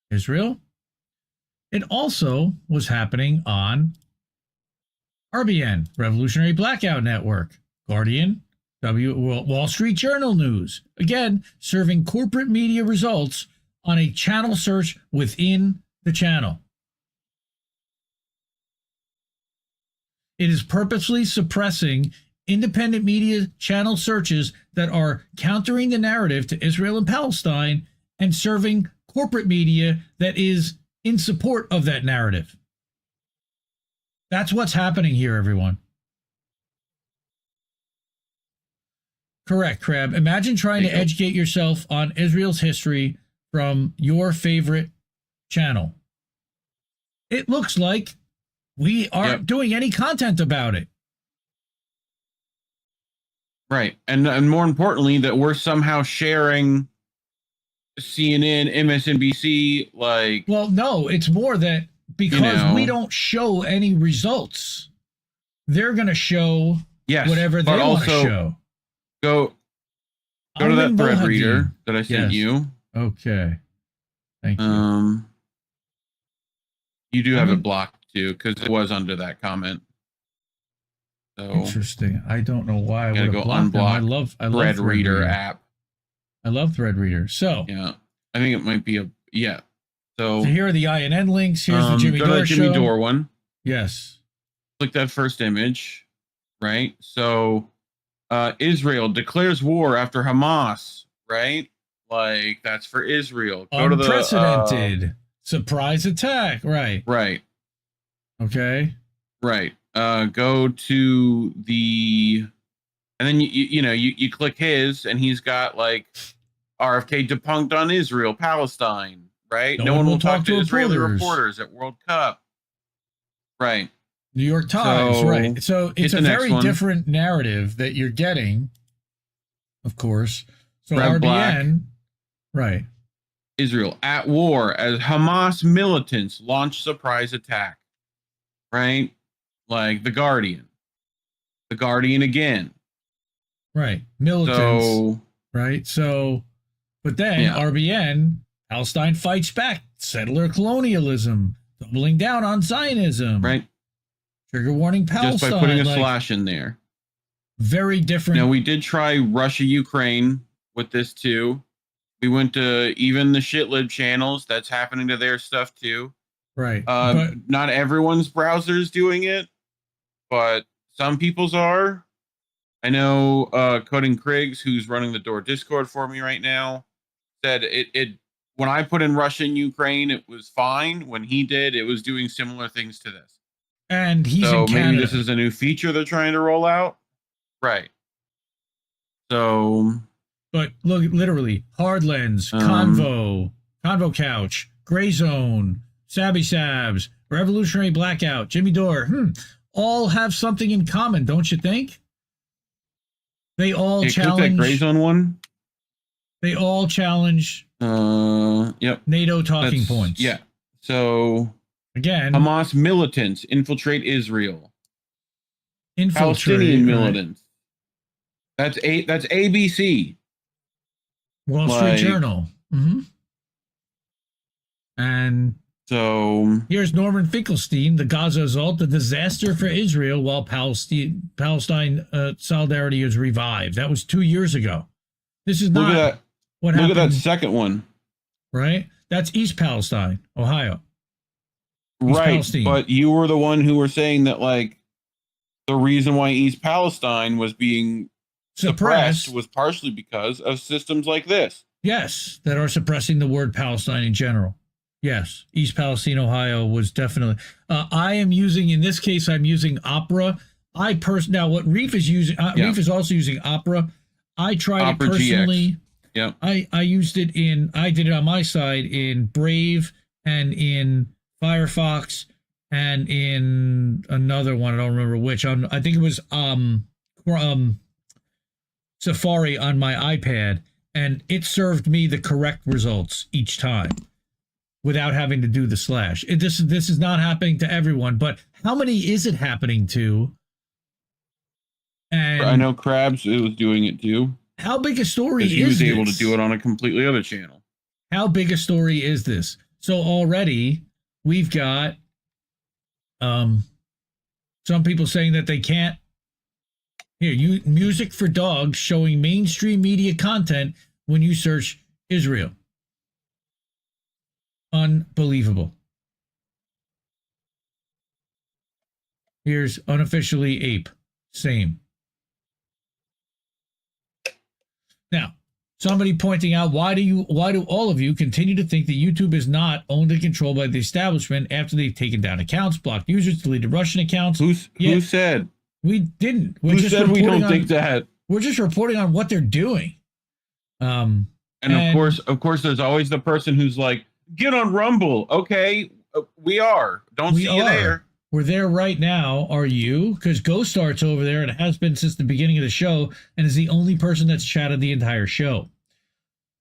Israel, it also was happening on RBN, Revolutionary Blackout Network, Guardian, Wall Street Journal News. Again, serving corporate media results on a channel search within the channel. It is purposely suppressing independent media channel searches that are countering the narrative to Israel and Palestine and serving corporate media that is in support of that narrative. That's what's happening here, everyone. Correct, Crab. Imagine trying to educate yourself on Israel's history from your favorite channel. It looks like we aren't doing any content about it. Right. And more importantly, that we're somehow sharing CNN, MSNBC, like... Well, no, it's more that because we don't show any results, they're going to show whatever they want to show. Go to that thread reader that I sent you. Okay. Thank you. You do have it blocked too, because it was under that comment. So interesting. I don't know why I would have blocked them. I love thread reader app. I love thread reader. So yeah, I think it might be So here are the INN links. Here's the Jimmy Dore show. Jimmy Dore one. Yes. Click that first image, right? So Israel declares war after Hamas, right? Like that's for Israel. Go Unprecedented to the surprise attack, right? Right. Okay. Right. Go to the, and then you click his, and he's got like RFK debunked on Israel, Palestine, right? No one will talk to Israeli reporters at World Cup, right? New York Times, right? So it's a very different narrative that you're getting, of course. So RBN, Black, right? Israel at war as Hamas militants launch surprise attack, right? Like the Guardian again, right? Militants, right? So, but then RBN, Palestine fights back, settler colonialism, doubling down on Zionism, right? Trigger warning Palestine. Just by putting a slash in there. Very different. Now, we did try Russia, Ukraine with this too. We went to even the shitlib channels. That's happening to their stuff too. Right. But not everyone's browser is doing it, but some people's are. I know Coding Kriggs, who's running the Door Discord for me right now, said it when I put in Russia and Ukraine, it was fine. When he did, it was doing similar things to this. And he's in Canada. Maybe this is a new feature they're trying to roll out. Right. So. But look, literally, Hardlens, Convo Couch, Gray Zone, Sabby Sabs, Revolutionary Blackout, Jimmy Dore, all have something in common, don't you think? They all challenge. Click that Gray Zone one. They all challenge. Yep. NATO talking points. Yeah. So. Again, Hamas militants infiltrate Israel. Palestinian militants. That's ABC. Wall Street Journal. And So here's Norman Finkelstein, the Gaza assault, a disaster for Israel while Palestine solidarity is revived. That was 2 years ago. This is look not at that. what Look happened. at that second one. Right? That's East Palestine, Ohio. East Right, Palestine. but you were the one who were saying that like the reason why East Palestine was being suppressed was partially because of systems like this. Yes, that are suppressing the word Palestine in general. Yes, East Palestine, Ohio was definitely. I am using, in this case, I'm using Opera. Now what Reef is using, Reef is also using Opera. I tried Opera it personally. GX. Yeah, I used it I did it on my side in Brave and in Firefox and in another one. I don't remember which. I think it was Safari on my iPad, and it served me the correct results each time without having to do the slash. This is not happening to everyone, but how many is it happening to? And I know Krabs was doing it too. How big a story is he was this? able to do it on a completely other channel. How big a story is this? So already we've got some people saying that they can't. Here, music for dogs showing mainstream media content when you search Israel. Unbelievable. Here's unofficially ape. Same. Now, somebody pointing out, why do all of you continue to think that YouTube is not owned and controlled by the establishment after they've taken down accounts, blocked users, deleted Russian accounts? Who said? We didn't. Who said we don't think that? We're just reporting on what they're doing. And of course, there's always the person who's like, get on Rumble. Okay, we are. Don't see you there. We're there right now. Are you? Because Ghost Art's over there and has been since the beginning of the show and is the only person that's chatted the entire show.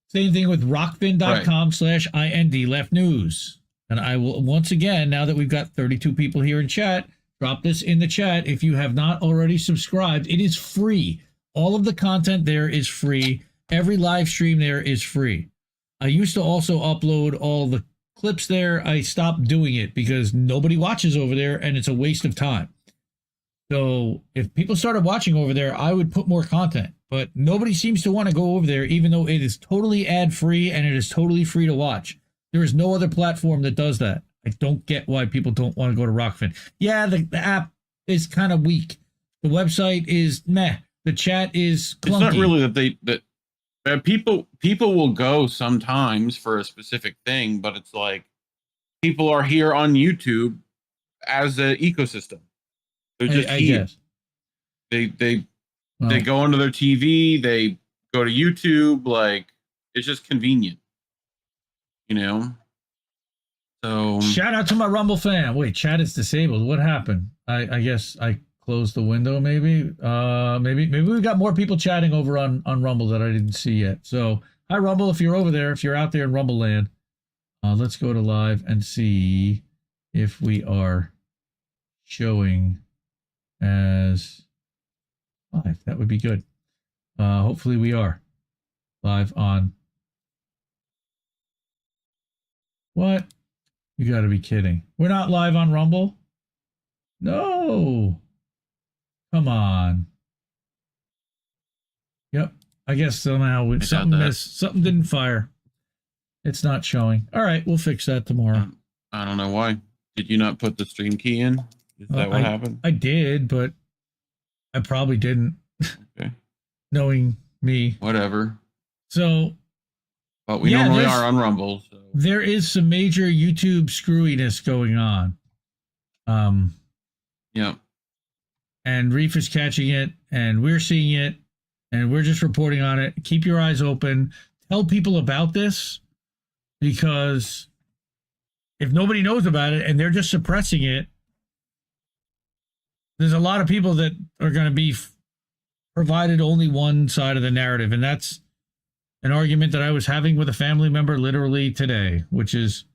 Same thing with rockfin.com/IND left news. And I will, once again, now that we've got 32 people here in chat, drop this in the chat. If you have not already subscribed, it is free. All of the content there is free. Every live stream there is free. I used to also upload all the clips there. I stopped doing it because nobody watches over there and it's a waste of time. So if people started watching over there, I would put more content, but nobody seems to want to go over there, even though it is totally ad free and it is totally free to watch. There is no other platform that does that. I don't get why people don't want to go to Rockfin. Yeah, the app is kind of weak. The website is meh. The chat is clunky. It's not really that people will go sometimes for a specific thing, but it's like people are here on YouTube as an ecosystem. They're just here. They go onto their TV, they go to YouTube, like it's just convenient, you know. So shout out to my Rumble fan. Wait, chat is disabled. What happened? I guess I closed the window. Maybe we got more people chatting over on Rumble that I didn't see yet. So hi Rumble, if you're over there, if you're out there in Rumble land, let's go to live and see if we are showing as live. That would be good. Hopefully we are live on. What? You got to be kidding. We're not live on Rumble? No. Come on. Yep. I guess somehow something didn't fire. It's not showing. All right, we'll fix that tomorrow. I don't know why. Did you not put the stream key in? Is that what happened? I did, but I probably didn't. Okay. Knowing me. Whatever. So. But we normally are on Rumble. So. There is some major YouTube screwiness going on. Yeah. And Reef is catching it, and we're seeing it, and we're just reporting on it. Keep your eyes open. Tell people about this, because if nobody knows about it and they're just suppressing it, there's a lot of people that are going to be provided only one side of the narrative, and that's an argument that I was having with a family member literally today, which is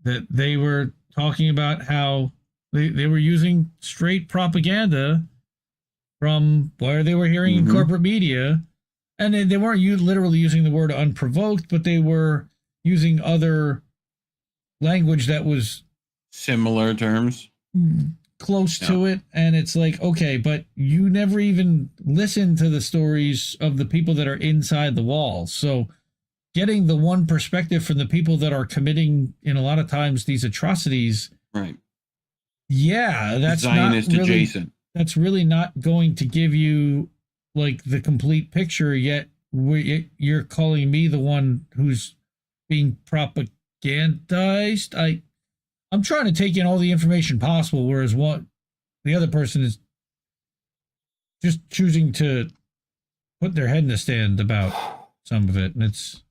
that they were talking about how they were using straight propaganda from where they were hearing in corporate media, and they weren't literally using the word unprovoked, but they were using other language that was Similar terms. close to it, and it's like, okay, but you never even listen to the stories of the people that are inside the walls. So getting the one perspective from the people that are committing, in a lot of times, these atrocities, Right. yeah, that's Zionist not really, adjacent. that's really not going to give you like the complete picture. Yet you're calling me the one who's being propagandized. I'm trying to take in all the information possible, whereas the other person is just choosing to put their head in the stand about some of it, and it's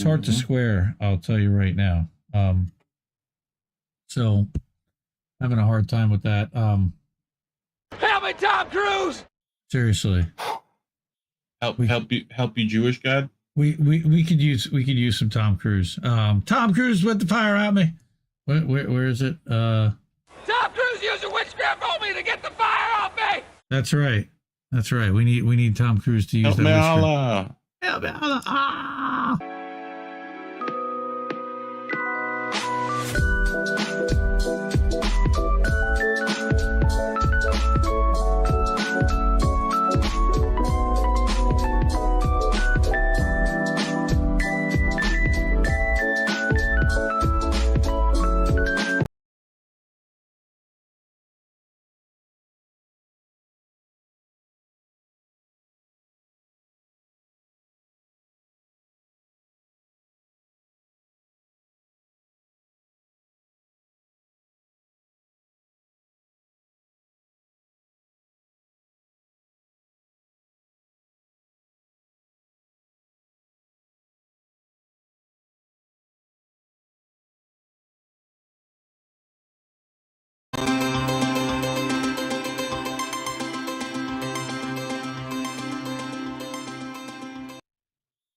hard to square. I'll tell you right now. So having a hard time with that. Help me, Tom Cruise! Seriously, Help you, Jewish God. we could use some Tom Cruise. Tom Cruise with the fire at me. Where is it? Tom Cruise using witchcraft on me to get the fire off me! That's right. We need Tom Cruise to use Help that. me, witchcraft. Allah. Help me, Allah. Ah!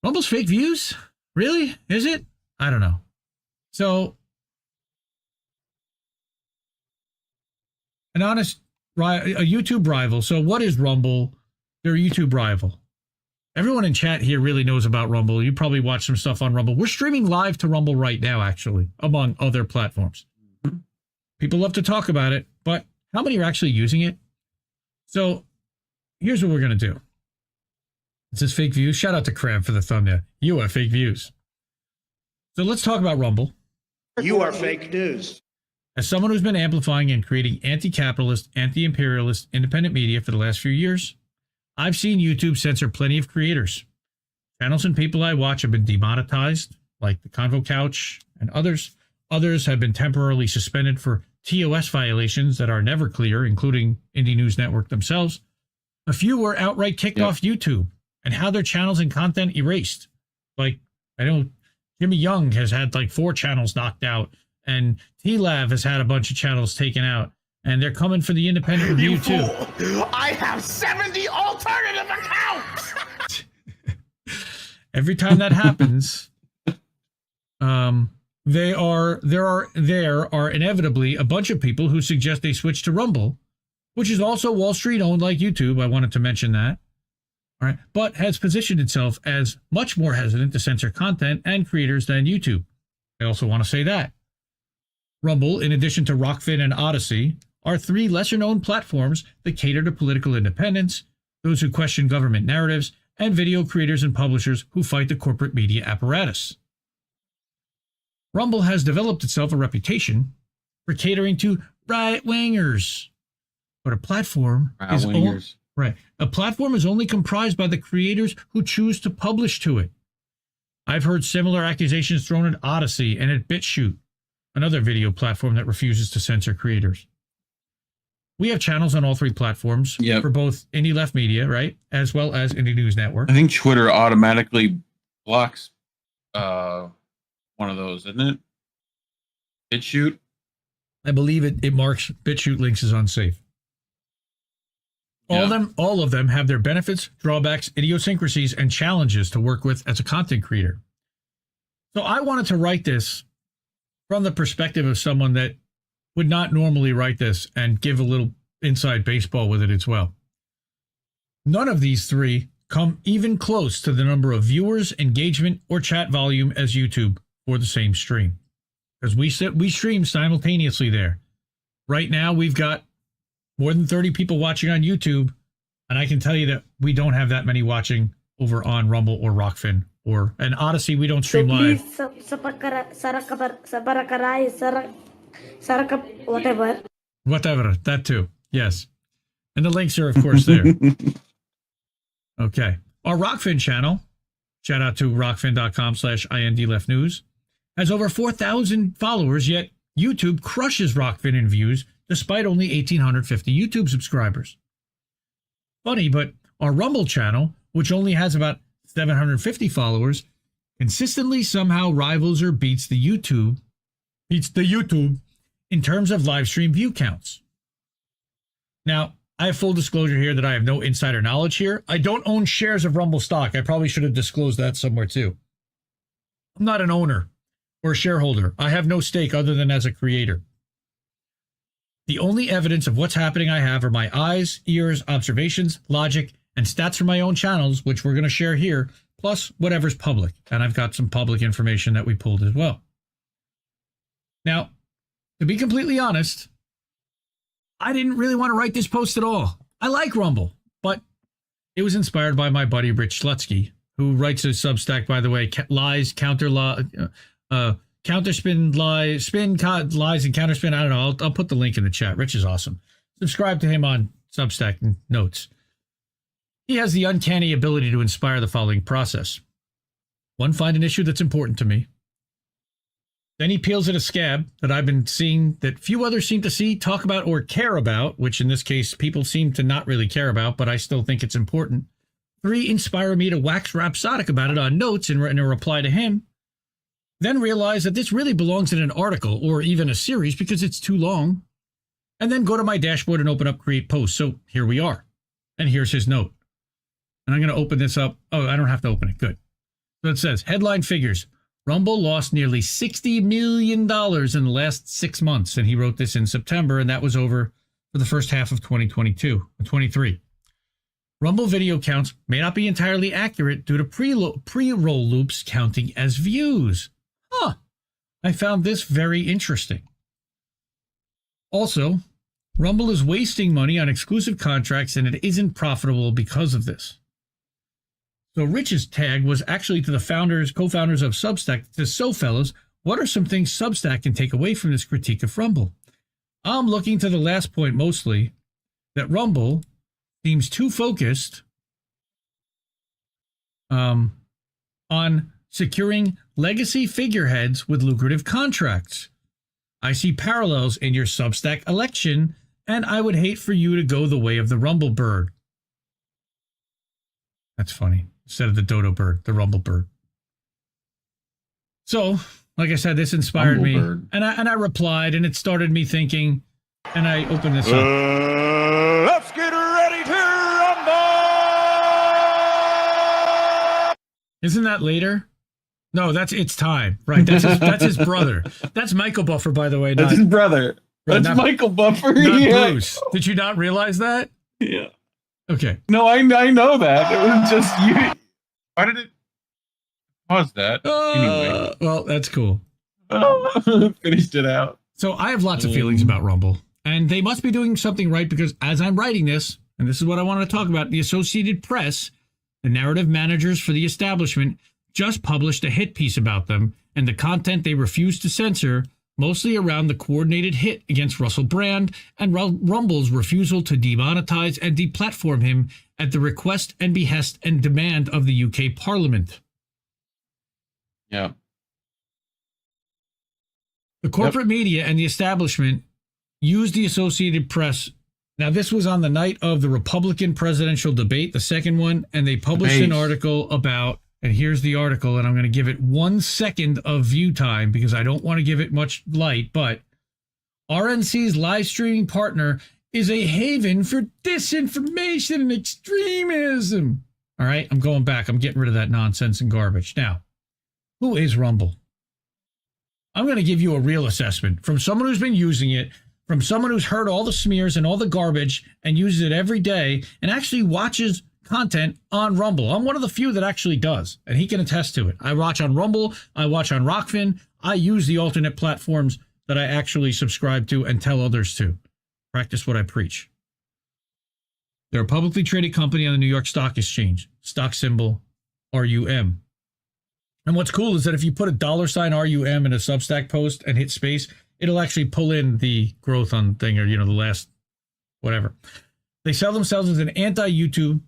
Rumble's fake views? Really? Is it? I don't know. So, a YouTube rival. So what is Rumble? They're a YouTube rival. Everyone in chat here really knows about Rumble. You probably watch some stuff on Rumble. We're streaming live to Rumble right now, actually, among other platforms. People love to talk about it, but how many are actually using it? So here's what we're going to do. It says fake views. Shout out to Crab for the thumbnail. You have fake views. So let's talk about Rumble. You are fake news. As someone who's been amplifying and creating anti-capitalist, anti-imperialist, independent media for the last few years, I've seen YouTube censor plenty of creators. Channels and people I watch have been demonetized, like the Convo Couch and others. Others have been temporarily suspended for TOS violations that are never clear, including Indie News Network themselves. A few were outright kicked off YouTube and how their channels and content erased. Like, I know Jimmy Young has had like 4 channels knocked out, and tlib has had a bunch of channels taken out, and they're coming for the independent review too. I have 70 alternative accounts. Every time that happens, there are inevitably a bunch of people who suggest they switch to Rumble, which is also Wall Street owned like YouTube. I wanted to mention that. All right, but has positioned itself as much more hesitant to censor content and creators than YouTube. I also want to say that Rumble, in addition to Rockfin and Odyssey, are 3 lesser-known platforms that cater to political independence, those who question government narratives, and video creators and publishers who fight the corporate media apparatus. Rumble has developed itself a reputation for catering to right-wingers, but a platform is a platform is only comprised by the creators who choose to publish to it. I've heard similar accusations thrown at Odyssey and at BitChute, another video platform that refuses to censor creators. We have channels on all 3 platforms for both Indie Left Media, right, as well as Indie News Network. I think Twitter automatically blocks one of those, isn't it? BitChute? I believe it marks BitChute links as unsafe. All of them have their benefits, drawbacks, idiosyncrasies, and challenges to work with as a content creator. So I wanted to write this from the perspective of someone that would not normally write this and give a little inside baseball with it as well. None of these 3 come even close to the number of viewers, engagement, or chat volume as YouTube for the same stream. because we stream simultaneously there. Right now, we've got more than 30 people watching on YouTube, and I can tell you that we don't have that many watching over on Rumble or Rockfin and Odyssey. We don't stream live. Whatever, that too. Yes. And the links are, of course, there. Okay. Our Rockfin channel, shout out to rockfin.com/indleftnews, has over 4,000 followers, yet YouTube crushes Rockfin in views despite only 1,850 YouTube subscribers. Funny, but our Rumble channel, which only has about 750 followers, consistently somehow rivals or beats the YouTube in terms of live stream view counts. Now, I have full disclosure here that I have no insider knowledge here. I don't own shares of Rumble stock. I probably should have disclosed that somewhere too. I'm not an owner or a shareholder. I have no stake other than as a creator. The only evidence of what's happening I have are my eyes, ears, observations, logic, and stats from my own channels, which we're going to share here, plus whatever's public. And I've got some public information that we pulled as well. Now, to be completely honest, I didn't really want to write this post at all. I like Rumble, but it was inspired by my buddy Rich Slutsky, who writes a Substack, by the way, lies, counterspin, lies, lies, and counterspin. I don't know. I'll put the link in the chat. Rich is awesome. Subscribe to him on Substack and Notes. He has the uncanny ability to inspire the following process. One, find an issue that's important to me. Then he peels at a scab that I've been seeing that few others seem to see, talk about, or care about, which in this case, people seem to not really care about, but I still think it's important. 3, inspire me to wax rhapsodic about it on Notes in a reply to him. Then realize that this really belongs in an article or even a series because it's too long. And then go to my dashboard and open up Create Post. So here we are. And here's his note. And I'm going to open this up. Oh, I don't have to open it. Good. So it says, headline figures. Rumble lost nearly $60 million in the last 6 months. And he wrote this in September, and that was over for the first half of 2023. Rumble video counts may not be entirely accurate due to pre-roll loops counting as views. Huh. I found this very interesting. Also, Rumble is wasting money on exclusive contracts, and it isn't profitable because of this. So Rich's tag was actually to the co-founders of Substack. To so fellas, what are some things Substack can take away from this critique of Rumble? I'm looking to the last point mostly, that Rumble seems too focused on securing legacy figureheads with lucrative contracts. I see parallels in your Substack election, and I would hate for you to go the way of the Rumble bird. That's funny. Instead of the dodo bird, the Rumble bird. So, like I said, this inspired me, and I replied, and it started me thinking, and I opened this up. Let's get ready to rumble! Isn't that later? No, it's time. Right, that's his brother. That's Michael Buffer, by the way. That's his brother. That's Michael Buffer. Not Bruce. Did you not realize that? Yeah. Okay. No, I know that. It was just you. Why did it pause that? Anyway. Well, that's cool. Finished it out. So I have lots of feelings about Rumble, and they must be doing something right because as I'm writing this, and this is what I want to talk about, the Associated Press, the narrative managers for the establishment, just published a hit piece about them and the content they refused to censor, mostly around the coordinated hit against Russell Brand and Rumble's refusal to demonetize and deplatform him at the request and behest and demand of the UK Parliament. Yeah. The corporate media and the establishment used the Associated Press. Now, this was on the night of the Republican presidential debate, the second one, and they published an article about, and here's the article, and I'm going to give it 1 second of view time because I don't want to give it much light, but RNC's live streaming partner is a haven for disinformation and extremism. All right, I'm going back. I'm getting rid of that nonsense and garbage. Now, who is Rumble? I'm going to give you a real assessment from someone who's been using it, from someone who's heard all the smears and all the garbage and uses it every day and actually watches content on Rumble. I'm one of the few that actually does, and he can attest to it. I watch on Rumble. I watch on Rockfin. I use the alternate platforms that I actually subscribe to and tell others to. Practice what I preach. They're a publicly traded company on the New York Stock Exchange. Stock symbol RUM. And what's cool is that if you put a $ RUM in a Substack post and hit space, it'll actually pull in the growth on thing, or, the last whatever. They sell themselves as an anti-YouTube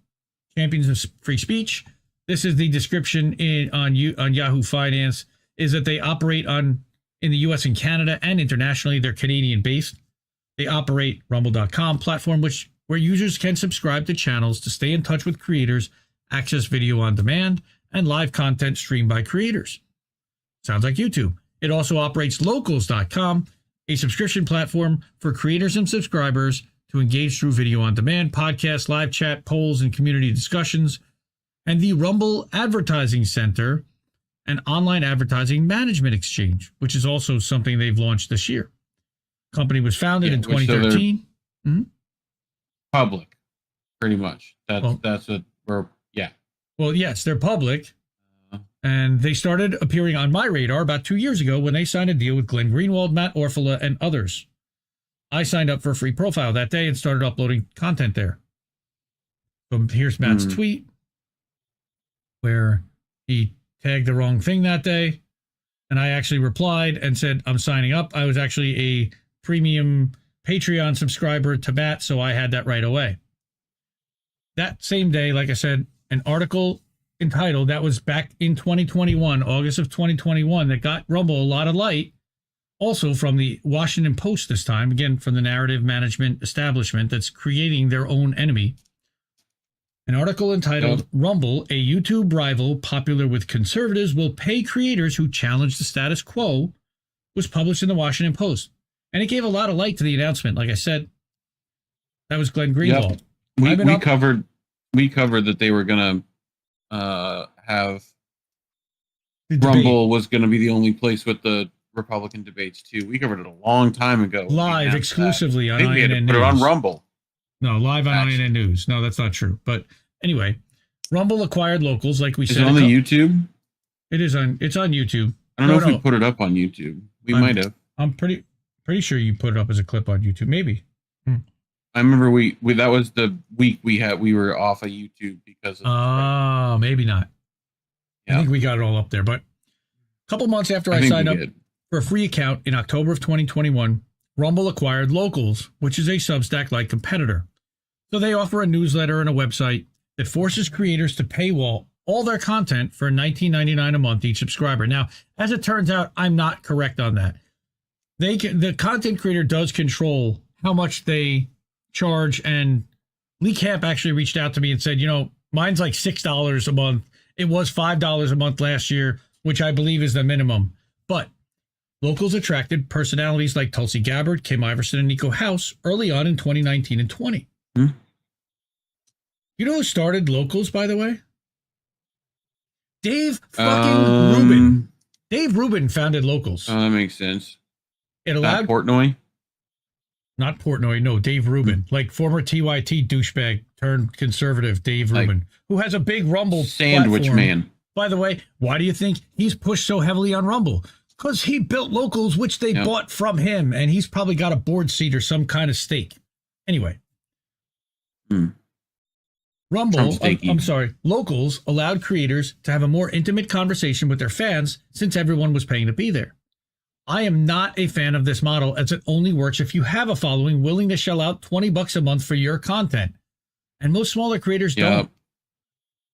champions of free speech. This is the description on Yahoo Finance, is that they operate in the US and Canada and internationally. They're Canadian based. They operate rumble.com platform, where users can subscribe to channels to stay in touch with creators, access video on demand, and live content streamed by creators. Sounds like YouTube. It also operates locals.com, a subscription platform for creators and subscribers to engage through video on demand, podcasts, live chat, polls, and community discussions, and the Rumble Advertising Center, an online advertising management exchange, which is also something they've launched this year. Company was founded in 2013. Public, pretty much. That's what we're, yeah. Well, yes, they're public. And they started appearing on my radar about 2 years ago when they signed a deal with Glenn Greenwald, Matt Orfala, and others. I signed up for a free profile that day and started uploading content there. So here's Matt's tweet where he tagged the wrong thing that day. And I actually replied and said, I'm signing up. I was actually a premium Patreon subscriber to Matt, so I had that right away. That same day, like I said, an article entitled, that was back in 2021, August of 2021, that got Rumble a lot of light, also from the Washington Post this time, again, from the narrative management establishment that's creating their own enemy. An article entitled, Rumble, a YouTube rival popular with conservatives, will pay creators who challenge the status quo, was published in the Washington Post. And it gave a lot of light to the announcement. Like I said, that was Glenn Greenwald. Yep. We covered that they were going to have Rumble was going to be the only place with the Republican debates too. We covered it a long time ago. Live exclusively on INN News. Put it on Rumble. No, live on INN News. No, that's not true. But anyway, Rumble acquired Locals, like we said. Is it on the YouTube? It is on. It's on YouTube. I don't know if we put it up on YouTube. We might have. I'm pretty sure you put it up as a clip on YouTube. Maybe. I remember we that was the week we were off of YouTube because of maybe not. Yeah. I think we got it all up there. But a couple months after I signed up for a free account in October of 2021, Rumble acquired Locals, which is a Substack-like competitor. So they offer a newsletter and a website that forces creators to paywall all their content for $19.99 a month each subscriber. Now, as it turns out, I'm not correct on that. The content creator does control how much they charge, and Lee Camp actually reached out to me and said, mine's like $6 a month. It was $5 a month last year, which I believe is the minimum. But Locals attracted personalities like Tulsi Gabbard, Kim Iverson, and Nico House early on in 2019 and 20. You know who started Locals, by the way? Dave fucking Rubin. Dave Rubin founded Locals. That makes sense. It allowed Portnoy? Not Portnoy, no, Dave Rubin. Like former TYT douchebag turned conservative Dave Rubin, who has a big Rumble sandwich platform. Man. By the way, why do you think he's pushed so heavily on Rumble? Because he built Locals, which they bought from him, and he's probably got a board seat or some kind of stake. Anyway. Locals allowed creators to have a more intimate conversation with their fans since everyone was paying to be there. I am not a fan of this model, as it only works if you have a following willing to shell out $20 a month for your content. And most smaller creators don't.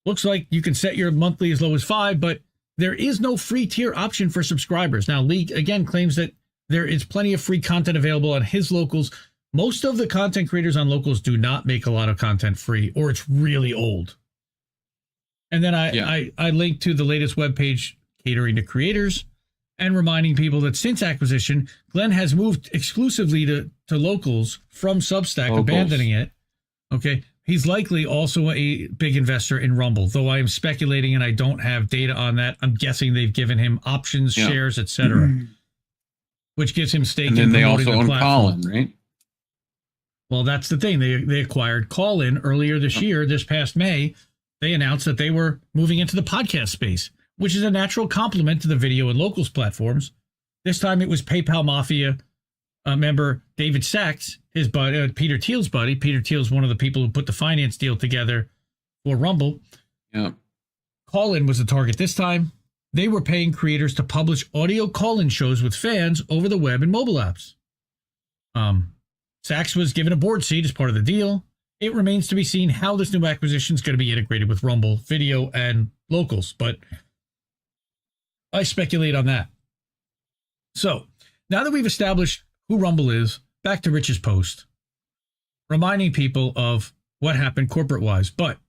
Looks like you can set your monthly as low as $5, but there is no free tier option for subscribers. Now, Lee, again, claims that there is plenty of free content available on his Locals. Most of the content creators on Locals do not make a lot of content free, or it's really old. And then I linked to the latest webpage catering to creators and reminding people that since acquisition, Glenn has moved exclusively to Locals from Substack, abandoning it. Okay. He's likely also a big investor in Rumble, though I am speculating and I don't have data on that. I'm guessing they've given him options, shares, etc., which gives him stake. And then they also own Colin, right? Well, that's the thing. They acquired Callin earlier this year, this past May. They announced that they were moving into the podcast space, which is a natural complement to the video and locals platforms. This time it was PayPal Mafia member David Sachs, his buddy, Peter Thiel's buddy. Peter Thiel's one of the people who put the finance deal together for Rumble. Yeah. Callin was the target this time. They were paying creators to publish audio call-in shows with fans over the web and mobile apps. Sachs was given a board seat as part of the deal. It remains to be seen how this new acquisition is going to be integrated with Rumble, video, and locals, but I speculate on that. So, now that we've established who Rumble is, back to Rich's post, reminding people of what happened corporate-wise, but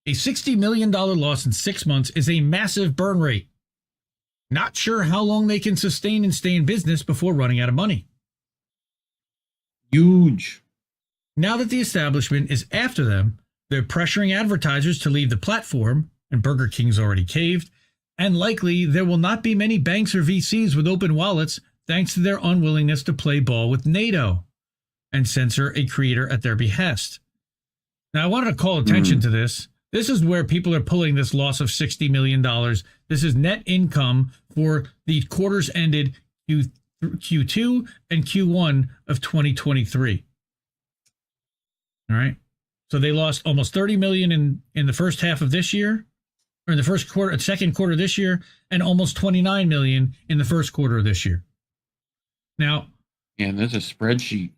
a $60 million loss in 6 months is a massive burn rate. Not sure how long they can sustain and stay in business before running out of money. Huge. Now that the establishment is after them, they're pressuring advertisers to leave the platform, and Burger King's already caved, and likely there will not be many banks or VCs with open wallets thanks to their unwillingness to play ball with NATO and censor a creator at their behest. Now, I wanted to call attention to this. This is where people are pulling this loss of $60 million. This is net income for the quarters ended Q2 and Q1 of 2023. All right. So they lost almost 30 million in the first half of this year, or in the second quarter this year, and almost 29 million in the first quarter of this year. Now, Yeah, there's a spreadsheet.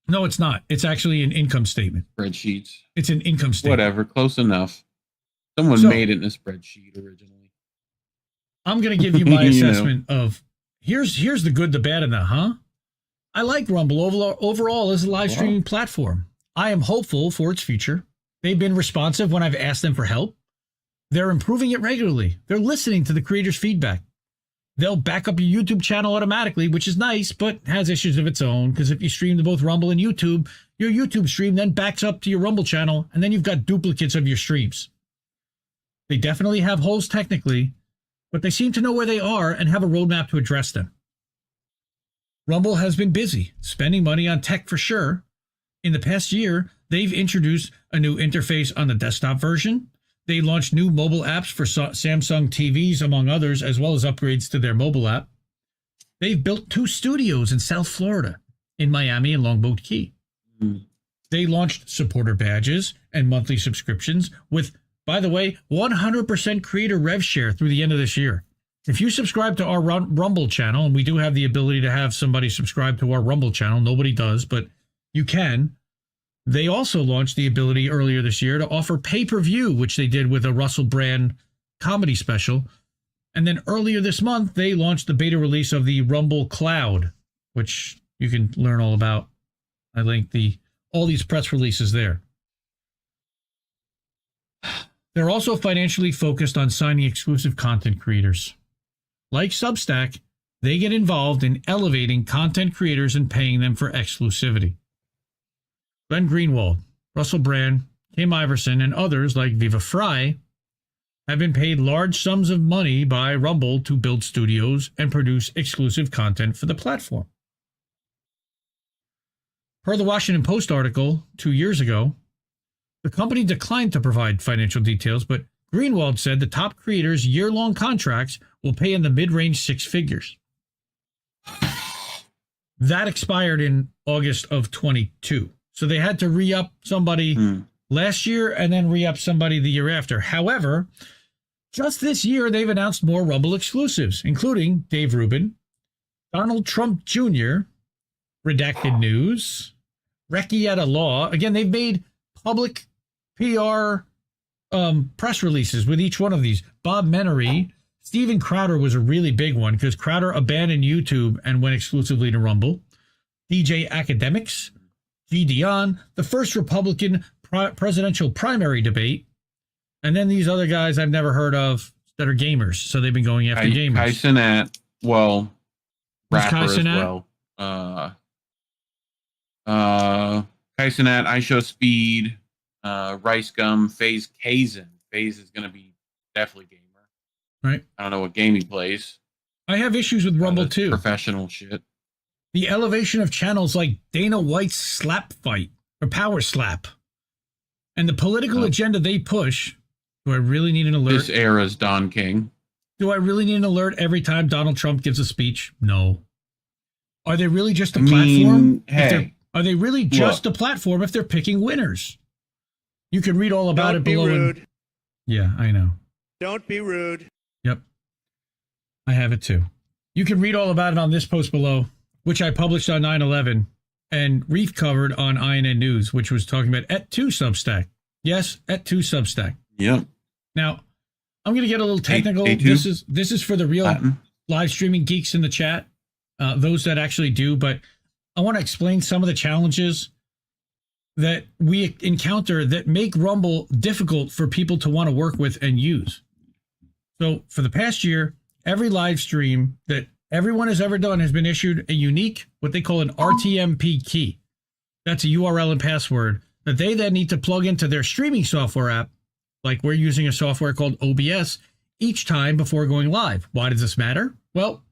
no, it's not. It's actually an income statement. Spreadsheets. It's an income statement. Whatever, close enough. Someone So- made it in a spreadsheet originally. I'm going to give you my You know. assessment of here's the good, the bad, and the I like Rumble overall as a live streaming platform. I am hopeful for its future. They've been responsive when I've asked them for help. They're improving it regularly. They're listening to the creators' feedback. They'll back up your YouTube channel automatically, which is nice, but has issues of its own, because if you stream to both Rumble and YouTube, your YouTube stream then backs up to your Rumble channel, and then you've got duplicates of your streams. They definitely have holes technically, but they seem to know where they are and have a roadmap to address them. Rumble has been busy, spending money on tech for sure. In the past year, they've introduced a new interface on the desktop version. They launched new mobile apps for Samsung TVs, among others, as well as upgrades to their mobile app. They've built 2 studios in South Florida, in Miami and Longboat Key. They launched supporter badges and monthly subscriptions with, by the way, 100% creator rev share through the end of this year. If you subscribe to our Rumble channel, and we do have the ability to have somebody subscribe to our Rumble channel, nobody does, but you can. They also launched the ability earlier this year to offer pay-per-view, which they did with a Russell Brand comedy special. And then earlier this month, they launched the beta release of the Rumble Cloud, which you can learn all about. I linked all these press releases there. They're also financially focused on signing exclusive content creators. Like Substack, they get involved in elevating content creators and paying them for exclusivity. Glenn Greenwald, Russell Brand, Kim Iverson, and others like Viva Frei have been paid large sums of money by Rumble to build studios and produce exclusive content for the platform. Per the Washington Post article 2 years ago, the company declined to provide financial details, but Greenwald said the top creators' year-long contracts will pay in the mid-range 6 figures. That expired in August of 22. So they had to re-up somebody last year and then re-up somebody the year after. However, just this year, they've announced more Rumble exclusives, including Dave Rubin, Donald Trump Jr., Redacted News, Rekieta Law. Again, they've made public PR press releases with each one of these. Bob Menery, Steven Crowder was a really big one because Crowder abandoned YouTube and went exclusively to Rumble. DJ Academics, G. Dion, the first Republican presidential primary debate, and then these other guys I've never heard of that are gamers, so they've been going after gamers. Kai Cenat, well, Who's rapper Kai as Cenat? well. Kai Cenat, I Show Speed, Rice Gum, FaZe Kazin. FaZe is going to be definitely gamer. Right. I don't know what game he plays. I have issues with Rumble That's too. Professional shit. The elevation of channels like Dana White's slap fight or power slap and the political agenda they push. Do I really need an alert? This era's Don King. Do I really need an alert every time Donald Trump gives a speech? No. Are they really just a platform? Are they really just a platform if they're picking winners? You can read all about it below. Don't be rude. Yeah, I know. Don't be rude. Yep. I have it too. You can read all about it on this post below, which I published on 9/11 and Reef covered on INN News, which was talking about Et2 Substack. Yes, Et2 Substack. Yep. Now, I'm going to get a little technical. This is for the real live streaming geeks in the chat, those that actually do, but I want to explain some of the challenges that we encounter that make Rumble difficult for people to want to work with and use. So for the past year, every live stream that everyone has ever done has been issued a unique, what they call an RTMP key. That's a URL and password that they then need to plug into their streaming software app, like we're using a software called OBS, each time before going live. Why does this matter? Well,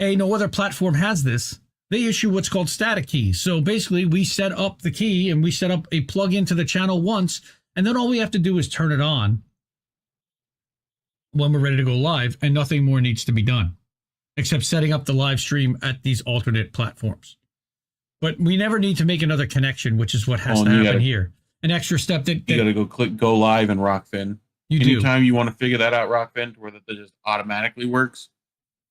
no other platform has this. They issue what's called static keys. So basically, we set up the key and we set up a plug into the channel once, and then all we have to do is turn it on when we're ready to go live, and nothing more needs to be done except setting up the live stream at these alternate platforms. But we never need to make another connection, which is what has to happen here. An extra step that you got to go click go live in Rockfin. Anytime you want to figure that out, Rockfin, where that just automatically works,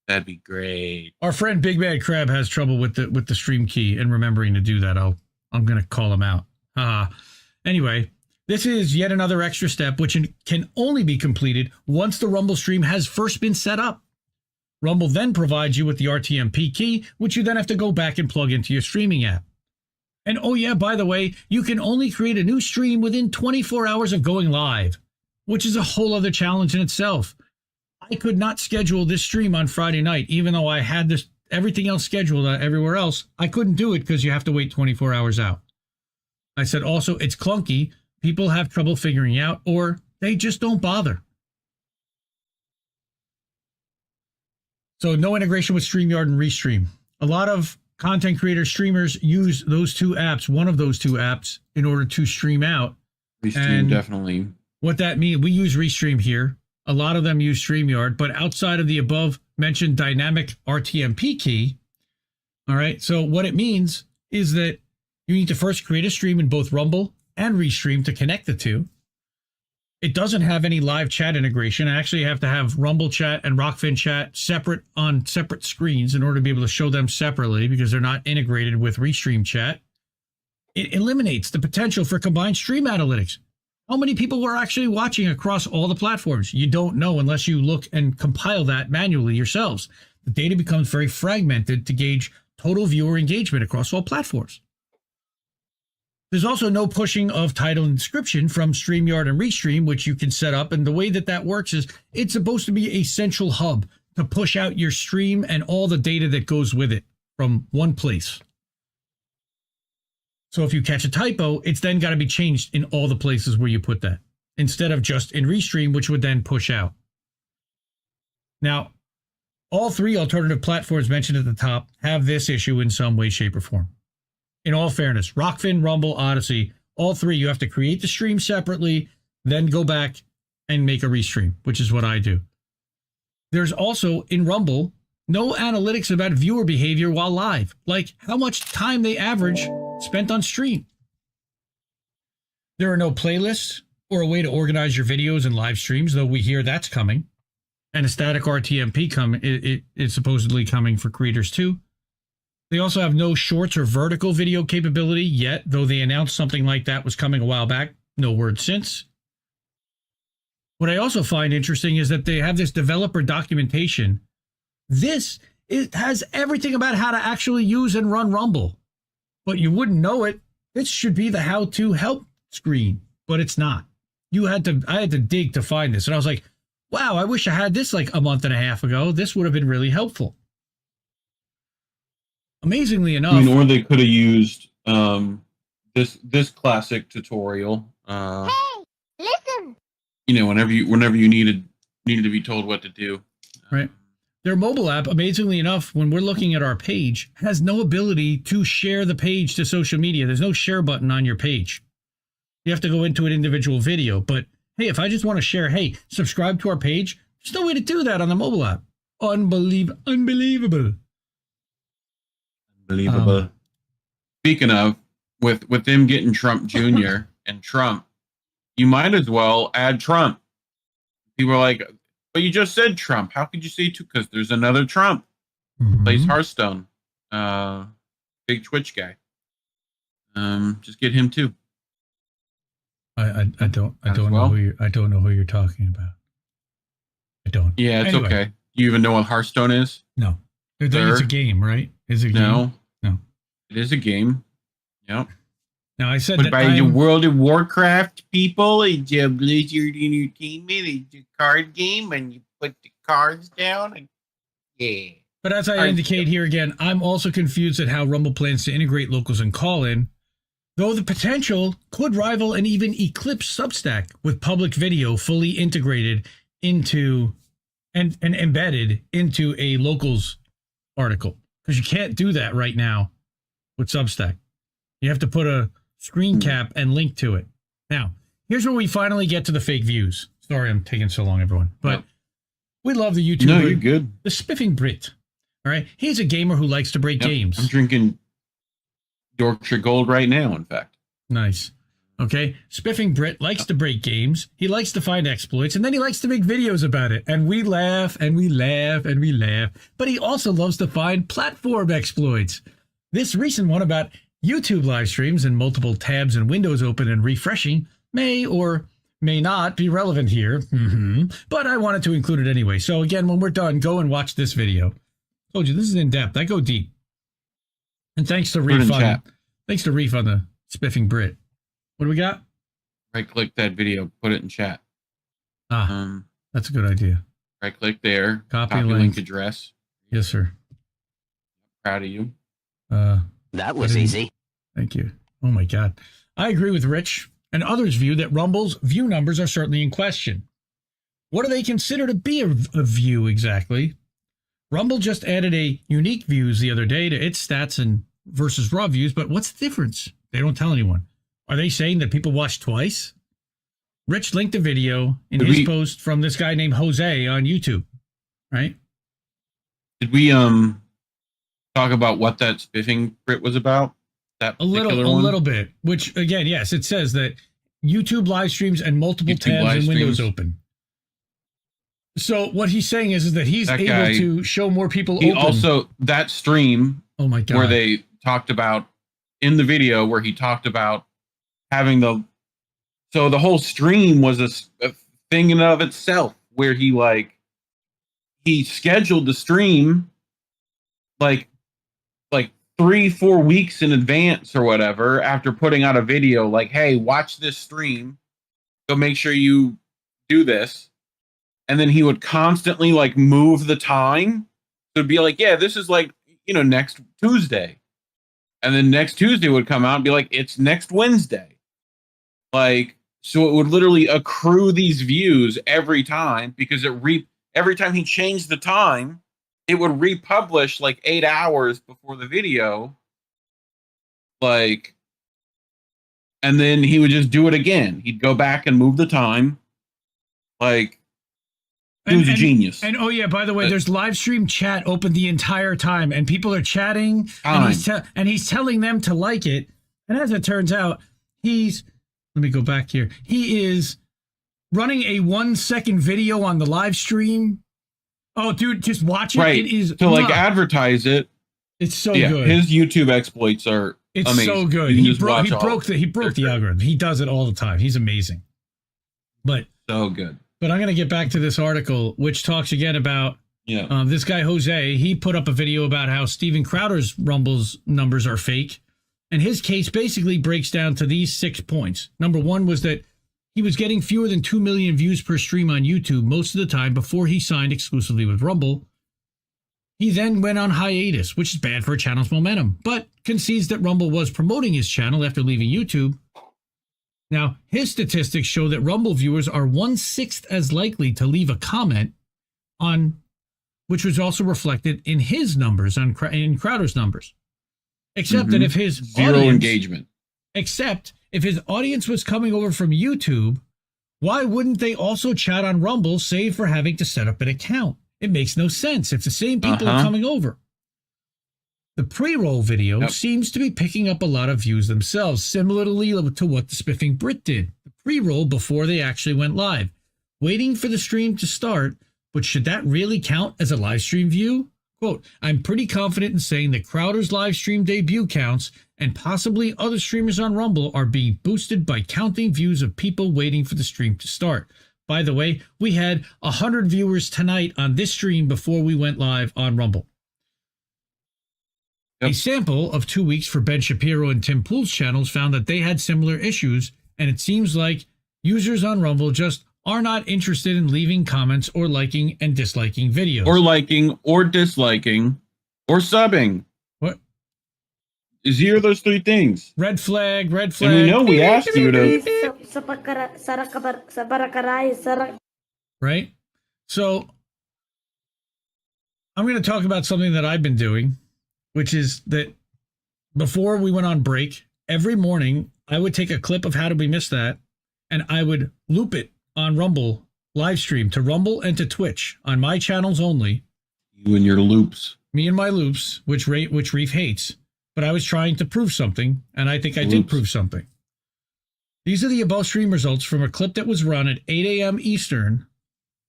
that'd be great. Our friend Big Bad Crab has trouble with the stream key and remembering to do that. I'm going to call him out. Anyway, this is yet another extra step, which can only be completed once the Rumble stream has first been set up. Rumble then provides you with the RTMP key, which you then have to go back and plug into your streaming app. And oh yeah, by the way, you can only create a new stream within 24 hours of going live, which is a whole other challenge in itself. I could not schedule this stream on Friday night, even though I had everything else scheduled everywhere else. I couldn't do it because you have to wait 24 hours out. I said also, it's clunky. People have trouble figuring out, or they just don't bother. So no integration with StreamYard and Restream. A lot of content creator streamers use those two apps, one of those two apps, in order to stream out. Restream, definitely. What that means, we use Restream here. A lot of them use StreamYard, but outside of the above mentioned dynamic RTMP key, all right, so what it means is that you need to first create a stream in both Rumble and Restream to connect the two. It doesn't have any live chat integration. I actually have to have Rumble chat and Rockfin chat separate on separate screens in order to be able to show them separately because they're not integrated with Restream chat. It eliminates the potential for combined stream analytics. How many people were actually watching across all the platforms? You don't know unless you look and compile that manually yourselves. The data becomes very fragmented to gauge total viewer engagement across all platforms. There's also no pushing of title and description from StreamYard and Restream, which you can set up. And the way that works is it's supposed to be a central hub to push out your stream and all the data that goes with it from one place. So if you catch a typo, it's then got to be changed in all the places where you put that, instead of just in Restream, which would then push out. Now, all three alternative platforms mentioned at the top have this issue in some way, shape, or form. In all fairness, Rockfin, Rumble, Odyssey, all three, you have to create the stream separately, then go back and make a restream, which is what I do. There's also, in Rumble, no analytics about viewer behavior while live, like how much time they average spent on stream. There are no playlists or a way to organize your videos and live streams, though we hear that's coming. And a static RTMP is supposedly coming for creators too. They also have no shorts or vertical video capability yet, though they announced something like that was coming a while back. No word since. What I also find interesting is that they have this developer documentation. It has everything about how to actually use and run Rumble, but you wouldn't know it. This should be the how-to help screen, but it's not. I had to dig to find this, and I was like, wow, I wish I had this like a month and a half ago. This would have been really helpful. Amazingly enough, I mean, or they could have used this classic tutorial. Hey, listen. You know, whenever you needed to be told what to do. Right. their mobile app, amazingly enough, when we're looking at our page, has no ability to share the page to social media. There's no share button on your page. You have to go into an individual video. But hey, if I just want to share, hey, subscribe to our page, there's no way to do that on the mobile app. Unbelievable. Unbelievable. Speaking of, with them getting Trump Jr. and Trump, you might as well add Trump. People are like, but you just said Trump. How could you say two? Because there's another Trump. Plays Hearthstone. Big Twitch guy. Just get him too. I don't know who you're talking about. I don't. Yeah, it's okay. You even know what Hearthstone is? No. It's a game, right? Is it a game? No. It is a game. Yep. Now I said but that by the World of Warcraft people, it's a Blizzard Entertainment. It's a card game, and you put the cards down. And yeah. But as I indicate here again, I'm also confused at how Rumble plans to integrate locals and call-in, though the potential could rival and even eclipse Substack with public video fully integrated into and embedded into a locals article. Because you can't do that right now with Substack. You have to put a screen cap and link to it. Now, here's where we finally get to the fake views. Sorry I'm taking so long, everyone. But we love the YouTuber. No, you're good. The Spiffing Brit. All right. He's a gamer who likes to break games. I'm drinking Yorkshire Gold right now, in fact. Nice. Okay. Spiffing Brit likes to break games. He likes to find exploits, and then he likes to make videos about it. And we laugh and we laugh and we laugh. But he also loves to find platform exploits. This recent one about YouTube live streams and multiple tabs and windows open and refreshing may or may not be relevant here. But I wanted to include it anyway. So again, when we're done, go and watch this video. Told you, this is in depth. I go deep. And thanks to Reef on the Spiffing Brit. What do we got? Right click that video, put it in chat. That's a good idea. Right click there. Copy link address. Yes, sir. Proud of you. That was easy. Thank you. Oh my God. I agree with Rich and others' view that Rumble's view numbers are certainly in question. What do they consider to be a view exactly? Rumble just added a unique views the other day to its stats and versus raw views, but what's the difference? They don't tell anyone. Are they saying that people watch twice? Rich linked a video in his post from this guy named Jose on YouTube, right? Did we talk about what that Spiffing Brit was about? That a little bit. Which again, yes, it says that YouTube live streams and multiple tabs and windows open. So what he's saying is that he's able to show more people open. Also, that stream, oh my God, where they talked about in the video where he talked about having the whole stream was a thing in and of itself where he scheduled the stream like 3-4 weeks in advance or whatever after putting out a video like, hey, watch this stream, go make sure you do this. And then he would constantly move the time. So it'd be like, yeah, this is next Tuesday. And then next Tuesday would come out and be like, it's next Wednesday. So it would literally accrue these views every time because every time he changed the time, it would republish 8 hours before the video. And then he would just do it again. He'd go back and move the time. He was a genius. And oh yeah, by the way, there's live stream chat open the entire time, and people are chatting, and he's telling them to like it. And as it turns out, let me go back here. He is running a 1-second video on the live stream. Oh, dude, just watch it. Right. It is to advertise it. It's so good. His YouTube exploits are amazing. So good. He broke the algorithm. He does it all the time. He's amazing. But so good. But I'm going to get back to this article, which talks again about this guy, Jose. He put up a video about how Steven Crowder's Rumble's numbers are fake. And his case basically breaks down to these 6 points. Number one was that he was getting fewer than 2 million views per stream on YouTube most of the time before he signed exclusively with Rumble. He then went on hiatus, which is bad for a channel's momentum, but concedes that Rumble was promoting his channel after leaving YouTube. Now, his statistics show that Rumble viewers are 1/6 as likely to leave a comment on which was also reflected in his numbers, in Crowder's numbers. Except that if his Zero engagement. Except if his audience was coming over from YouTube, why wouldn't they also chat on Rumble, save for having to set up an account? It makes no sense if the same people are coming over. The pre-roll video seems to be picking up a lot of views themselves, similarly to what the Spiffing Brit did. The pre-roll before they actually went live, waiting for the stream to start, but should that really count as a live stream view? Quote, I'm pretty confident in saying that Crowder's live stream debut counts and possibly other streamers on Rumble are being boosted by counting views of people waiting for the stream to start. By the way, we had 100 viewers tonight on this stream before we went live on Rumble. A sample of 2 weeks for Ben Shapiro and Tim Pool's channels found that they had similar issues, and it seems like users on Rumble just are not interested in leaving comments or liking and disliking videos. Or liking, or disliking, or subbing. What? Zero of those three things. Red flag, red flag. And we know we asked you to... Right? So, I'm going to talk about something that I've been doing, which is that before we went on break, every morning I would take a clip of How Did We Miss That, and I would loop it on Rumble live stream to Rumble and to Twitch on my channels only. You and your loops. Me and my loops, which Reef hates. But I was trying to prove something, and I think I did prove something. These are the above stream results from a clip that was run at 8 a.m. Eastern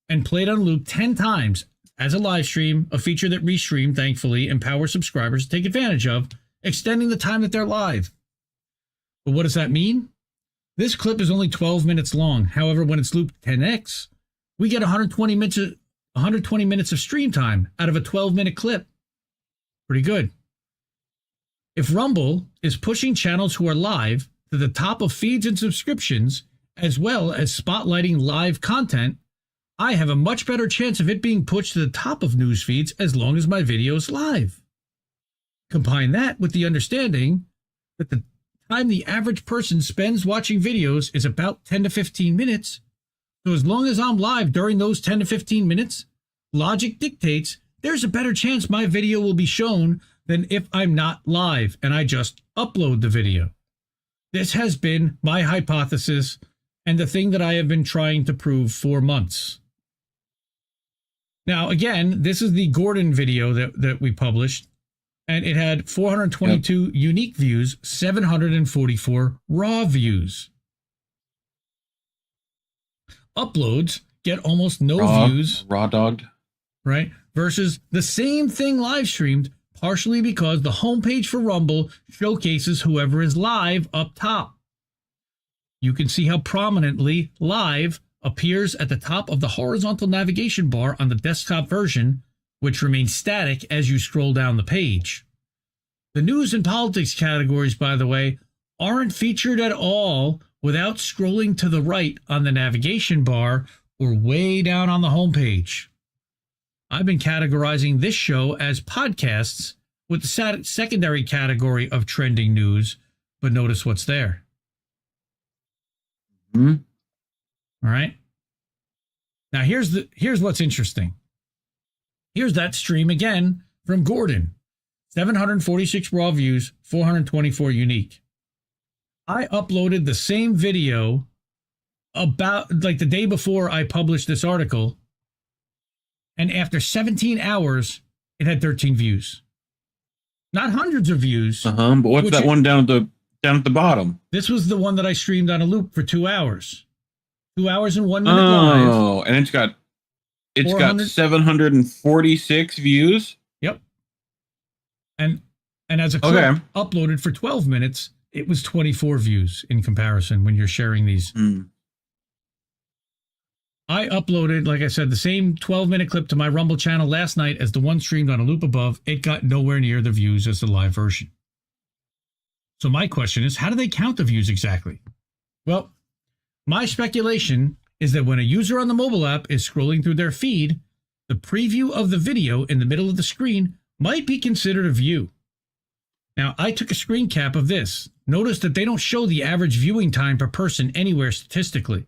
and played on loop 10 times as a live stream, a feature that Restream, thankfully, empowers subscribers to take advantage of, extending the time that they're live. But what does that mean? This clip is only 12 minutes long. However, when it's looped 10x, we get 120 minutes of stream time out of a 12-minute clip. Pretty good. If Rumble is pushing channels who are live to the top of feeds and subscriptions, as well as spotlighting live content, I have a much better chance of it being pushed to the top of news feeds as long as my video is live. Combine that with the understanding that the time the average person spends watching videos is about 10 to 15 minutes. So as long as I'm live during those 10 to 15 minutes, logic dictates there's a better chance my video will be shown than if I'm not live and I just upload the video. This has been my hypothesis and the thing that I have been trying to prove for months. Now, again, this is the Gordon video that we published, and it had 422 unique views, 744 raw views. Uploads get almost no views. Raw dogged. Right? Versus the same thing live streamed, partially because the homepage for Rumble showcases whoever is live up top. You can see how prominently live appears at the top of the horizontal navigation bar on the desktop version, which remains static as you scroll down the page. The news and politics categories, by the way, aren't featured at all without scrolling to the right on the navigation bar or way down on the homepage. I've been categorizing this show as podcasts with the secondary category of trending news, but notice what's there. All right. Now here's what's interesting. Here's that stream again from Gordon. 746 raw views, 424 unique. I uploaded the same video about like the day before I published this article, and after 17 hours, it had 13 views. Not hundreds of views. But what's that one down at the bottom? This was the one that I streamed on a loop for 2 hours. 2 hours and 1 minute live. Oh, and it's got 746 views. Yep. And as a clip uploaded for 12 minutes, it was 24 views in comparison when you're sharing these. I uploaded, like I said, the same 12-minute clip to my Rumble channel last night as the one streamed on a loop above. It got nowhere near the views as the live version. So my question is, how do they count the views exactly? Well, my speculation is that when a user on the mobile app is scrolling through their feed, the preview of the video in the middle of the screen might be considered a view. Now, I took a screen cap of this. Notice that they don't show the average viewing time per person anywhere statistically.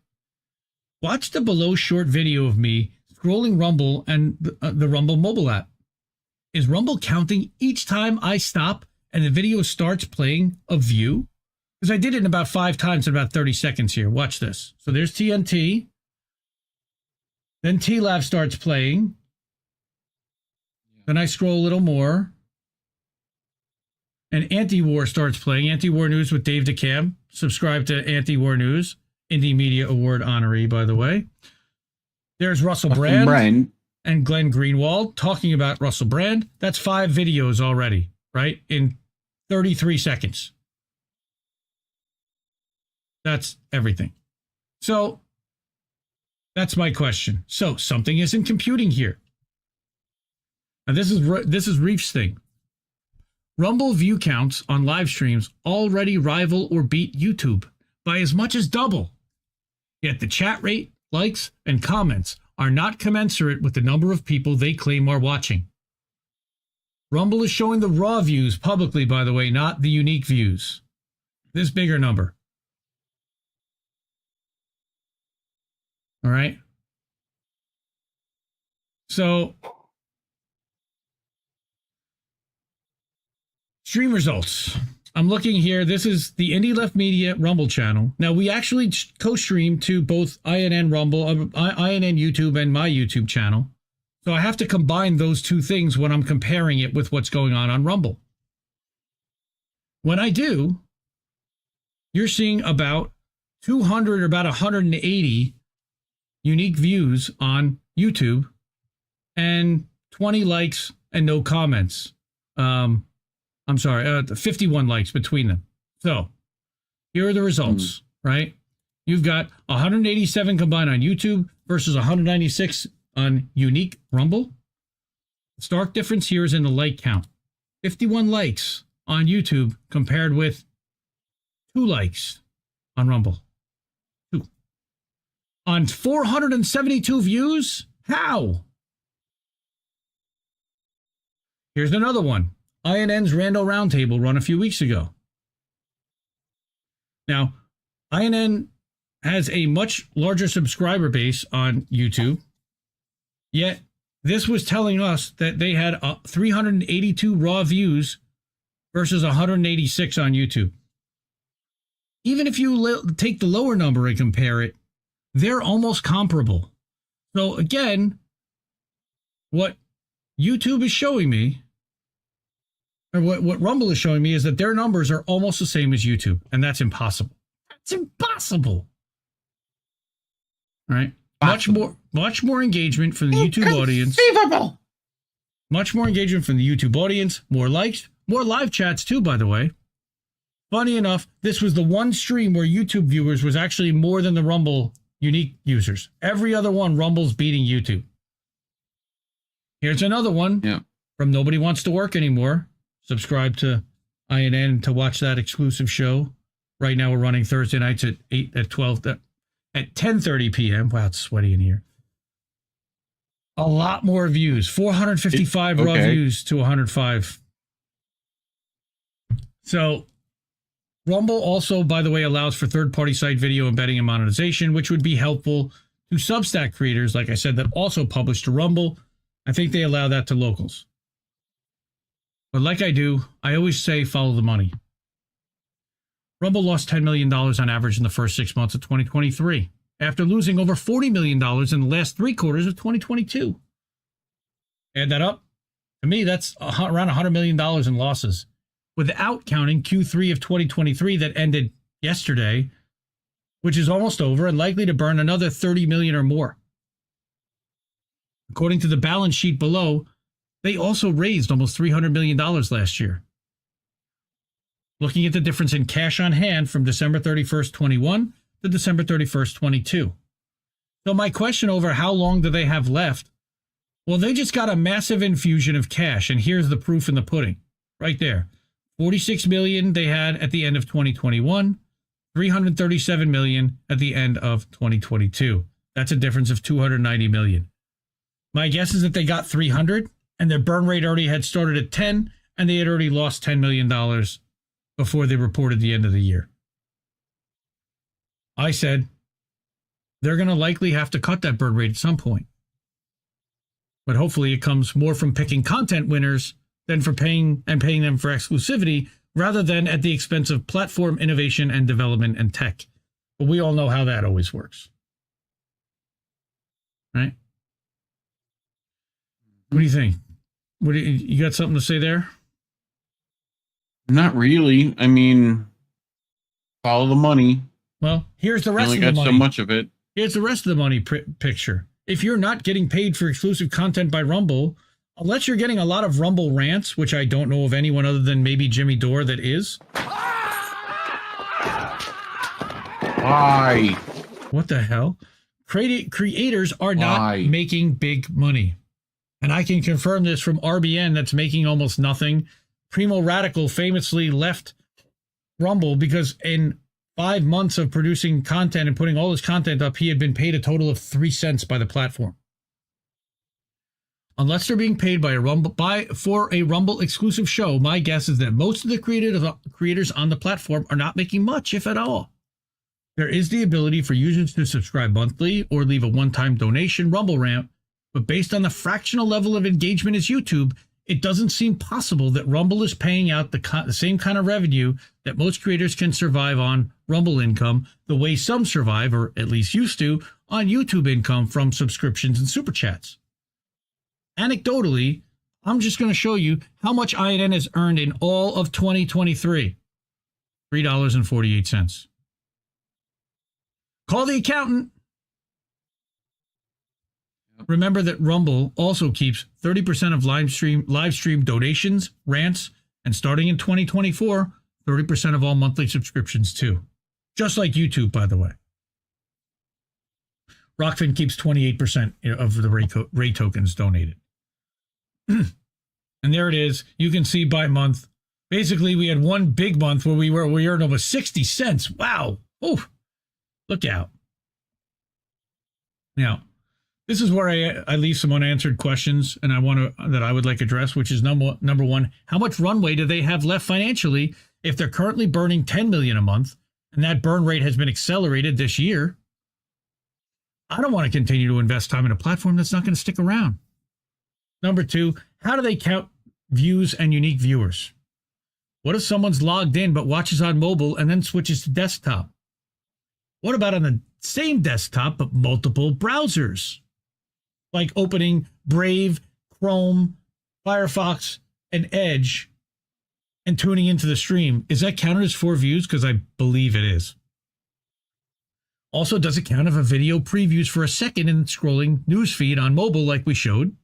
Watch the below short video of me scrolling Rumble and the Rumble mobile app. Is Rumble counting each time I stop and the video starts playing a view? Because I did it in about 5 times in about 30 seconds here. Watch this. So there's TNT. Then tlib starts playing. Then I scroll a little more. And Anti-War starts playing. Anti-War News with Dave DeCam. Subscribe to Anti-War News. Indie Media Award honoree, by the way. There's Russell Brand and Glenn Greenwald talking about Russell Brand. That's 5 videos already, right? In 33 seconds. That's everything. So that's my question. So something isn't computing here. And this is Reef's thing. Rumble view counts on live streams already rival or beat YouTube by as much as double. Yet the chat rate, likes, and comments are not commensurate with the number of people they claim are watching. Rumble is showing the raw views publicly, by the way, not the unique views. This bigger number. All right. So, stream results. I'm looking here. This is the Indie Left Media Rumble channel. Now, we actually co-stream to both INN Rumble, INN YouTube, and my YouTube channel. So I have to combine those two things when I'm comparing it with what's going on Rumble. When I do, you're seeing about 200 or about 180 unique views on YouTube and 20 likes and no comments. I'm sorry, 51 likes between them. So here are the results, right? You've got 187 combined on YouTube versus 196 on unique Rumble. The stark difference here is in the like count. 51 likes on YouTube compared with 2 likes on Rumble. 2. On 472 views? How? Here's another one. INN's Rando Roundtable run a few weeks ago. Now, INN has a much larger subscriber base on YouTube, yet this was telling us that they had 382 raw views versus 186 on YouTube. Even if you take the lower number and compare it, they're almost comparable. So again, what YouTube is showing me, or what Rumble is showing me, is that their numbers are almost the same as YouTube, and that's impossible. That's impossible. All right? Much more engagement from the YouTube audience. Much more engagement from the YouTube audience, more likes, more live chats too, by the way. Funny enough, this was the one stream where YouTube viewers was actually more than the Rumble unique users. Every other one, Rumble's beating YouTube. Here's another one from Nobody Wants to Work Anymore. Subscribe to INN to watch that exclusive show. Right now we're running Thursday nights at 10:30 p.m. Wow, it's sweaty in here. A lot more views. 455 raw views to 105. So Rumble also, by the way, allows for third-party site video embedding and monetization, which would be helpful to Substack creators, like I said, that also publish to Rumble. I think they allow that to locals. But like I do, I always say follow the money. Rumble lost $10 million on average in the first 6 months of 2023, after losing over $40 million in the last 3 quarters of 2022. Add that up. To me, that's around $100 million in losses, without counting Q3 of 2023 that ended yesterday, which is almost over and likely to burn another $30 million or more. According to the balance sheet below, they also raised almost $300 million last year. Looking at the difference in cash on hand from December 31st, 21 to December 31st, 22. So my question over how long do they have left? Well, they just got a massive infusion of cash, and here's the proof in the pudding. Right there. 46 million they had at the end of 2021, 337 million at the end of 2022. That's a difference of 290 million. My guess is that they got 300, and their burn rate already had started at 10, and they had already lost $10 million before they reported the end of the year. I said they're going to likely have to cut that burn rate at some point. But hopefully it comes more from picking content winners than for paying them for exclusivity, rather than at the expense of platform innovation and development and tech. But we all know how that always works. Right? What do you think? You got something to say there? Not really. I mean, follow the money. Well, here's the rest of the money. Only got so much of it. Here's the rest of the money picture. If you're not getting paid for exclusive content by Rumble, unless you're getting a lot of Rumble rants, which I don't know of anyone other than maybe Jimmy Dore that is. Why? What the hell? Creators are not making big money. And I can confirm this from RBN that's making almost nothing. Primo Radical famously left Rumble because in 5 months of producing content and putting all his content up, he had been paid a total of 3 cents by the platform. Unless they're being paid for a Rumble exclusive show, my guess is that most of the creators on the platform are not making much, if at all. There is the ability for users to subscribe monthly or leave a one-time donation Rumble rant, but based on the fractional level of engagement as YouTube, it doesn't seem possible that Rumble is paying out the same kind of revenue that most creators can survive on Rumble income, the way some survive, or at least used to, on YouTube income from subscriptions and super chats. Anecdotally, I'm just going to show you how much INN has earned in all of 2023. $3.48. Call the accountant. Remember that Rumble also keeps 30% of live stream donations, rants, and starting in 2024, 30% of all monthly subscriptions too. Just like YouTube, by the way. Rockfin keeps 28% of the Ray tokens donated. And there it is. You can see by month. Basically, we had one big month where we earned almost 60 cents. Wow. Oh, look out. Now, this is where I leave some unanswered questions and I would like addressed, which is number one, how much runway do they have left financially if they're currently burning $10 million a month and that burn rate has been accelerated this year? I don't want to continue to invest time in a platform that's not going to stick around. Number two, how do they count views and unique viewers? What if someone's logged in but watches on mobile and then switches to desktop? What about on the same desktop but multiple browsers? Like opening Brave, Chrome, Firefox, and Edge and tuning into the stream. Is that counted as 4 views? Because I believe it is. Also, does it count if a video previews for a second in scrolling newsfeed on mobile like we showed?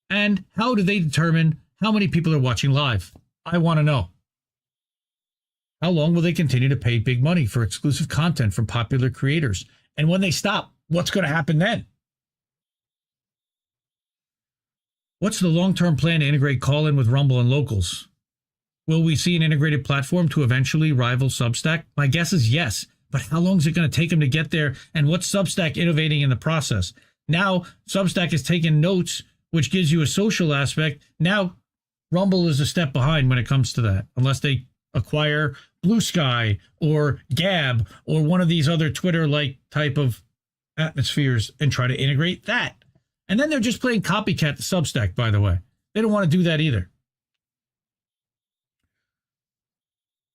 And how do they determine how many people are watching live? I want to know. How long will they continue to pay big money for exclusive content from popular creators? And when they stop, what's going to happen then? What's the long-term plan to integrate call-in with Rumble and locals? Will we see an integrated platform to eventually rival Substack? My guess is yes, but how long is it going to take them to get there? And what's Substack innovating in the process? Now, Substack has taken notes, which gives you a social aspect. Now, Rumble is a step behind when it comes to that, unless they acquire Blue Sky or Gab or one of these other Twitter-like type of atmospheres and try to integrate that. And then they're just playing copycat to Substack, by the way. They don't want to do that either.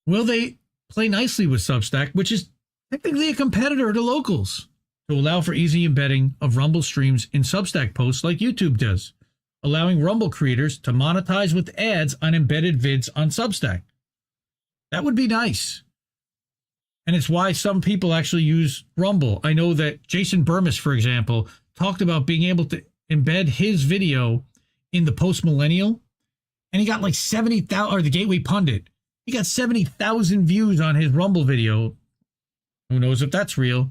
Will they play nicely with Substack, which is technically a competitor to locals, to allow for easy embedding of Rumble streams in Substack posts like YouTube does, allowing Rumble creators to monetize with ads on embedded vids on Substack? That would be nice. And it's why some people actually use Rumble. I know that Jason Burmis, for example, talked about being able to embed his video in the Post Millennial, and he got like 70,000, or the Gateway Pundit. He got 70,000 views on his Rumble video. Who knows if that's real?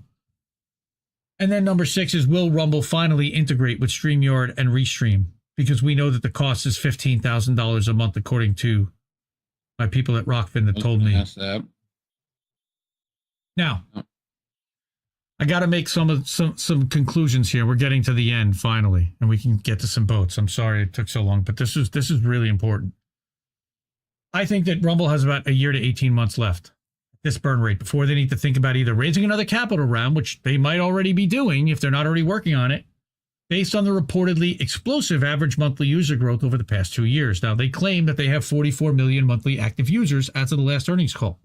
And then number 6 is, will Rumble finally integrate with StreamYard and Restream? Because we know that the cost is $15,000 a month, according to my people at Rockfin that told me. That. Now, I got to make some conclusions here. We're getting to the end finally, and we can get to some votes. I'm sorry it took so long, but this is really important. I think that Rumble has about a year to 18 months left, this burn rate, before they need to think about either raising another capital round, which they might already be doing if they're not already working on it. based on the reportedly explosive average monthly user growth over the past 2 years. Now, they claim that they have 44 million monthly active users as of the last earnings call.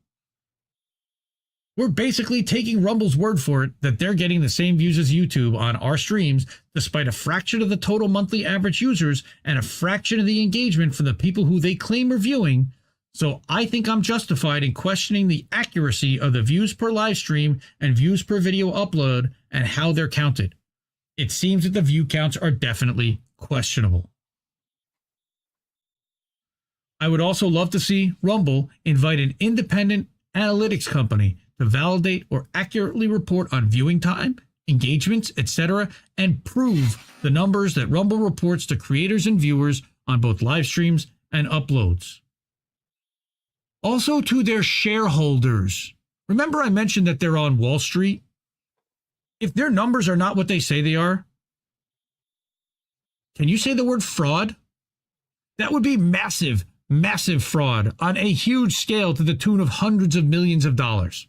We're basically taking Rumble's word for it that they're getting the same views as YouTube on our streams, despite a fraction of the total monthly average users and a fraction of the engagement from the people who they claim are viewing. So I think I'm justified in questioning the accuracy of the views per live stream and views per video upload and how they're counted. It seems that the view counts are definitely questionable. I would also love to see Rumble invite an independent analytics company to validate or accurately report on viewing time, engagements, etc., and prove the numbers that Rumble reports to creators and viewers on both live streams and uploads. Also to their shareholders. Remember I mentioned that they're on Wall Street? If their numbers are not what they say they are, can you say the word fraud? That would be massive, massive fraud on a huge scale to the tune of hundreds of millions of dollars.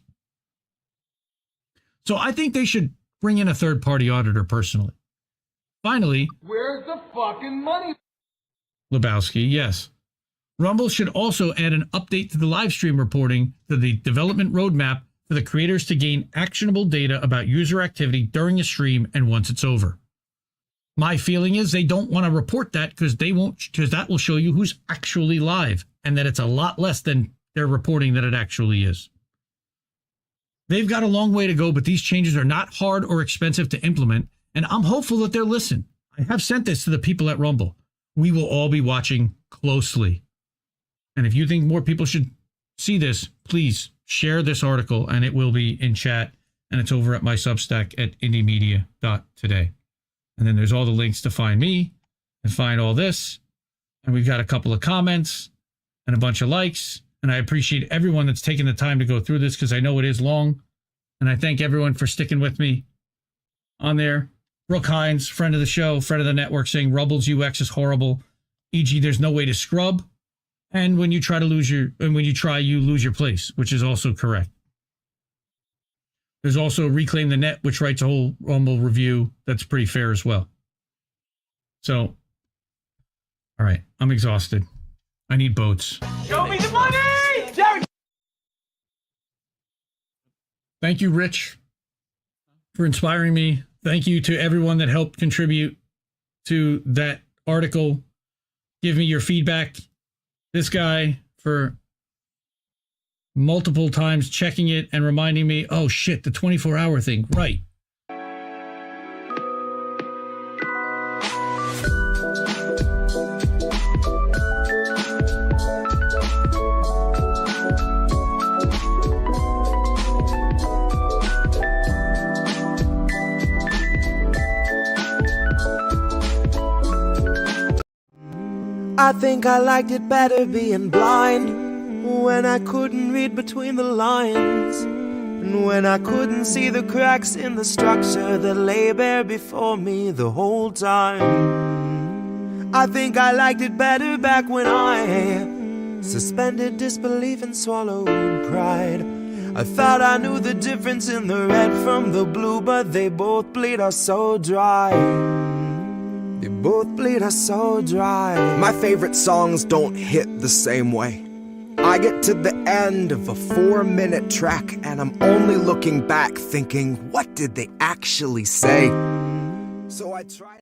So I think they should bring in a third-party auditor personally. Finally, Where's the fucking money? Lebowski, yes. Rumble should also add an update to the live stream reporting to the development roadmap for the creators to gain actionable data about user activity during a stream and once it's over. My feeling is they don't want to report that because that will show you who's actually live and that it's a lot less than they're reporting that it actually is. They've got a long way to go, but these changes are not hard or expensive to implement, and I'm hopeful that they'll listen. I have sent this to the people at Rumble. We will all be watching closely. And if you think more people should see this, please share this article, and it will be in chat, and it's over at my Substack at indiemedia.today. And then there's all the links to find me and find all this. And we've got a couple of comments and a bunch of likes. And I appreciate everyone that's taken the time to go through this because I know it is long. And I thank everyone for sticking with me on there. Brooke Hines, friend of the show, friend of the network, saying Rumble's UX is horrible. E.g., there's no way to scrub. And when you try, you lose your place, which is also correct. There's also Reclaim the Net, which writes a whole Rumble review that's pretty fair as well. So, all right, I'm exhausted. I need boats. Show me the money! Jerry! Thank you, Rich, for inspiring me. Thank you to everyone that helped contribute to that article. Give me your feedback. This guy for multiple times checking it and reminding me, oh shit, the 24-hour thing. Right. I think I liked it better being blind, when I couldn't read between the lines, and when I couldn't see the cracks in the structure that lay bare before me the whole time. I think I liked it better back when I suspended disbelief and swallowed pride. I thought I knew the difference in the red from the blue, but they both bleed us so dry. They both bleed us so dry. My favorite songs don't hit the same way. I get to the end of a 4-minute track and I'm only looking back thinking, what did they actually say? So I try